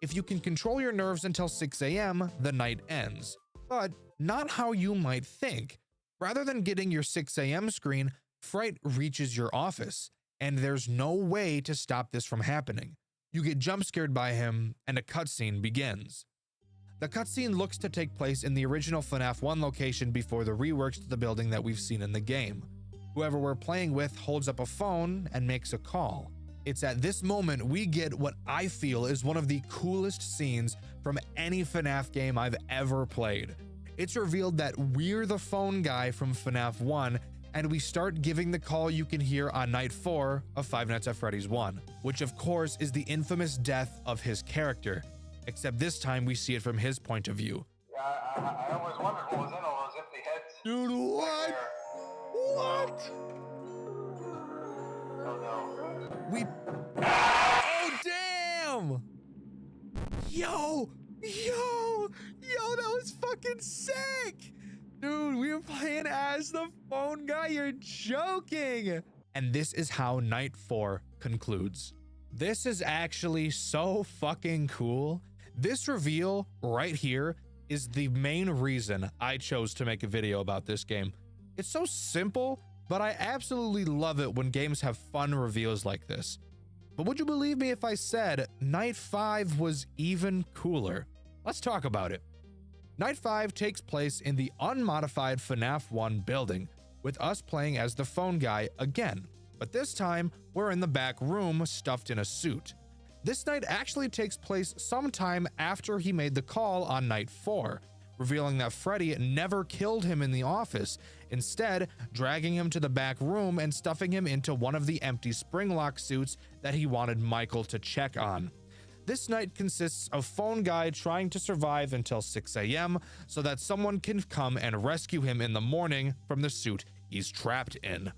If you can control your nerves until 6 a.m., the night ends. But not how you might think. Rather than getting your 6 a.m. screen, Fright reaches your office, and there's no way to stop this from happening. You get jump scared by him, and a cutscene begins. The cutscene looks to take place in the original FNAF 1 location before the reworks to the building that we've seen in the game. Whoever we're playing with holds up a phone and makes a call. It's at this moment we get what I feel is one of the coolest scenes from any FNAF game I've ever played. It's revealed that we're the phone guy from FNAF 1, and we start giving the call you can hear on night 4 of Five Nights at Freddy's 1, which of course is the infamous death of his character, except this time we see it from his point of view. Yeah, I always wondered what was in all those empty heads. Dude, what? What? Oh no. Oh damn! Yo, that was fucking sick! Dude, we were playing as the phone guy, you're joking! And this is how night 4 concludes. This is actually so fucking cool. This reveal right here is the main reason I chose to make a video about this game. It's so simple, but I absolutely love it when games have fun reveals like this. But would you believe me if I said Night 5 was even cooler? Let's talk about it. Night 5 takes place in the unmodified FNAF 1 building, with us playing as the phone guy again. But this time, we're in the back room stuffed in a suit. This night actually takes place sometime after he made the call on night 4, revealing that Freddy never killed him in the office, instead dragging him to the back room and stuffing him into one of the empty spring lock suits that he wanted Michael to check on. This night consists of phone guy trying to survive until 6 a.m. so that someone can come and rescue him in the morning from the suit he's trapped in.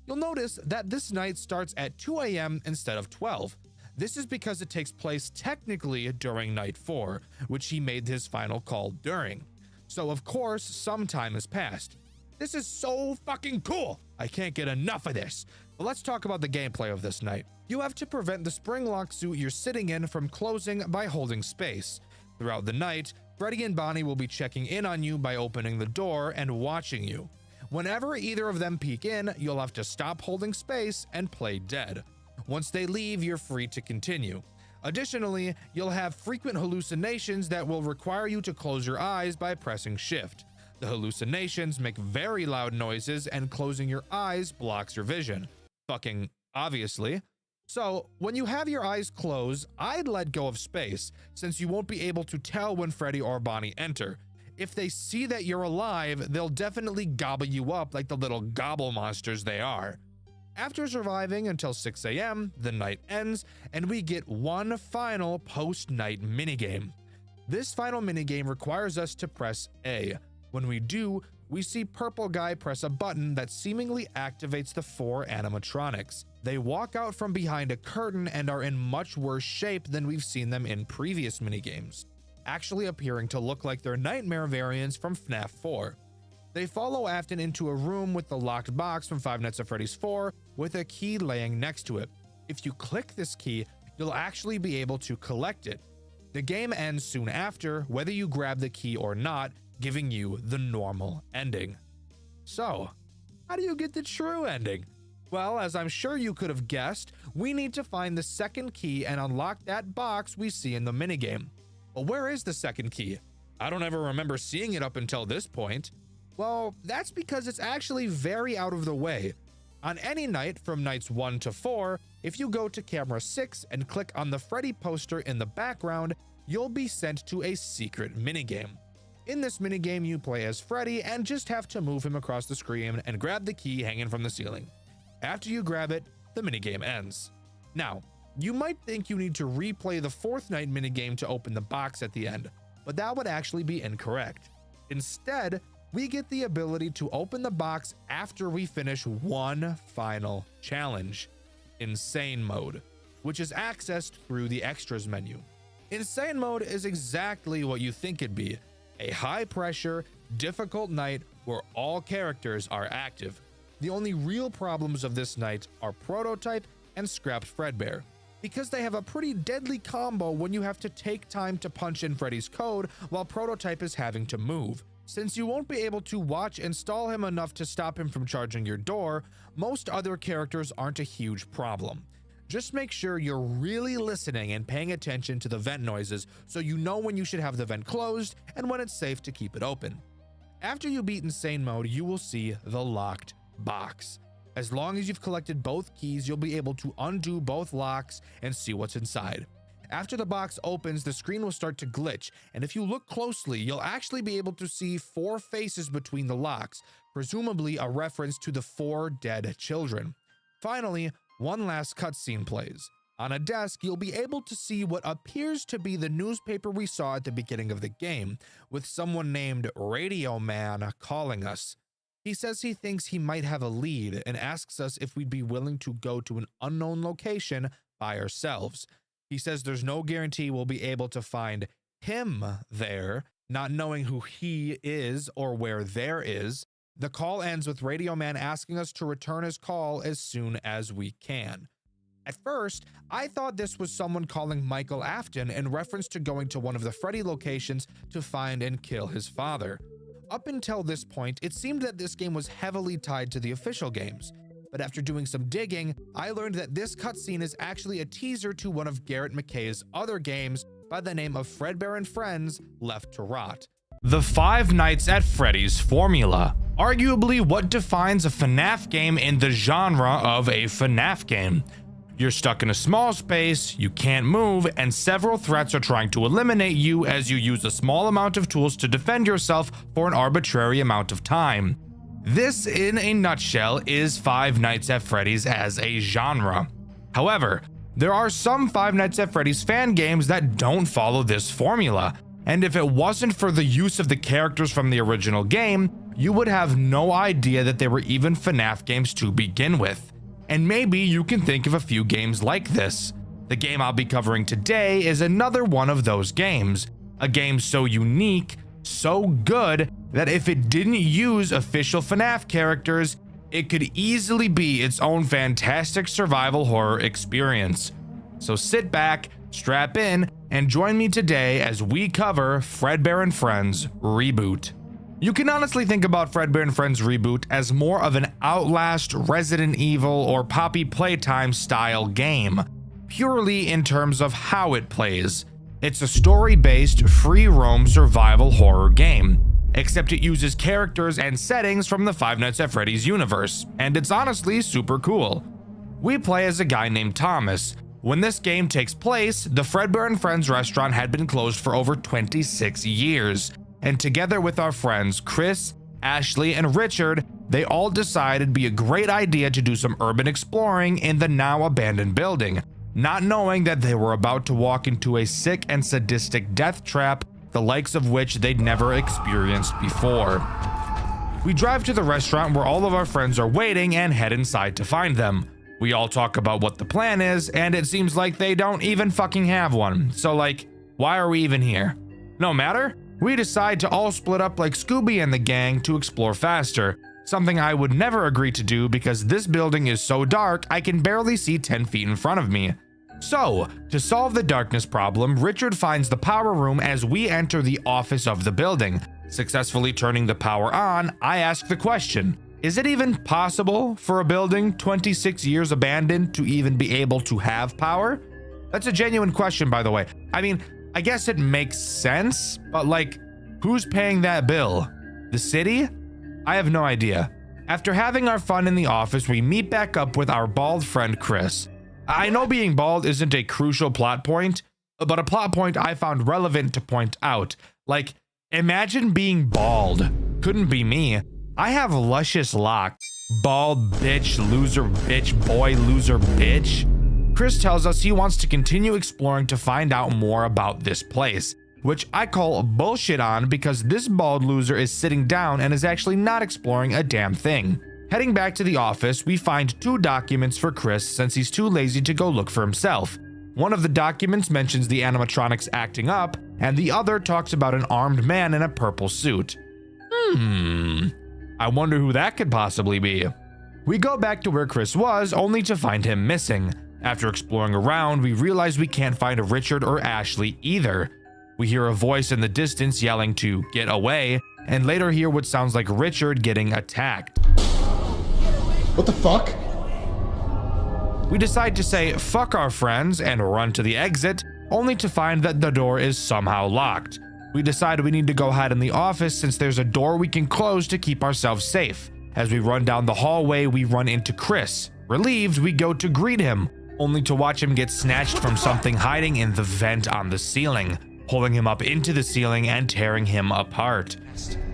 You'll notice that this night starts at 2 a.m. instead of 12. This is because it takes place technically during night 4, which he made his final call during. So of course, some time has passed. This is so fucking cool! I can't get enough of this. But let's talk about the gameplay of this night. You have to prevent the spring lock suit you're sitting in from closing by holding space. Throughout the night, Freddy and Bonnie will be checking in on you by opening the door and watching you. Whenever either of them peek in, you'll have to stop holding space and play dead. Once they leave, you're free to continue. Additionally, you'll have frequent hallucinations that will require you to close your eyes by pressing shift. The hallucinations make very loud noises and closing your eyes blocks your vision. Fucking obviously. So, when you have your eyes closed, I'd let go of space, since you won't be able to tell when Freddy or Bonnie enter. If they see that you're alive, they'll definitely gobble you up like the little gobble monsters they are. After surviving until 6 a.m., the night ends, and we get one final post-night minigame. This final minigame requires us to press A. When we do, we see Purple Guy press a button that seemingly activates the 4 animatronics. They walk out from behind a curtain and are in much worse shape than we've seen them in previous minigames, actually appearing to look like their nightmare variants from FNAF 4. They follow Afton into a room with the locked box from Five Nights at Freddy's 4 with a key laying next to it. If you click this key, you'll actually be able to collect it. The game ends soon after, whether you grab the key or not, giving you the normal ending. So, how do you get the true ending? Well, as I'm sure you could have guessed, we need to find the second key and unlock that box we see in the minigame. But where is the second key? I don't ever remember seeing it up until this point. Well, that's because it's actually very out of the way. On any night from nights 1 to 4, if you go to camera 6 and click on the Freddy poster in the background, you'll be sent to a secret minigame. In this minigame, you play as Freddy and just have to move him across the screen and grab the key hanging from the ceiling. After you grab it, the minigame ends. Now, you might think you need to replay the 4th night minigame to open the box at the end, but that would actually be incorrect. Instead, we get the ability to open the box after we finish one final challenge, Insane Mode, which is accessed through the Extras menu. Insane Mode is exactly what you think it'd be, a high-pressure, difficult night where all characters are active. The only real problems of this night are Prototype and Scrapped Fredbear, because they have a pretty deadly combo when you have to take time to punch in Freddy's code while Prototype is having to move. Since you won't be able to watch and stall him enough to stop him from charging your door, most other characters aren't a huge problem. Just make sure you're really listening and paying attention to the vent noises so you know when you should have the vent closed and when it's safe to keep it open. After you beat Insane Mode, you will see the locked box. As long as you've collected both keys, you'll be able to undo both locks and see what's inside. After the box opens, the screen will start to glitch, and if you look closely, you'll actually be able to see 4 faces between the locks, presumably a reference to the 4 dead children. Finally, one last cutscene plays. On a desk, you'll be able to see what appears to be the newspaper we saw at the beginning of the game, with someone named Radio Man calling us. He says he thinks he might have a lead and asks us if we'd be willing to go to an unknown location by ourselves. He says there's no guarantee we'll be able to find him there, not knowing who he is or where there is. The call ends with Radio Man asking us to return his call as soon as we can. At first, I thought this was someone calling Michael Afton in reference to going to one of the Freddy locations to find and kill his father. Up until this point, it seemed that this game was heavily tied to the official games. But after doing some digging, I learned that this cutscene is actually a teaser to one of Garrett McKay's other games by the name of Fredbear and Friends Left to Rot. The Five Nights at Freddy's formula. Arguably what defines a FNAF game in the genre of a FNAF game. You're stuck in a small space, you can't move, and several threats are trying to eliminate you as you use a small amount of tools to defend yourself for an arbitrary amount of time. This, in a nutshell, is Five Nights at Freddy's as a genre. However, there are some Five Nights at Freddy's fan games that don't follow this formula, and if it wasn't for the use of the characters from the original game, you would have no idea that they were even FNAF games to begin with. And maybe you can think of a few games like this. The game I'll be covering today is another one of those games, a game so unique, so good, that if it didn't use official FNAF characters, it could easily be its own fantastic survival horror experience. So sit back, strap in, and join me today as we cover Fredbear and Friends Reboot. You can honestly think about Fredbear and Friends Reboot as more of an Outlast, Resident Evil, or Poppy Playtime style game, purely in terms of how it plays. It's a story-based, free-roam survival horror game, except it uses characters and settings from the Five Nights at Freddy's universe, and it's honestly super cool. We play as a guy named Thomas. When this game takes place, the Fredbear and Friends restaurant had been closed for over 26 years. And together with our friends Chris, Ashley, and Richard, they all decided it'd be a great idea to do some urban exploring in the now abandoned building, not knowing that they were about to walk into a sick and sadistic death trap, the likes of which they'd never experienced before. We drive to the restaurant where all of our friends are waiting and head inside to find them. We all talk about what the plan is, and it seems like they don't even fucking have one. So like, why are we even here? No matter, we decide to all split up like Scooby and the gang to explore faster. Something I would never agree to do because this building is so dark I can barely see 10 feet in front of me. So, to solve the darkness problem, Richard finds the power room as we enter the office of the building. Successfully turning the power on, I ask the question, is it even possible for a building 26 years abandoned to even be able to have power? That's a genuine question, by the way. I mean, I guess it makes sense, but like, who's paying that bill? The city? I have no idea. After having our fun in the office, we meet back up with our bald friend Chris. I know being bald isn't a crucial plot point, but a plot point I found relevant to point out. Like, imagine being bald. Couldn't be me. I have luscious locks. Bald bitch, loser bitch, boy, loser bitch. Chris tells us he wants to continue exploring to find out more about this place, which I call bullshit on because this bald loser is sitting down and is actually not exploring a damn thing. Heading back to the office, we find 2 documents for Chris since he's too lazy to go look for himself. One of the documents mentions the animatronics acting up, and the other talks about an armed man in a purple suit. I wonder who that could possibly be. We go back to where Chris was, only to find him missing. After exploring around, we realize we can't find Richard or Ashley either. We hear a voice in the distance yelling to get away, and later hear what sounds like Richard getting attacked. What the fuck? We decide to say fuck our friends and run to the exit, only to find that the door is somehow locked. We decide we need to go hide in the office since there's a door we can close to keep ourselves safe. As we run down the hallway, we run into Chris. Relieved, we go to greet him, only to watch him get snatched from something hiding in the vent on the ceiling, pulling him up into the ceiling and tearing him apart.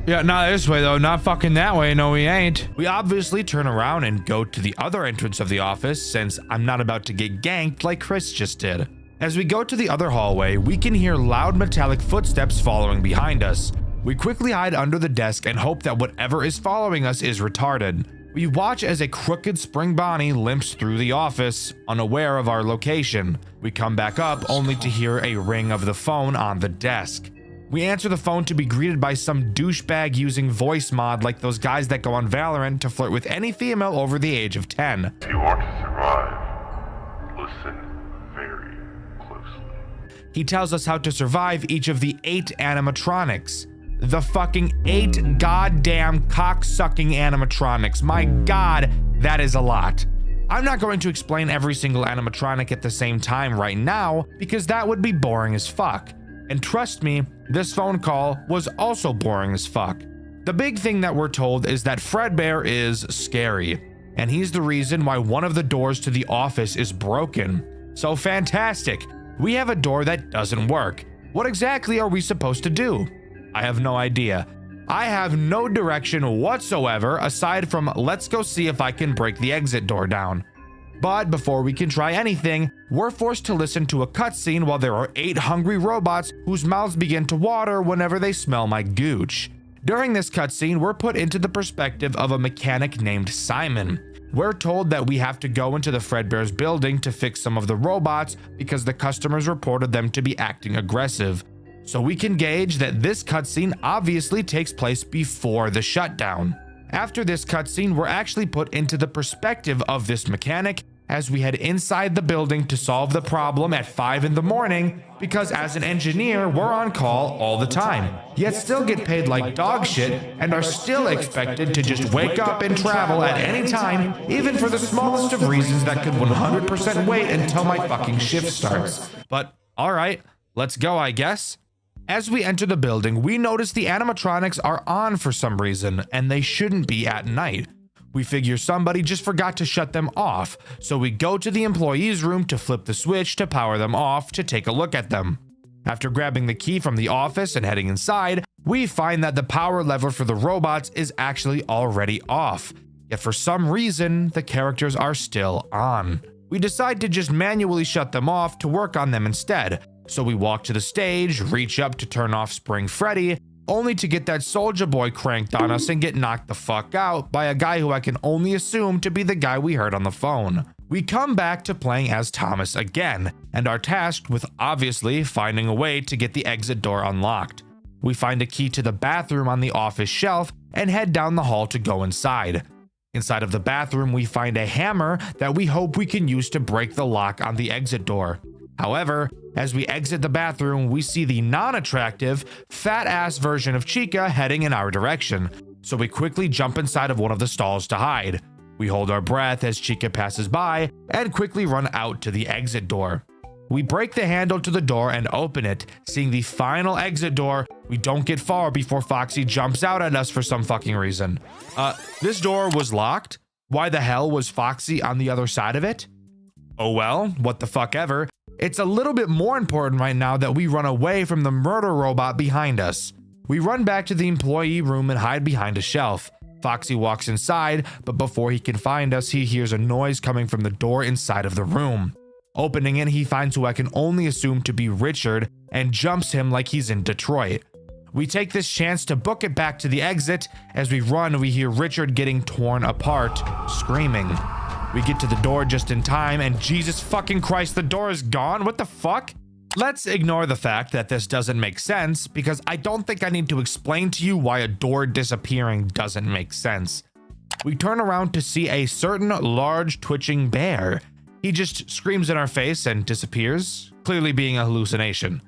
Yeah, not this way though, not fucking that way, no we ain't. We obviously turn around and go to the other entrance of the office since I'm not about to get ganked like Chris just did. As we go to the other hallway, we can hear loud metallic footsteps following behind us. We quickly hide under the desk and hope that whatever is following us is retarded. We watch as a crooked spring Bonnie limps through the office, unaware of our location. We come back up only to hear a ring of the phone on the desk. We answer the phone to be greeted by some douchebag using voice mod like those guys that go on Valorant to flirt with any female over the age of 10. If you want to survive, listen very closely. He tells us how to survive each of the 8 animatronics. The fucking 8 goddamn cock-sucking animatronics. My god, that is a lot. I'm not going to explain every single animatronic at the same time right now because that would be boring as fuck. And trust me, this phone call was also boring as fuck. The big thing that we're told is that Fredbear is scary, and he's the reason why one of the doors to the office is broken. So fantastic, we have a door that doesn't work. What exactly are we supposed to do? I have no idea. I have no direction whatsoever aside from let's go see if I can break the exit door down. But before we can try anything, we're forced to listen to a cutscene while there are 8 hungry robots whose mouths begin to water whenever they smell my gooch. During this cutscene, we're put into the perspective of a mechanic named Simon. We're told that we have to go into the Fredbear's building to fix some of the robots because the customers reported them to be acting aggressive. So we can gauge that this cutscene obviously takes place before the shutdown. After this cutscene, we're actually put into the perspective of this mechanic as we head inside the building to solve the problem at 5 in the morning because as an engineer, we're on call all the time, yet still get paid like dog shit and are still expected to just wake up and travel at any time, even for the smallest of reasons that could 100% wait until my fucking shift starts. But alright, let's go I guess. As we enter the building, we notice the animatronics are on for some reason, and they shouldn't be at night. We figure somebody just forgot to shut them off, so we go to the employees' room to flip the switch to power them off to take a look at them. After grabbing the key from the office and heading inside, we find that the power lever for the robots is actually already off, yet for some reason, the characters are still on. We decide to just manually shut them off to work on them instead, so we walk to the stage, reach up to turn off Spring Freddy, only to get that soldier boy cranked on us and get knocked the fuck out by a guy who I can only assume to be the guy we heard on the phone. We come back to playing as Thomas again, and are tasked with obviously finding a way to get the exit door unlocked. We find a key to the bathroom on the office shelf and head down the hall to go inside. Inside of the bathroom, we find a hammer that we hope we can use to break the lock on the exit door. However, as we exit the bathroom, we see the non-attractive, fat-ass version of Chica heading in our direction, so we quickly jump inside of one of the stalls to hide. We hold our breath as Chica passes by and quickly run out to the exit door. We break the handle to the door and open it, seeing the final exit door. We don't get far before Foxy jumps out at us for some fucking reason. This door was locked? Why the hell was Foxy on the other side of it? Oh well, what the fuck ever. It's a little bit more important right now that we run away from the murder robot behind us. We run back to the employee room and hide behind a shelf. Foxy walks inside, but before he can find us, he hears a noise coming from the door inside of the room. Opening it, he finds who I can only assume to be Richard and jumps him like he's in Detroit. We take this chance to book it back to the exit. As we run, we hear Richard getting torn apart, screaming. We get to the door just in time, and Jesus fucking Christ, the door is gone? What the fuck? Let's ignore the fact that this doesn't make sense, because I don't think I need to explain to you why a door disappearing doesn't make sense. We turn around to see a certain large twitching bear. He just screams in our face and disappears, clearly being a hallucination.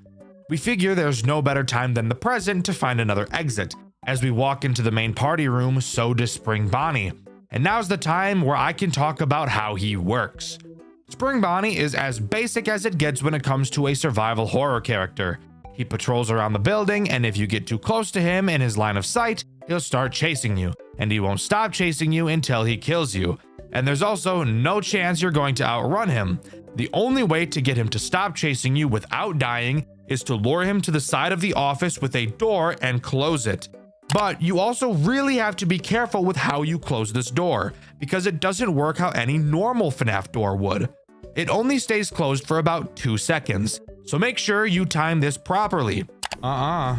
We figure there's no better time than the present to find another exit. As we walk into the main party room, so does Spring Bonnie. And now's the time where I can talk about how he works. Spring Bonnie is as basic as it gets when it comes to a survival horror character. He patrols around the building, and if you get too close to him in his line of sight, he'll start chasing you, and he won't stop chasing you until he kills you. And there's also no chance you're going to outrun him. The only way to get him to stop chasing you without dying is to lure him to the side of the office with a door and close it. But you also really have to be careful with how you close this door, because it doesn't work how any normal FNAF door would. It only stays closed for about 2 seconds, so make sure you time this properly. Nope.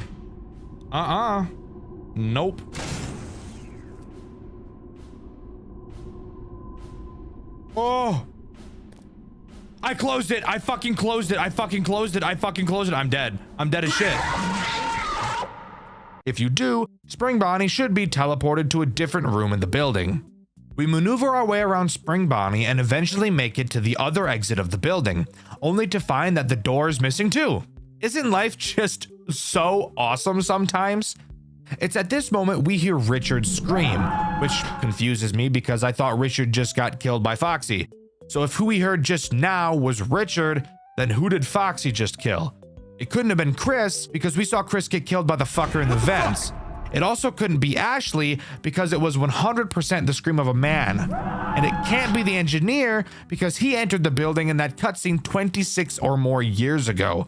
Oh! I closed it! I fucking closed it! I fucking closed it! I fucking closed it! I'm dead. I'm dead as shit. If you do, Spring Bonnie should be teleported to a different room in the building. We maneuver our way around Spring Bonnie and eventually make it to the other exit of the building, only to find that the door is missing too. Isn't life just so awesome sometimes? It's at this moment we hear Richard scream, which confuses me because I thought Richard just got killed by Foxy. So if who we heard just now was Richard, then who did Foxy just kill? It couldn't have been Chris because we saw Chris get killed by the fucker in the vents. It also couldn't be Ashley because it was 100% the scream of a man. And it can't be the engineer because he entered the building in that cutscene 26 or more years ago.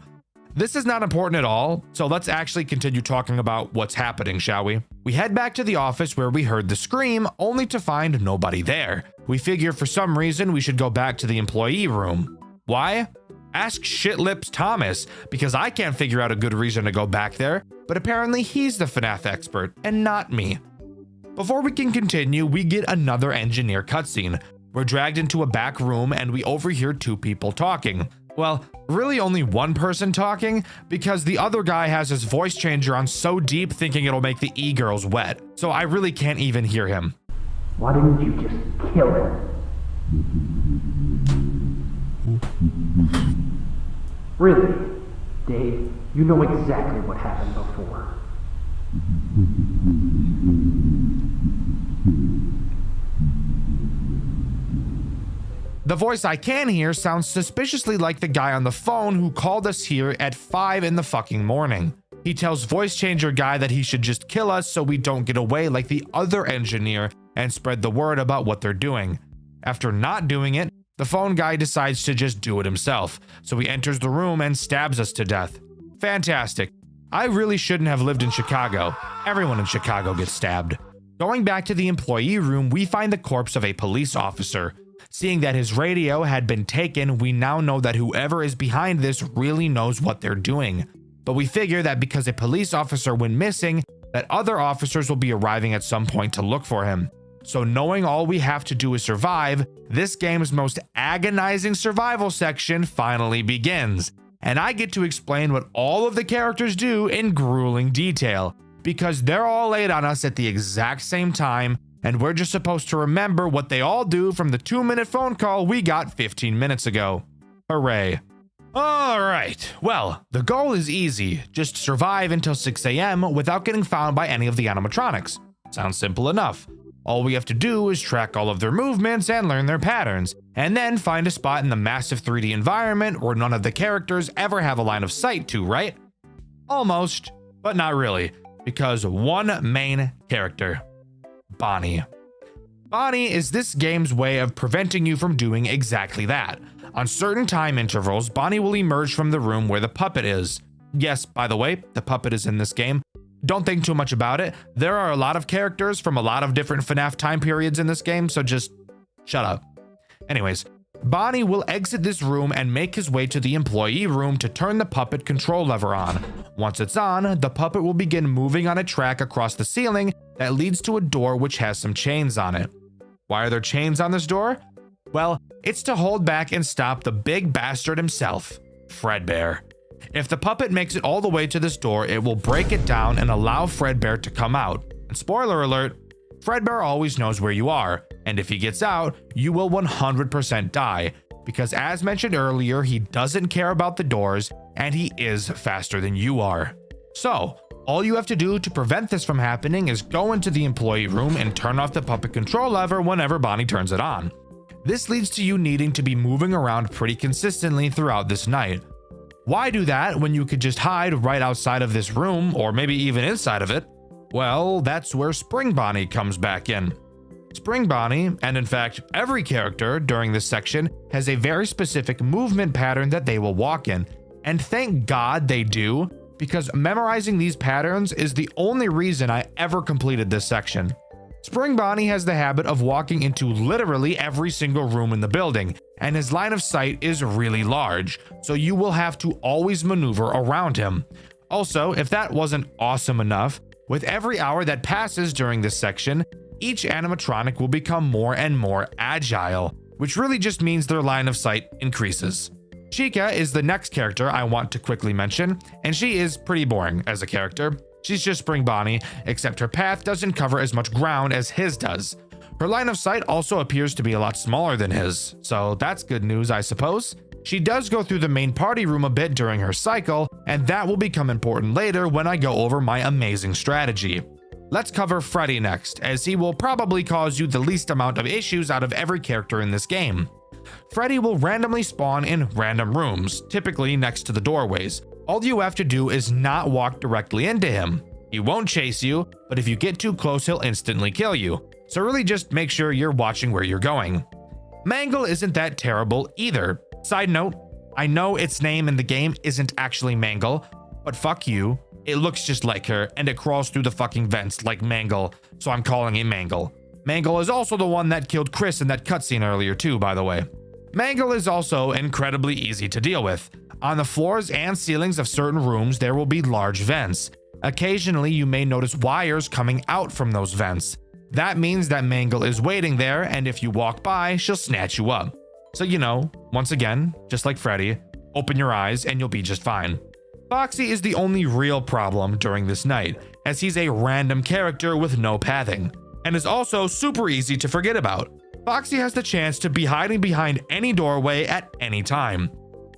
This is not important at all, so let's actually continue talking about what's happening, shall we? We head back to the office where we heard the scream, only to find nobody there. We figure for some reason we should go back to the employee room. Why? Ask Shitlips Thomas, because I can't figure out a good reason to go back there, but apparently he's the FNAF expert, and not me. Before we can continue, we get another engineer cutscene. We're dragged into a back room and we overhear 2 people talking. Well, really only one person talking, because the other guy has his voice changer on so deep thinking it'll make the e-girls wet, so I really can't even hear him. Why didn't you just kill him? Really? Dave, you know exactly what happened before. The voice I can hear sounds suspiciously like the guy on the phone who called us here at 5 in the fucking morning. He tells voice changer guy that he should just kill us so we don't get away like the other engineer and spread the word about what they're doing. After not doing it, the phone guy decides to just do it himself, so he enters the room and stabs us to death. Fantastic. I really shouldn't have lived in Chicago. Everyone in Chicago gets stabbed. Going back to the employee room, we find the corpse of a police officer. Seeing that his radio had been taken, we now know that whoever is behind this really knows what they're doing. But we figure that because a police officer went missing, that other officers will be arriving at some point to look for him. So knowing all we have to do is survive, this game's most agonizing survival section finally begins. And I get to explain what all of the characters do in grueling detail, because they're all laid on us at the exact same time, and we're just supposed to remember what they all do from the 2-minute phone call we got 15 minutes ago. Hooray. Alright, well, the goal is easy. Just survive until 6 AM without getting found by any of the animatronics. Sounds simple enough. All we have to do is track all of their movements and learn their patterns, and then find a spot in the massive 3D environment where none of the characters ever have a line of sight to, right? Almost, but not really, because one main character. Bonnie. Bonnie is this game's way of preventing you from doing exactly that. On certain time intervals, Bonnie will emerge from the room where the puppet is. Yes, by the way, the puppet is in this game. Don't think too much about it. There are a lot of characters from a lot of different FNAF time periods in this game, so just shut up. Anyways, Bonnie will exit this room and make his way to the employee room to turn the puppet control lever on. Once it's on, the puppet will begin moving on a track across the ceiling that leads to a door which has some chains on it. Why are there chains on this door? Well, it's to hold back and stop the big bastard himself, Fredbear. If the puppet makes it all the way to this door, it will break it down and allow Fredbear to come out. And spoiler alert, Fredbear always knows where you are, and if he gets out, you will 100% die, because as mentioned earlier, he doesn't care about the doors, and he is faster than you are. So, all you have to do to prevent this from happening is go into the employee room and turn off the puppet control lever whenever Bonnie turns it on. This leads to you needing to be moving around pretty consistently throughout this night. Why do that when you could just hide right outside of this room, or maybe even inside of it? Well, that's where Spring Bonnie comes back in. Spring Bonnie, and in fact every character during this section, has a very specific movement pattern that they will walk in. And thank God they do, because memorizing these patterns is the only reason I ever completed this section. Spring Bonnie has the habit of walking into literally every single room in the building, and his line of sight is really large, so you will have to always maneuver around him. Also, if that wasn't awesome enough, with every hour that passes during this section, each animatronic will become more and more agile, which really just means their line of sight increases. Chica is the next character I want to quickly mention, and she is pretty boring as a character. She's just Spring Bonnie, except her path doesn't cover as much ground as his does. Her line of sight also appears to be a lot smaller than his, so that's good news, I suppose. She does go through the main party room a bit during her cycle, and that will become important later when I go over my amazing strategy. Let's cover Freddy next, as he will probably cause you the least amount of issues out of every character in this game. Freddy will randomly spawn in random rooms, typically next to the doorways. All you have to do is not walk directly into him. He won't chase you, but if you get too close, he'll instantly kill you. So really just make sure you're watching where you're going. Mangle isn't that terrible either. Side note, I know its name in the game isn't actually Mangle, but fuck you. It looks just like her, and it crawls through the fucking vents like Mangle, so I'm calling it Mangle. Mangle is also the one that killed Chris in that cutscene earlier too, by the way. Mangle is also incredibly easy to deal with. On the floors and ceilings of certain rooms, there will be large vents. Occasionally, you may notice wires coming out from those vents. That means that Mangle is waiting there, and if you walk by, she'll snatch you up. So once again, just like Freddy, open your eyes and you'll be just fine. Foxy is the only real problem during this night, as he's a random character with no pathing, and is also super easy to forget about. Foxy has the chance to be hiding behind any doorway at any time.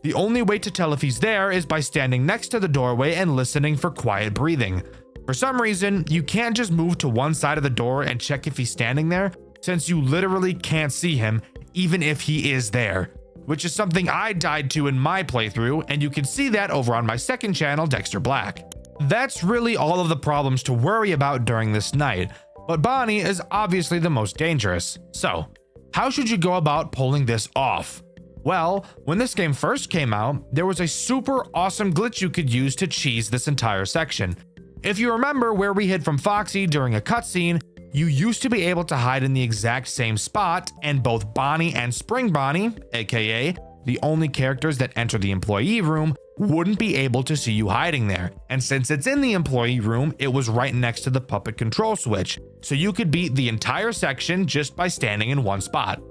The only way to tell if he's there is by standing next to the doorway and listening for quiet breathing. For some reason, you can't just move to one side of the door and check if he's standing there, since you literally can't see him even if he is there, which is something I died to in my playthrough, and you can see that over on my second channel, Dexter Black. That's really all of the problems to worry about during this night. but Bonnie is obviously the most dangerous. So, how should you go about pulling this off? Well, when this game first came out, there was a super awesome glitch you could use to cheese this entire section. If you remember where we hid from Foxy during a cutscene, you used to be able to hide in the exact same spot, and both Bonnie and Spring Bonnie, aka the only characters that enter the employee room, wouldn't be able to see you hiding there. And since it's in the employee room, it was right next to the puppet control switch, so you could beat the entire section just by standing in one spot.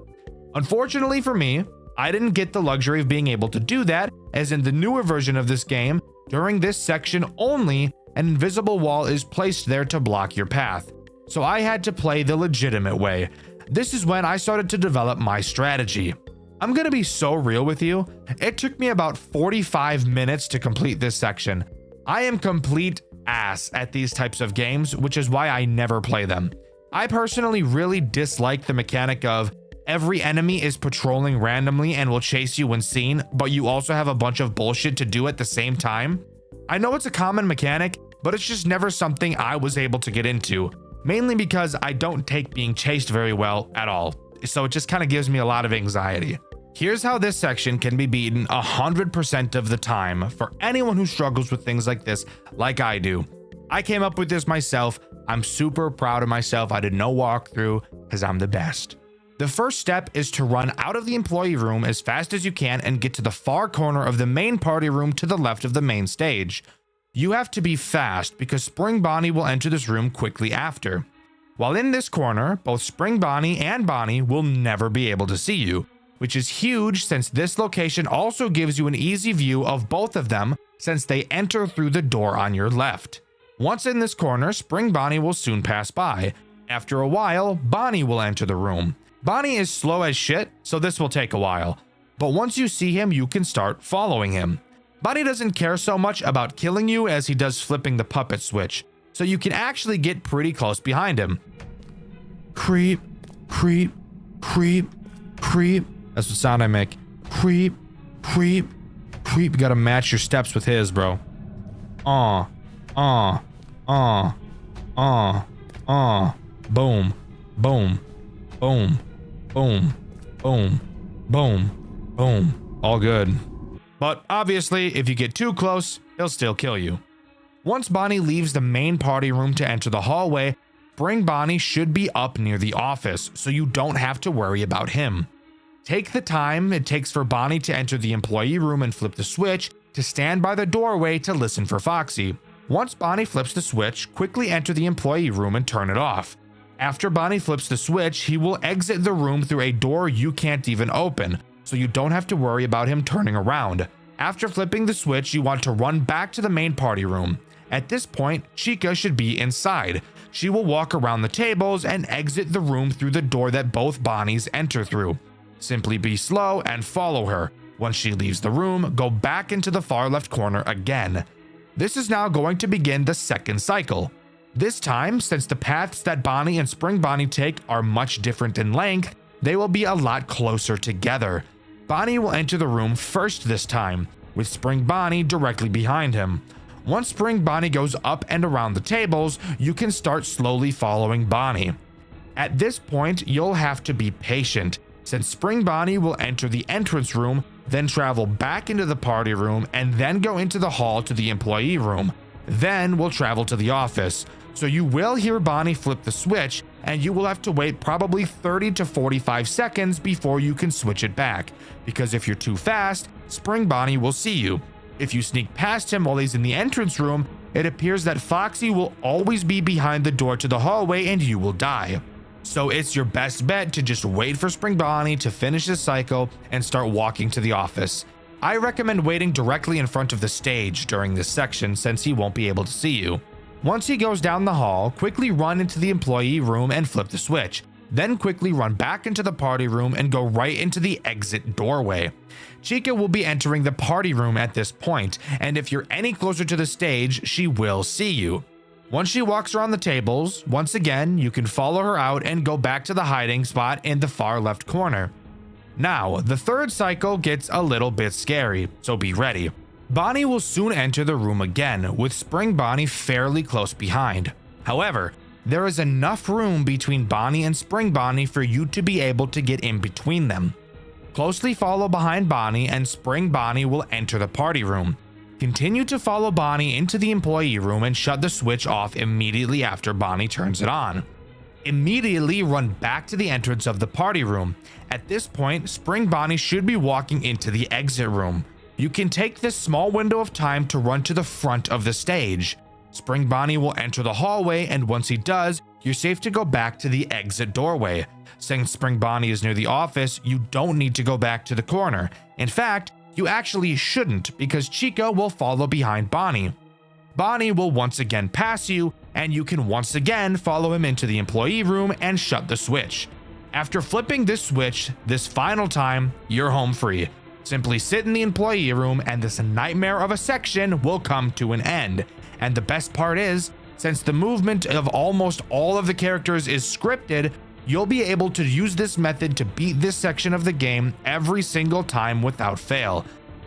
Unfortunately for me, I didn't get the luxury of being able to do that, as in the newer version of this game, during this section only, an invisible wall is placed there to block your path. So I had to play the legitimate way. This is when I started to develop my strategy. I'm gonna be so real with you, it took me about 45 minutes to complete this section. I am complete ass at these types of games, which is why I never play them. I personally really dislike the mechanic of every enemy is patrolling randomly and will chase you when seen, but you also have a bunch of bullshit to do at the same time. I know it's a common mechanic, but it's just never something I was able to get into, mainly because I don't take being chased very well at all, so it just kind of gives me a lot of anxiety. Here's how this section can be beaten 100% of the time for anyone who struggles with things like this, like I do. I came up with this myself. I'm super proud of myself. I did no walkthrough because I'm the best. The first step is to run out of the employee room as fast as you can and get to the far corner of the main party room to the left of the main stage. You have to be fast because Spring Bonnie will enter this room quickly after. While in this corner, both Spring Bonnie and Bonnie will never be able to see you, which is huge since this location also gives you an easy view of both of them since they enter through the door on your left. Once in this corner, Spring Bonnie will soon pass by. After a while, Bonnie will enter the room. Bonnie is slow as shit, so this will take a while. But once you see him, you can start following him. Bonnie doesn't care so much about killing you as he does flipping the puppet switch, so you can actually get pretty close behind him. Creep, creep, creep, creep. That's the sound I make. Creep, creep, creep. You gotta match your steps with his, bro. Boom, boom, boom, boom, boom, boom, boom. All good. But obviously, if you get too close, he'll still kill you. Once Bonnie leaves the main party room to enter the hallway, Spring Bonnie should be up near the office, so you don't have to worry about him. Take the time it takes for Bonnie to enter the employee room and flip the switch to stand by the doorway to listen for Foxy. Once Bonnie flips the switch, quickly enter the employee room and turn it off. After Bonnie flips the switch, he will exit the room through a door you can't even open, so you don't have to worry about him turning around. After flipping the switch, you want to run back to the main party room. At this point, Chica should be inside. She will walk around the tables and exit the room through the door that both Bonnies enter through. Simply be slow and follow her. Once she leaves the room, go back into the far left corner again. This is now going to begin the second cycle. This time, since the paths that Bonnie and Spring Bonnie take are much different in length, they will be a lot closer together. Bonnie will enter the room first this time, with Spring Bonnie directly behind him. Once Spring Bonnie goes up and around the tables, you can start slowly following Bonnie. At this point, you'll have to be patient, since Spring Bonnie will enter the entrance room, then travel back into the party room, and then go into the hall to the employee room. Then we'll travel to the office. So you will hear Bonnie flip the switch, and you will have to wait probably 30 to 45 seconds before you can switch it back, because if you're too fast, Spring Bonnie will see you. If you sneak past him while he's in the entrance room, it appears that Foxy will always be behind the door to the hallway and you will die. So it's your best bet to just wait for Spring Bonnie to finish the cycle and start walking to the office. I recommend waiting directly in front of the stage during this section since he won't be able to see you. Once he goes down the hall, quickly run into the employee room and flip the switch. Then quickly run back into the party room and go right into the exit doorway. Chica will be entering the party room at this point, and if you're any closer to the stage, she will see you. Once she walks around the tables, once again, you can follow her out and go back to the hiding spot in the far left corner. Now, the third cycle gets a little bit scary, so be ready. Bonnie will soon enter the room again, with Spring Bonnie fairly close behind. However, There is enough room between Bonnie and Spring Bonnie for you to be able to get in between them. Closely follow behind Bonnie and Spring Bonnie will enter the party room. Continue to follow Bonnie into the employee room and shut the switch off immediately after Bonnie turns it on. Immediately run back to the entrance of the party room. At this point, Spring Bonnie should be walking into the exit room. You can take this small window of time to run to the front of the stage. Spring Bonnie will enter the hallway, and once he does, you're safe to go back to the exit doorway. Since Spring Bonnie is near the office, you don't need to go back to the corner. In fact, you actually shouldn't, because Chica will follow behind Bonnie. Bonnie will once again pass you, and you can once again follow him into the employee room and shut the switch. After flipping this switch, this final time, you're home free. Simply sit in the employee room and this nightmare of a section will come to an end. And the best part is, since the movement of almost all of the characters is scripted, you'll be able to use this method to beat this section of the game every single time without fail.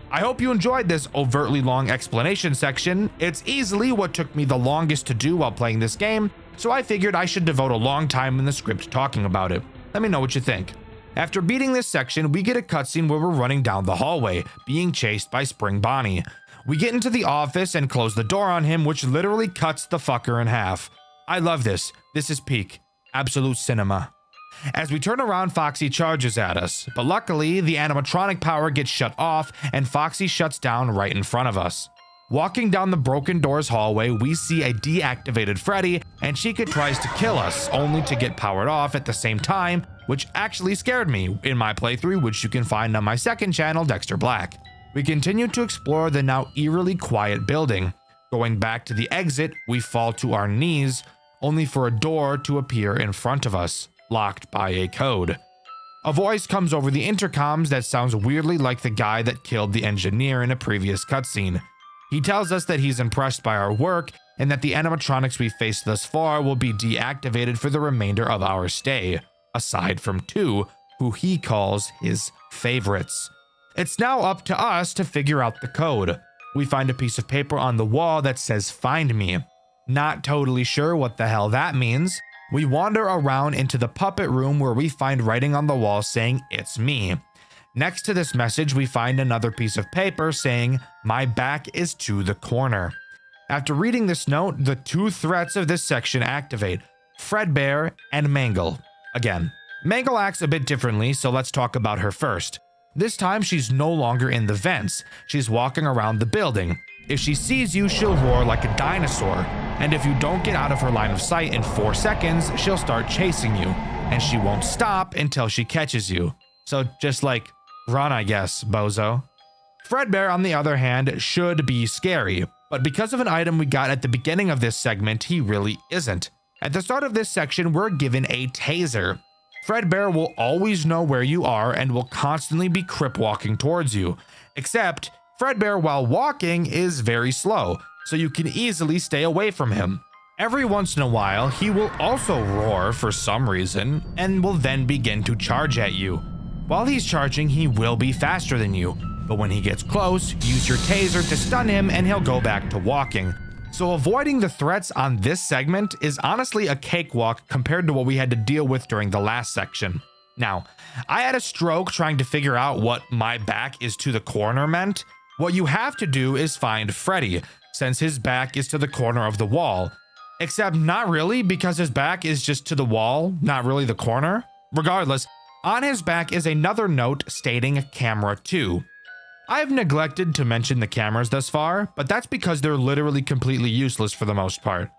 I hope you enjoyed this overtly long explanation section. It's easily what took me the longest to do while playing this game, so I figured I should devote a long time in the script talking about it. Let me know what you think. After beating this section, we get a cutscene where we're running down the hallway, being chased by Spring Bonnie. We get into the office and close the door on him, which literally cuts the fucker in half. I love this. This is peak. Absolute cinema. As we turn around, Foxy charges at us, but luckily the animatronic power gets shut off and Foxy shuts down right in front of us. Walking down the broken doors hallway, we see a deactivated Freddy, and Chica tries to kill us, only to get powered off at the same time, which actually scared me in my playthrough, which you can find on my second channel, Dexter Black. We continue to explore the now eerily quiet building. Going back to the exit, we fall to our knees, only for a door to appear in front of us, locked by a code. A voice comes over the intercoms that sounds weirdly like the guy that killed the engineer in a previous cutscene. He tells us that he's impressed by our work and that the animatronics we faced thus far will be deactivated for the remainder of our stay, aside from two, who he calls his favorites. It's now up to us to figure out the code. We find a piece of paper on the wall that says "Find me." Not totally sure what the hell that means. We wander around into the puppet room where we find writing on the wall saying "It's me." Next to this message, we find another piece of paper saying, "My back is to the corner." After reading this note, the two threats of this section activate: Fredbear and Mangle. Again, Mangle acts a bit differently, so let's talk about her first. This time, she's no longer in the vents. She's walking around the building. If she sees you, she'll roar like a dinosaur. And if you don't get out of her line of sight in 4 seconds, she'll start chasing you. And she won't stop until she catches you. So just like, run, I guess, bozo. Fredbear, on the other hand, should be scary, but because of an item we got at the beginning of this segment, he really isn't. At the start of this section, we're given a taser. Fredbear will always know where you are and will constantly be crip walking towards you. Except, Fredbear while walking is very slow, so you can easily stay away from him. Every once in a while, he will also roar for some reason, and will then begin to charge at you. While he's charging, he will be faster than you, but when he gets close, use your taser to stun him and he'll go back to walking. So avoiding the threats on this segment is honestly a cakewalk compared to what we had to deal with during the last section. Now, I had a stroke trying to figure out what "my back is to the corner" meant. What you have to do is find Freddy, since his back is to the corner of the wall. Except not really, because his back is just to the wall, not really the corner. Regardless, on his back is another note stating Camera 2. I've neglected to mention the cameras thus far, but that's because they're literally completely useless for the most part.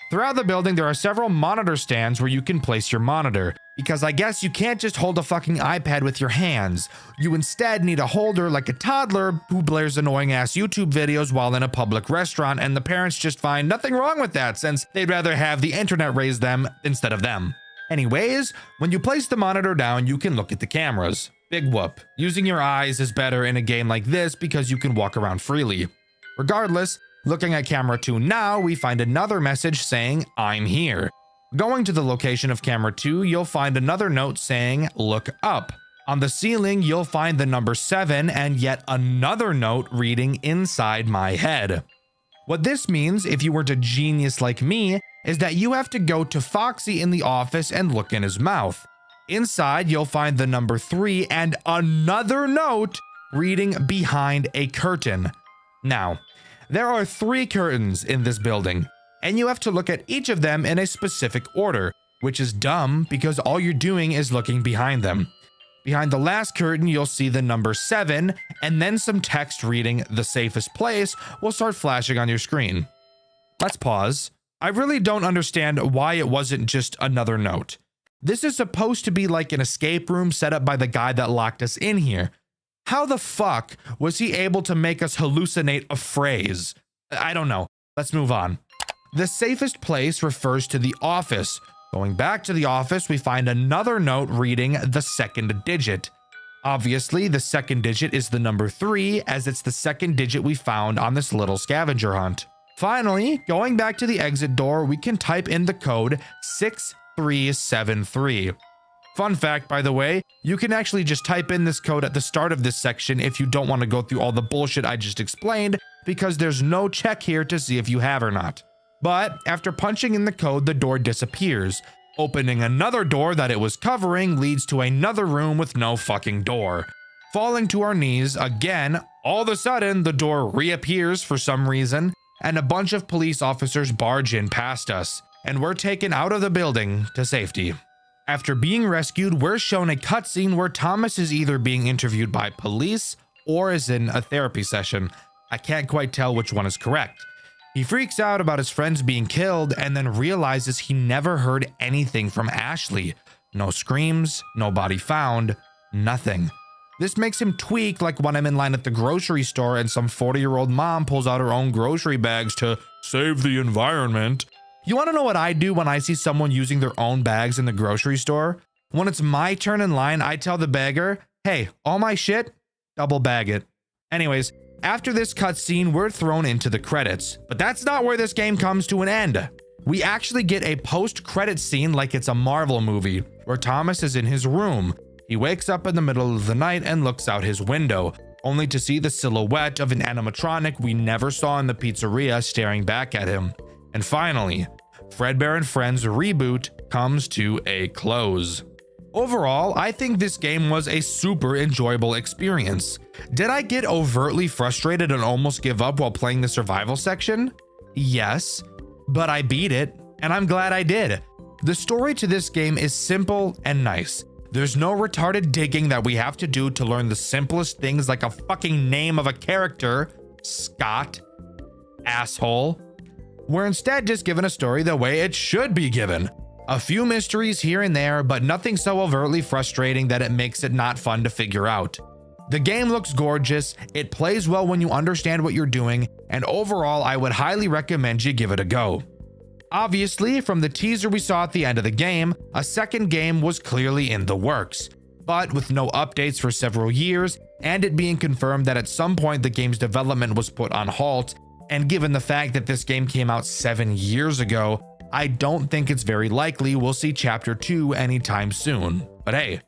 Throughout the building, there are several monitor stands where you can place your monitor, because I guess you can't just hold a fucking iPad with your hands. You instead need a holder like a toddler who blares annoying ass YouTube videos while in a public restaurant, and the parents just find nothing wrong with that since they'd rather have the internet raise them instead of them. Anyways, when you place the monitor down, you can look at the cameras. Big whoop. Using your eyes is better in a game like this because you can walk around freely. Regardless, looking at Camera 2 now, we find another message saying, "I'm here." Going to the location of Camera 2, you'll find another note saying, "Look up." On the ceiling, you'll find the number 7 and yet another note reading "Inside my head." What this means, if you weren't a genius like me, is that you have to go to Foxy in the office and look in his mouth. Inside, you'll find the number 3 and another note reading behind a curtain. Now, there are 3 curtains in this building, and you have to look at each of them in a specific order, which is dumb because all you're doing is looking behind them. Behind the last curtain, you'll see the number 7, and then some text reading "the safest place" will start flashing on your screen. Let's pause. I really don't understand why it wasn't just another note. This is supposed to be like an escape room set up by the guy that locked us in here. How the fuck was he able to make us hallucinate a phrase? I don't know. Let's move on. The safest place refers to the office. Going back to the office, we find another note reading the second digit. Obviously, the second digit is the number 3, as it's the second digit we found on this little scavenger hunt. Finally, going back to the exit door, we can type in the code 6373. Fun fact, by the way, you can actually just type in this code at the start of this section if you don't want to go through all the bullshit I just explained, because there's no check here to see if you have or not. But after punching in the code, the door disappears. Opening another door that it was covering leads to another room with no fucking door. Falling to our knees again, all of a sudden the door reappears for some reason, and a bunch of police officers barge in past us, and we're taken out of the building to safety. After being rescued, we're shown a cutscene where Thomas is either being interviewed by police or is in a therapy session. I can't quite tell which one is correct. He freaks out about his friends being killed and then realizes he never heard anything from Ashley. No screams, no body found, nothing. This makes him tweak like when I'm in line at the grocery store and some 40-year-old mom pulls out her own grocery bags to save the environment. You want to know what I do when I see someone using their own bags in the grocery store? When it's my turn in line, I tell the bagger, hey, all my shit, double bag it. Anyways, after this cutscene, we're thrown into the credits. But that's not where this game comes to an end. We actually get a post-credit scene like it's a Marvel movie, where Thomas is in his room. He wakes up in the middle of the night and looks out his window, only to see the silhouette of an animatronic we never saw in the pizzeria staring back at him. And finally, Fredbear and Friends reboot comes to a close. Overall, I think this game was a super enjoyable experience. Did I get overtly frustrated and almost give up while playing the survival section? Yes, but I beat it, and I'm glad I did. The story to this game is simple and nice. There's no retarded digging that we have to do to learn the simplest things like a fucking name of a character, Scott, asshole. We're instead just given a story the way it should be given. A few mysteries here and there, but nothing so overtly frustrating that it makes it not fun to figure out. The game looks gorgeous, it plays well when you understand what you're doing, and overall I would highly recommend you give it a go. Obviously, from the teaser we saw at the end of the game, a second game was clearly in the works. But with no updates for several years, and it being confirmed that at some point the game's development was put on halt, and given the fact that this game came out 7 years ago, I don't think it's very likely we'll see Chapter 2 anytime soon. But hey,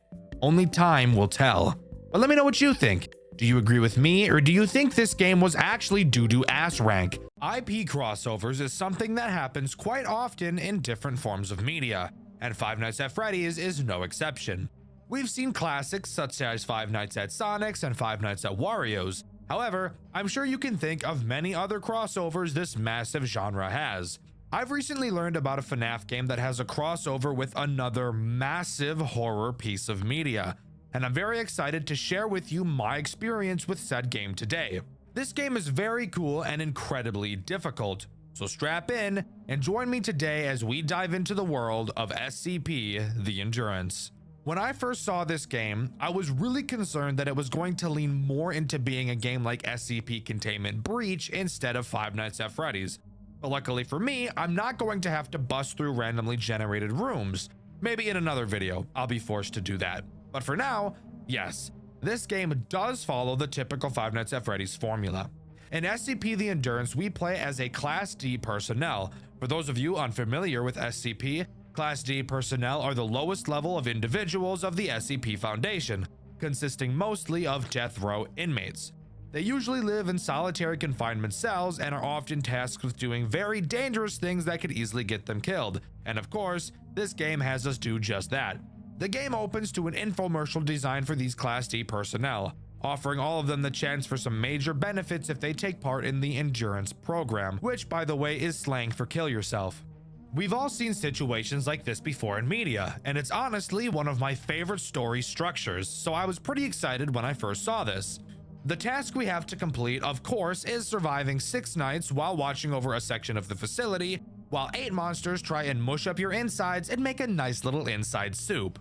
only time will tell. But let me know what you think. Do you agree with me, or do you think this game was actually doo-doo ass rank? IP crossovers is something that happens quite often in different forms of media, and Five Nights at Freddy's is no exception. We've seen classics such as Five Nights at Sonic's and Five Nights at Wario's. However, I'm sure you can think of many other crossovers this massive genre has. I've recently learned about a FNAF game that has a crossover with another massive horror piece of media, and I'm very excited to share with you my experience with said game today. This game is very cool and incredibly difficult, so strap in and join me today as we dive into the world of SCP: The Endurance. When I first saw this game, I was really concerned that it was going to lean more into being a game like SCP Containment Breach instead of Five Nights at Freddy's. But luckily for me, I'm not going to have to bust through randomly generated rooms. Maybe in another video, I'll be forced to do that. But for now, yes, this game does follow the typical Five Nights at Freddy's formula. In SCP: The Endurance, we play as a Class D personnel. For those of you unfamiliar with SCP, Class D personnel are the lowest level of individuals of the SCP Foundation, consisting mostly of death row inmates. They usually live in solitary confinement cells and are often tasked with doing very dangerous things that could easily get them killed. And of course, this game has us do just that. The game opens to an infomercial designed for these Class D personnel, offering all of them the chance for some major benefits if they take part in the Endurance program, which by the way is slang for kill yourself. We've all seen situations like this before in media, and it's honestly one of my favorite story structures, so I was pretty excited when I first saw this. The task we have to complete, of course, is surviving 6 nights while watching over a section of the facility, while 8 monsters try and mush up your insides and make a nice little inside soup.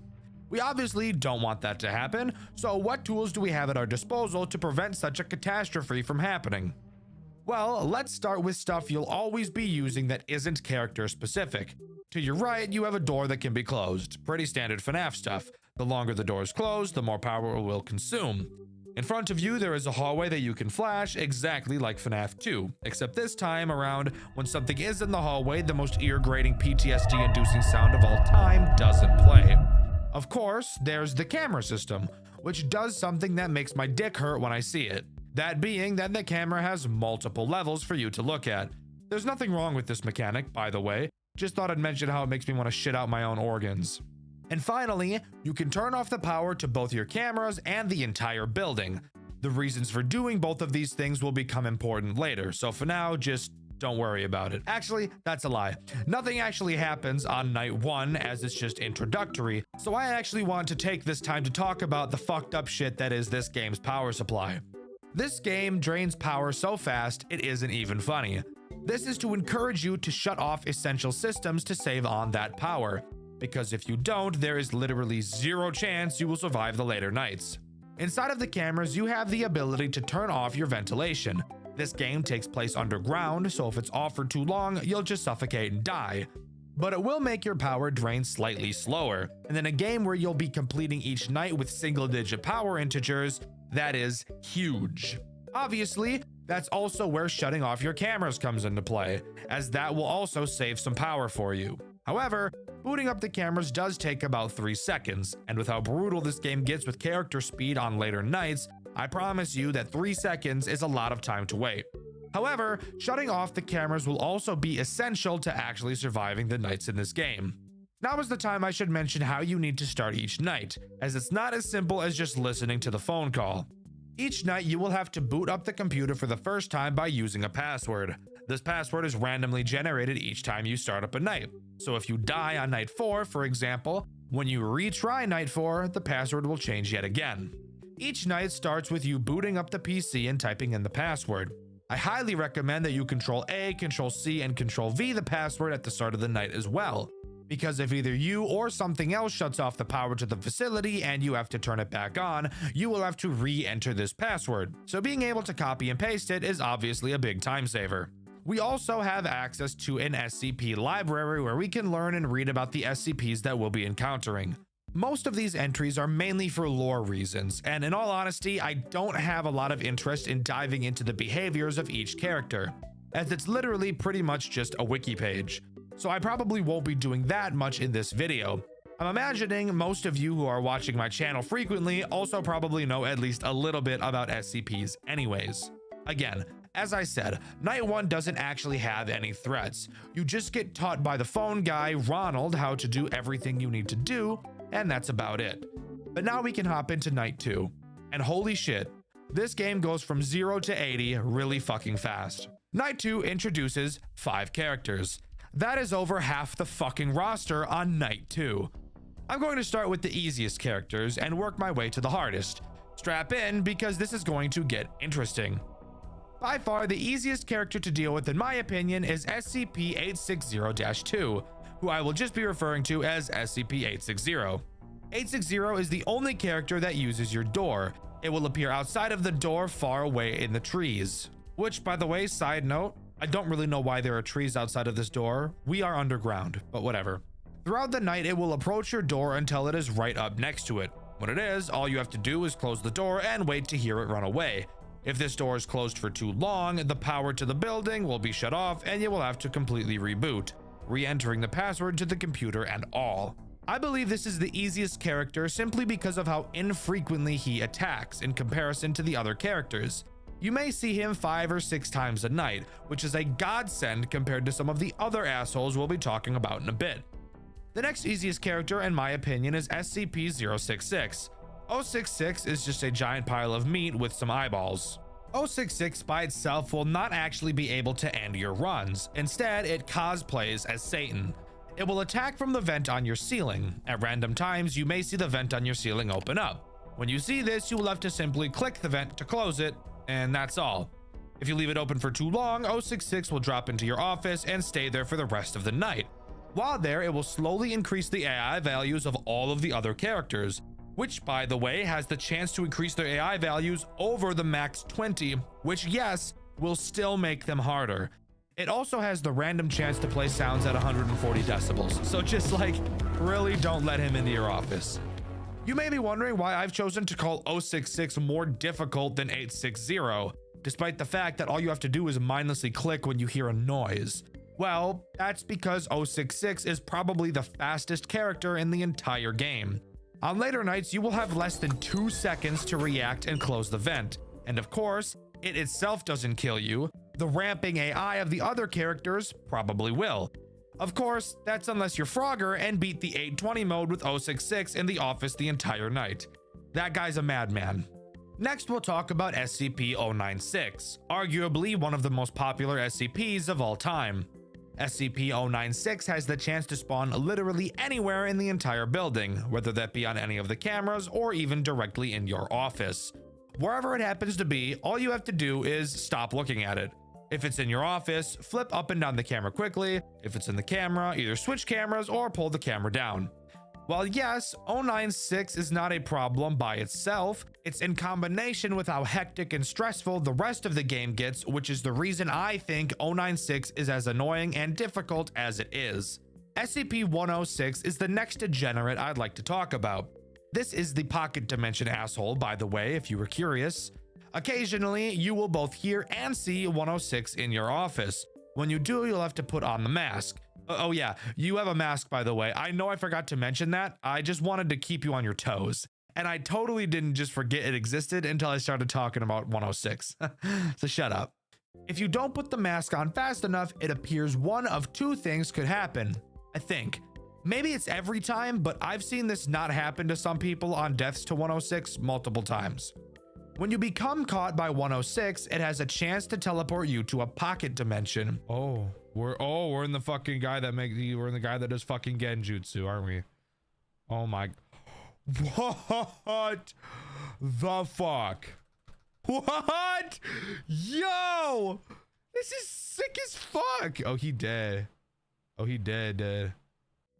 We obviously don't want that to happen, so what tools do we have at our disposal to prevent such a catastrophe from happening? Well, let's start with stuff you'll always be using that isn't character specific. To your right, you have a door that can be closed. Pretty standard FNAF stuff. The longer the door is closed, the more power it will consume. In front of you, there is a hallway that you can flash, exactly like FNAF 2, except this time around, when something is in the hallway, the most ear-grating PTSD-inducing sound of all time doesn't play. Of course, there's the camera system, which does something that makes my dick hurt when I see it. That being that the camera has multiple levels for you to look at. There's nothing wrong with this mechanic, by the way, just thought I'd mention how it makes me want to shit out my own organs. And finally, you can turn off the power to both your cameras and the entire building. The reasons for doing both of these things will become important later, so for now, just don't worry about it. Actually, that's a lie. Nothing actually happens on night 1 as it's just introductory, so I actually want to take this time to talk about the fucked up shit that is this game's power supply. This game drains power so fast, it isn't even funny. This is to encourage you to shut off essential systems to save on that power, because if you don't, there is literally zero chance you will survive the later nights. Inside of the cameras, you have the ability to turn off your ventilation. This game takes place underground, so if it's off for too long, you'll just suffocate and die. But it will make your power drain slightly slower, and in a game where you'll be completing each night with single-digit power integers, that is huge. Obviously, that's also where shutting off your cameras comes into play, as that will also save some power for you. However, booting up the cameras does take about 3 seconds, and with how brutal this game gets with character speed on later nights, I promise you that 3 seconds is a lot of time to wait. However, shutting off the cameras will also be essential to actually surviving the nights in this game. Now is the time I should mention how you need to start each night, as it's not as simple as just listening to the phone call. Each night you will have to boot up the computer for the first time by using a password. This password is randomly generated each time you start up a night. So if you die on night 4, for example, when you retry night 4, the password will change yet again. Each night starts with you booting up the PC and typing in the password. I highly recommend that you Control A, Control C, and Control V the password at the start of the night as well, because if either you or something else shuts off the power to the facility and you have to turn it back on, you will have to re-enter this password. So being able to copy and paste it is obviously a big time saver. We also have access to an SCP library where we can learn and read about the SCPs that we'll be encountering. Most of these entries are mainly for lore reasons, and in all honesty, I don't have a lot of interest in diving into the behaviors of each character, as it's literally pretty much just a wiki page. So I probably won't be doing that much in this video. I'm imagining most of you who are watching my channel frequently also probably know at least a little bit about SCPs anyways. Again, as I said, night 1 doesn't actually have any threats. You just get taught by the phone guy, Ronald, how to do everything you need to do, and that's about it. But now we can hop into night 2. And holy shit, this game goes from 0 to 80 really fucking fast. Night 2 introduces 5 characters. That is over half the fucking roster on night 2. I'm going to start with the easiest characters and work my way to the hardest. Strap in because this is going to get interesting. By far, the easiest character to deal with in my opinion is SCP-860-2, who I will just be referring to as SCP-860. 860 is the only character that uses your door. It will appear outside of the door far away in the trees. Which, by the way, side note, I don't really know why there are trees outside of this door. We are underground, but whatever. Throughout the night, it will approach your door until it is right up next to it. When it is, all you have to do is close the door and wait to hear it run away. If this door is closed for too long, the power to the building will be shut off and you will have to completely reboot, re-entering the password to the computer and all. I believe this is the easiest character simply because of how infrequently he attacks in comparison to the other characters. You may see him 5 or 6 times a night, which is a godsend compared to some of the other assholes we'll be talking about in a bit. The next easiest character, in my opinion, is SCP-066. 066 is just a giant pile of meat with some eyeballs. 066 by itself will not actually be able to end your runs. Instead, it cosplays as Satan. It will attack from the vent on your ceiling. At random times, you may see the vent on your ceiling open up. When you see this, you will have to simply click the vent to close it, and that's all. If you leave it open for too long, 066 will drop into your office and stay there for the rest of the night. While there, it will slowly increase the AI values of all of the other characters, which, by the way, has the chance to increase their AI values over the max 20, which, yes, will still make them harder. It also has the random chance to play sounds at 140 decibels, so just like, really don't let him into your office. You may be wondering why I've chosen to call 066 more difficult than 860, despite the fact that all you have to do is mindlessly click when you hear a noise. Well, that's because 066 is probably the fastest character in the entire game. On later nights, you will have less than 2 seconds to react and close the vent. And of course, it itself doesn't kill you. The ramping AI of the other characters probably will. Of course, that's unless you're Frogger and beat the 820 mode with 066 in the office the entire night. That guy's a madman. Next, we'll talk about SCP-096, arguably one of the most popular SCPs of all time. SCP-096 has the chance to spawn literally anywhere in the entire building, whether that be on any of the cameras or even directly in your office. Wherever it happens to be, all you have to do is stop looking at it. If it's in your office, flip up and down the camera quickly. If it's in the camera, either switch cameras or pull the camera down. While yes, 096 is not a problem by itself, it's in combination with how hectic and stressful the rest of the game gets, which is the reason I think 096 is as annoying and difficult as it is. SCP-106 is the next degenerate I'd like to talk about. This is the pocket dimension asshole, by the way, if you were curious. Occasionally, you will both hear and see 106 in your office. When you do, you'll have to put on the mask. Oh yeah, you have a mask, by the way. I know I forgot to mention that. I just wanted to keep you on your toes. And I totally didn't just forget it existed until I started talking about 106. So shut up. If you don't put the mask on fast enough, it appears one of 2 things could happen. I think. Maybe it's every time, but I've seen this not happen to some people on deaths to 106 multiple times. When you become caught by 106, it has a chance to teleport you to a pocket dimension. We're in the fucking guy that we're in the guy that does fucking genjutsu, aren't we? Oh my. What the fuck? What? Yo! This is sick as fuck. Oh, he dead. Oh, he dead.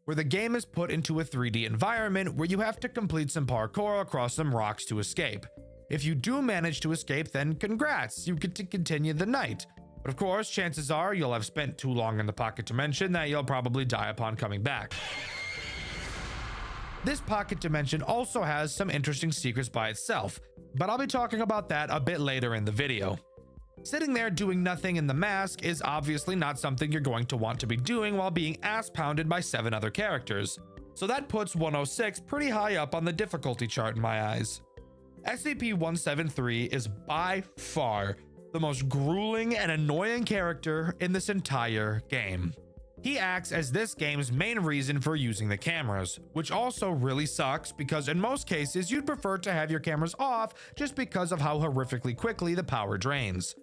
Where the game is put into a 3D environment where you have to complete some parkour across some rocks to escape. If you do manage to escape, then congrats, you get to continue the night. But of course, chances are you'll have spent too long in the pocket dimension that you'll probably die upon coming back. This pocket dimension also has some interesting secrets by itself, but I'll be talking about that a bit later in the video. Sitting there doing nothing in the mask is obviously not something you're going to want to be doing while being ass pounded by 7 other characters. So that puts 106 pretty high up on the difficulty chart in my eyes. SCP-173 is by far the most grueling and annoying character in this entire game. He acts as this game's main reason for using the cameras, which also really sucks because in most cases you'd prefer to have your cameras off just because of how horrifically quickly the power drains.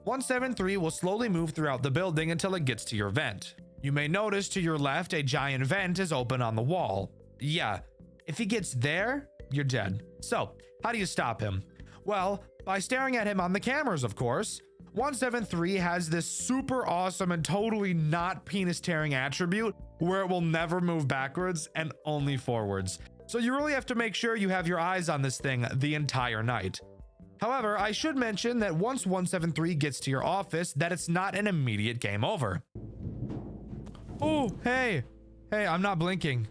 173 will slowly move throughout the building until it gets to your vent. You may notice to your left a giant vent is open on the wall. Yeah, if he gets there, you're dead. So, how do you stop him? Well, by staring at him on the cameras, of course. 173 has this super awesome and totally not penis-tearing attribute where it will never move backwards and only forwards. So you really have to make sure you have your eyes on this thing the entire night. However, I should mention that once 173 gets to your office, that it's not an immediate game over. Oh, hey, I'm not blinking.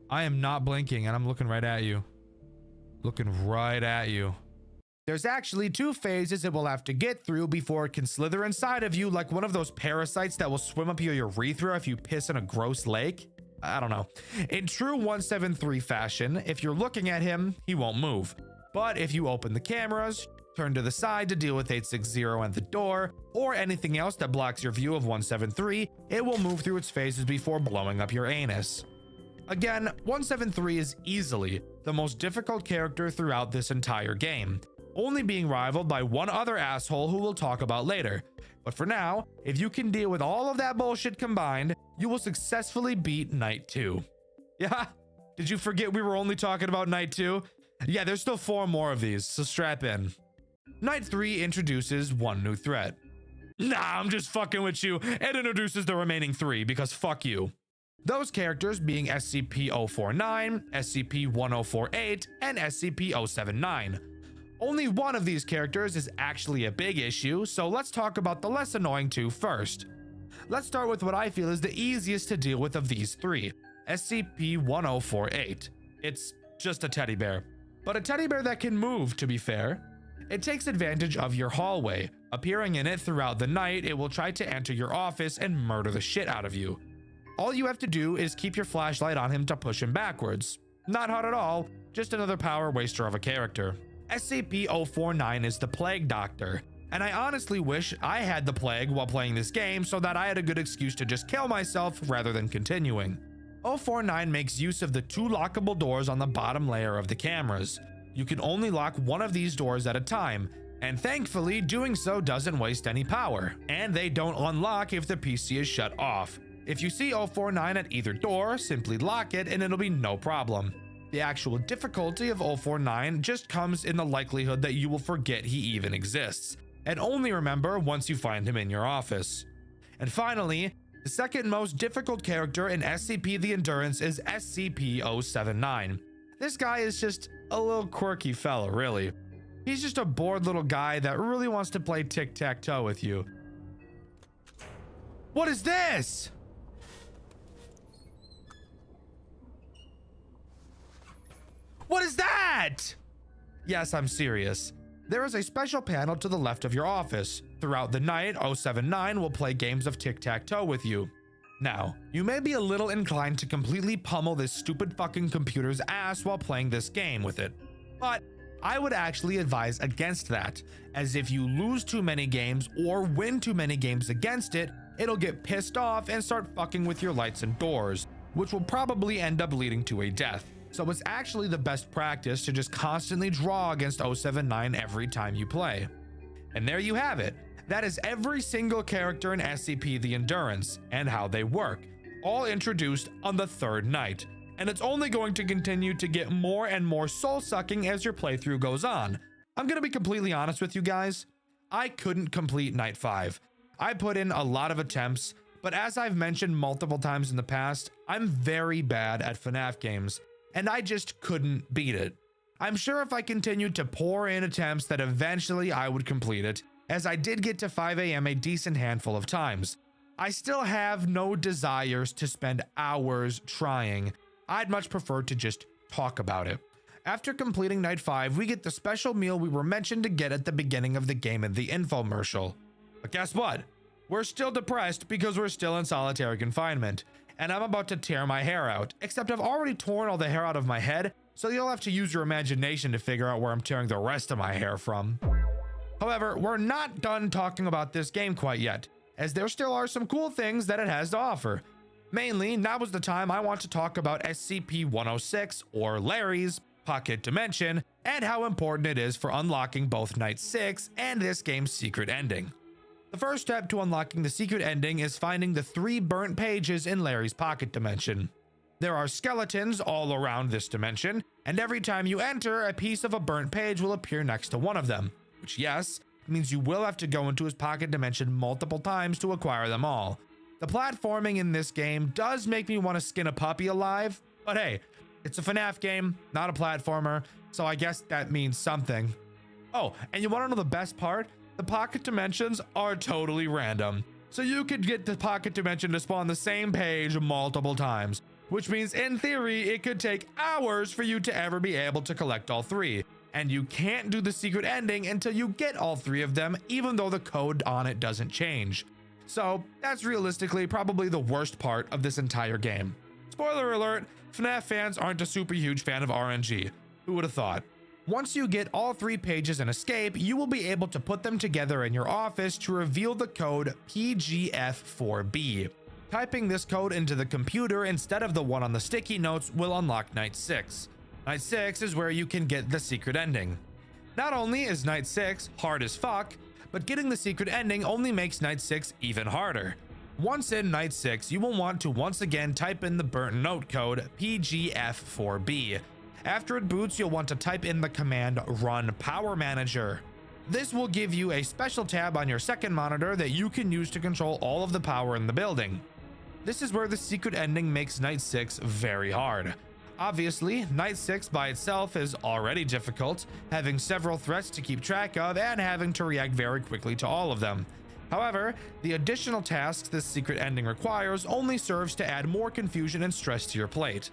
I am not blinking and I'm looking right at you. Looking right at you. There's actually 2 phases it will have to get through before it can slither inside of you like one of those parasites that will swim up your urethra if you piss in a gross lake. I don't know. In true 173 fashion, if you're looking at him, he won't move. But if you open the cameras, Turn to the side to deal with 860 and the door, or anything else that blocks your view of 173. It will move through its phases before blowing up your anus. Again, 173 is easily the most difficult character throughout this entire game, only being rivaled by one other asshole who we'll talk about later. But for now, if you can deal with all of that bullshit combined, you will successfully beat Night 2. Yeah? Did you forget we were only talking about Night 2? Yeah, there's still 4 more of these, so strap in. Night 3 introduces one new threat. Nah, I'm just fucking with you. It introduces the remaining 3 because fuck you. Those characters being SCP-049, SCP-1048, and SCP-079. Only one of these characters is actually a big issue, so let's talk about the less annoying 2 first. Let's start with what I feel is the easiest to deal with of these 3, SCP-1048. It's just a teddy bear. But a teddy bear that can move, to be fair. It takes advantage of your hallway. Appearing in it throughout the night, it will try to enter your office and murder the shit out of you. All you have to do is keep your flashlight on him to push him backwards. Not hard at all, just another power waster of a character. SCP-049 is the Plague Doctor, and I honestly wish I had the plague while playing this game so that I had a good excuse to just kill myself rather than continuing. 049 makes use of the 2 lockable doors on the bottom layer of the cameras. You can only lock one of these doors at a time, and thankfully doing so doesn't waste any power, and they don't unlock if the PC is shut off. If you see 049 at either door, simply lock it and it'll be no problem. The actual difficulty of 049 just comes in the likelihood that you will forget he even exists, and only remember once you find him in your office. And finally, the second most difficult character in SCP the Endurance is SCP-079. This guy is just a little quirky fella, really. He's just a bored little guy that really wants to play tic-tac-toe with you. What is this? What is that? Yes, I'm serious. There is a special panel to the left of your office. Throughout the night, 079 will play games of tic-tac-toe with you. Now, you may be a little inclined to completely pummel this stupid fucking computer's ass while playing this game with it. But I would actually advise against that, as if you lose too many games or win too many games against it, it'll get pissed off and start fucking with your lights and doors, which will probably end up leading to a death. So it's actually the best practice to just constantly draw against 079 every time you play. And there you have it. That is every single character in SCP the Endurance and how they work, all introduced on the 3rd night. And it's only going to continue to get more and more soul-sucking as your playthrough goes on. I'm gonna be completely honest with you guys. I couldn't complete Night 5. I put in a lot of attempts, but as I've mentioned multiple times in the past, I'm very bad at FNAF games, and I just couldn't beat it. I'm sure if I continued to pour in attempts that eventually I would complete it, as I did get to 5 AM a decent handful of times. I still have no desires to spend hours trying. I'd much prefer to just talk about it. After completing Night 5, we get the special meal we were mentioned to get at the beginning of the game in the infomercial. But guess what? We're still depressed because we're still in solitary confinement, and I'm about to tear my hair out, except I've already torn all the hair out of my head, so you'll have to use your imagination to figure out where I'm tearing the rest of my hair from. However, we're not done talking about this game quite yet, as there still are some cool things that it has to offer. Mainly, now is the time I want to talk about SCP-106, or Larry's, Pocket Dimension, and how important it is for unlocking both Night 6 and this game's secret ending. The first step to unlocking the secret ending is finding the 3 burnt pages in Larry's Pocket Dimension. There are skeletons all around this dimension, and every time you enter, a piece of a burnt page will appear next to one of them, which, yes, means you will have to go into his Pocket Dimension multiple times to acquire them all. The platforming in this game does make me want to skin a puppy alive, but hey, it's a FNAF game, not a platformer, so I guess that means something. Oh, and you want to know the best part? The Pocket Dimensions are totally random, so you could get the Pocket Dimension to spawn the same page multiple times, which means in theory it could take hours for you to ever be able to collect all 3. And you can't do the secret ending until you get all 3 of them, even though the code on it doesn't change. So that's realistically probably the worst part of this entire game. Spoiler alert, FNAF fans aren't a super huge fan of RNG. Who would have thought? Once you get all 3 pages and escape, you will be able to put them together in your office to reveal the code PGF4B. Typing this code into the computer instead of the one on the sticky notes will unlock Night 6. Night 6 is where you can get the secret ending. Not only is Night 6 hard as fuck, but getting the secret ending only makes Night 6 even harder. Once in Night 6, you will want to once again type in the burnt note code PGF4B. After it boots, you'll want to type in the command run power manager. This will give you a special tab on your second monitor that you can use to control all of the power in the building. This is where the secret ending makes Night 6 very hard. Obviously, Night 6 by itself is already difficult, having several threats to keep track of and having to react very quickly to all of them. However, the additional tasks this secret ending requires only serves to add more confusion and stress to your plate.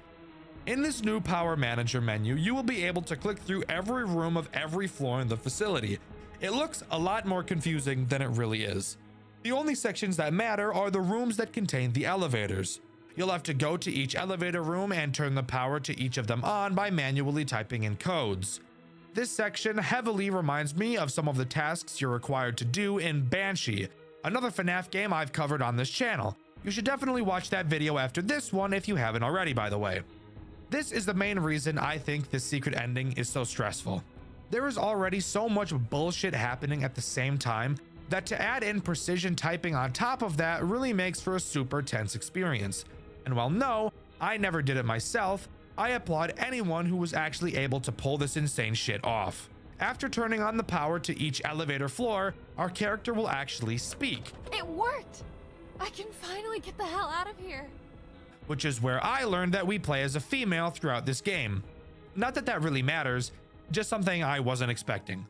In this new Power Manager menu, you will be able to click through every room of every floor in the facility. It looks a lot more confusing than it really is. The only sections that matter are the rooms that contain the elevators. You'll have to go to each elevator room and turn the power to each of them on by manually typing in codes. This section heavily reminds me of some of the tasks you're required to do in Banshee, another FNAF game I've covered on this channel. You should definitely watch that video after this one if you haven't already, by the way. This is the main reason I think this secret ending is so stressful. There is already so much bullshit happening at the same time that to add in precision typing on top of that really makes for a super tense experience. And while no, I never did it myself, I applaud anyone who was actually able to pull this insane shit off. After turning on the power to each elevator floor, our character will actually speak. It worked! I can finally get the hell out of here. Which is where I learned that we play as a female throughout this game. Not that that really matters, just something I wasn't expecting.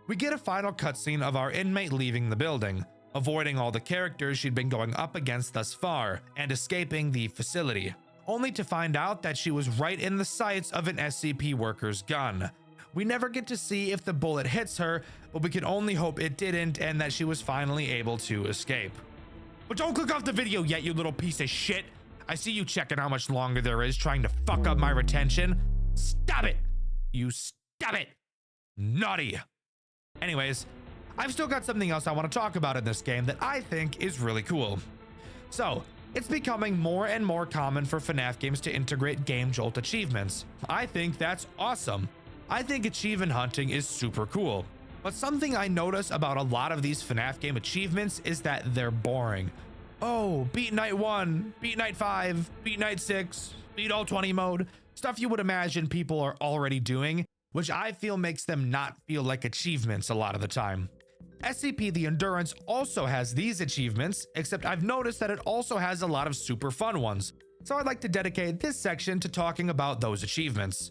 We get a final cutscene of our inmate leaving the building, avoiding all the characters she'd been going up against thus far, and escaping the facility, only to find out that she was right in the sights of an SCP worker's gun. We never get to see if the bullet hits her, but we can only hope it didn't and that she was finally able to escape. But don't click off the video yet, you little piece of shit! I see you checking how much longer there is trying to fuck up my retention. Stop it! You stop it! Naughty! Anyways, I've still got something else I want to talk about in this game that I think is really cool. So, it's becoming more and more common for FNAF games to integrate Game Jolt achievements. I think that's awesome. I think achievement hunting is super cool. But something I notice about a lot of these FNAF game achievements is that they're boring. Oh, beat night 1, beat night 5, beat night 6, beat all 20 mode. Stuff you would imagine people are already doing, which I feel makes them not feel like achievements a lot of the time. SCP The Endurance also has these achievements, except I've noticed that it also has a lot of super fun ones. So I'd like to dedicate this section to talking about those achievements.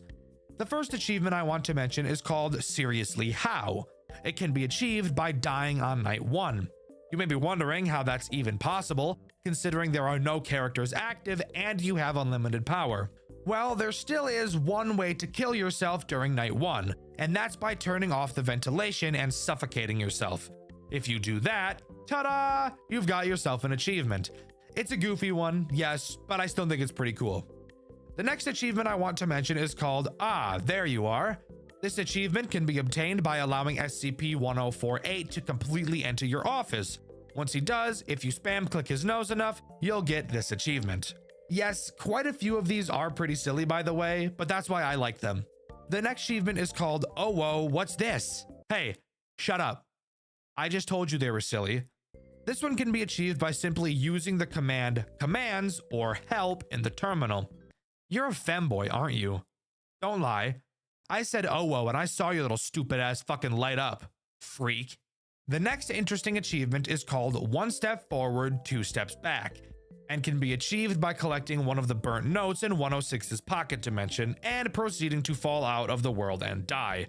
The first achievement I want to mention is called Seriously How. It can be achieved by dying on night 1. You may be wondering how that's even possible, considering there are no characters active and you have unlimited power. Well, there still is one way to kill yourself during night 1, and that's by turning off the ventilation and suffocating yourself. If you do that, ta-da! You've got yourself an achievement. It's a goofy one, yes, but I still think it's pretty cool. The next achievement I want to mention is called Ah, There You Are. This achievement can be obtained by allowing SCP-1048 to completely enter your office. Once he does, if you spam click his nose enough, you'll get this achievement. Yes, quite a few of these are pretty silly by the way, but that's why I like them. The next achievement is called Oh Whoa, What's This? Hey, shut up. I just told you they were silly. This one can be achieved by simply using the command commands or help in the terminal. You're a femboy, aren't you? Don't lie. I said oh whoa and I saw your little stupid ass fucking light up, freak. The next interesting achievement is called One Step Forward, Two Steps Back, and can be achieved by collecting one of the burnt notes in 106's pocket dimension and proceeding to fall out of the world and die.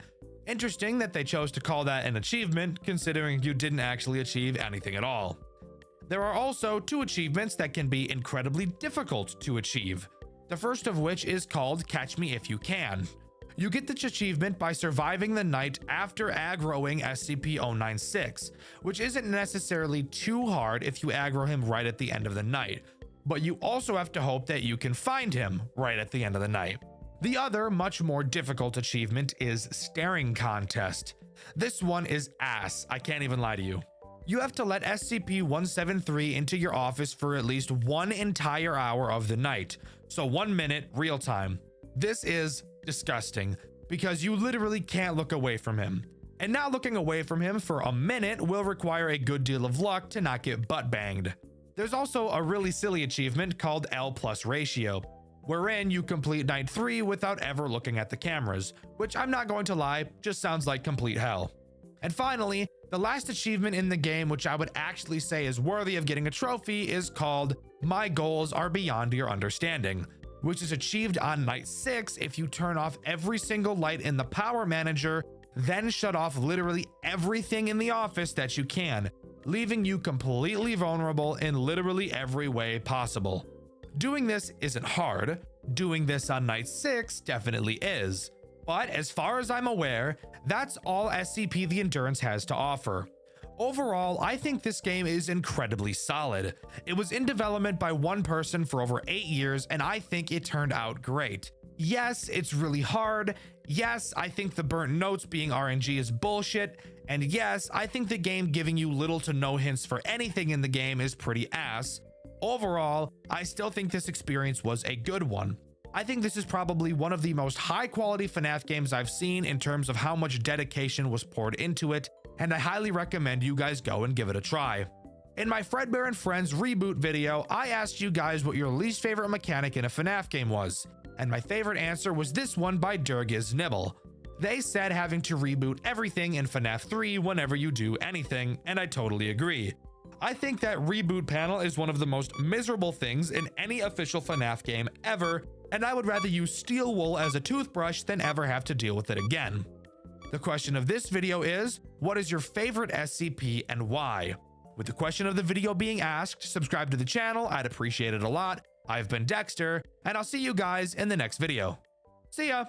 Interesting that they chose to call that an achievement, considering you didn't actually achieve anything at all. There are also 2 achievements that can be incredibly difficult to achieve. The first of which is called Catch Me If You Can. You get this achievement by surviving the night after aggroing SCP-096, which isn't necessarily too hard if you aggro him right at the end of the night, but you also have to hope that you can find him right at the end of the night. The other, much more difficult achievement is Staring Contest. This one is ass, I can't even lie to you. You have to let SCP-173 into your office for at least 1 entire hour of the night, so 1 minute, real time. This is disgusting, because you literally can't look away from him. And not looking away from him for a minute will require a good deal of luck to not get butt banged. There's also a really silly achievement called L+ ratio, wherein you complete night 3 without ever looking at the cameras, which I'm not going to lie, just sounds like complete hell. And finally, the last achievement in the game which I would actually say is worthy of getting a trophy is called My Goals Are Beyond Your Understanding, which is achieved on night 6 if you turn off every single light in the power manager, then shut off literally everything in the office that you can, leaving you completely vulnerable in literally every way possible. Doing this isn't hard. Doing this on night 6 definitely is. But as far as I'm aware, that's all SCP The Endurance has to offer. Overall, I think this game is incredibly solid. It was in development by one person for over 8 years, and I think it turned out great. Yes, it's really hard. Yes, I think the burnt notes being RNG is bullshit. And yes, I think the game giving you little to no hints for anything in the game is pretty ass. Overall, I still think this experience was a good one. I think this is probably one of the most high quality FNAF games I've seen in terms of how much dedication was poured into it, and I highly recommend you guys go and give it a try. In my Fredbear and Friends reboot video, I asked you guys what your least favorite mechanic in a FNAF game was, and my favorite answer was this one by Durgiz Nibble. They said having to reboot everything in FNAF 3 whenever you do anything, and I totally agree. I think that reboot panel is one of the most miserable things in any official FNAF game ever, and I would rather use steel wool as a toothbrush than ever have to deal with it again. The question of this video is, what is your favorite SCP and why? With the question of the video being asked, subscribe to the channel, I'd appreciate it a lot. I've been Dexter, and I'll see you guys in the next video. See ya!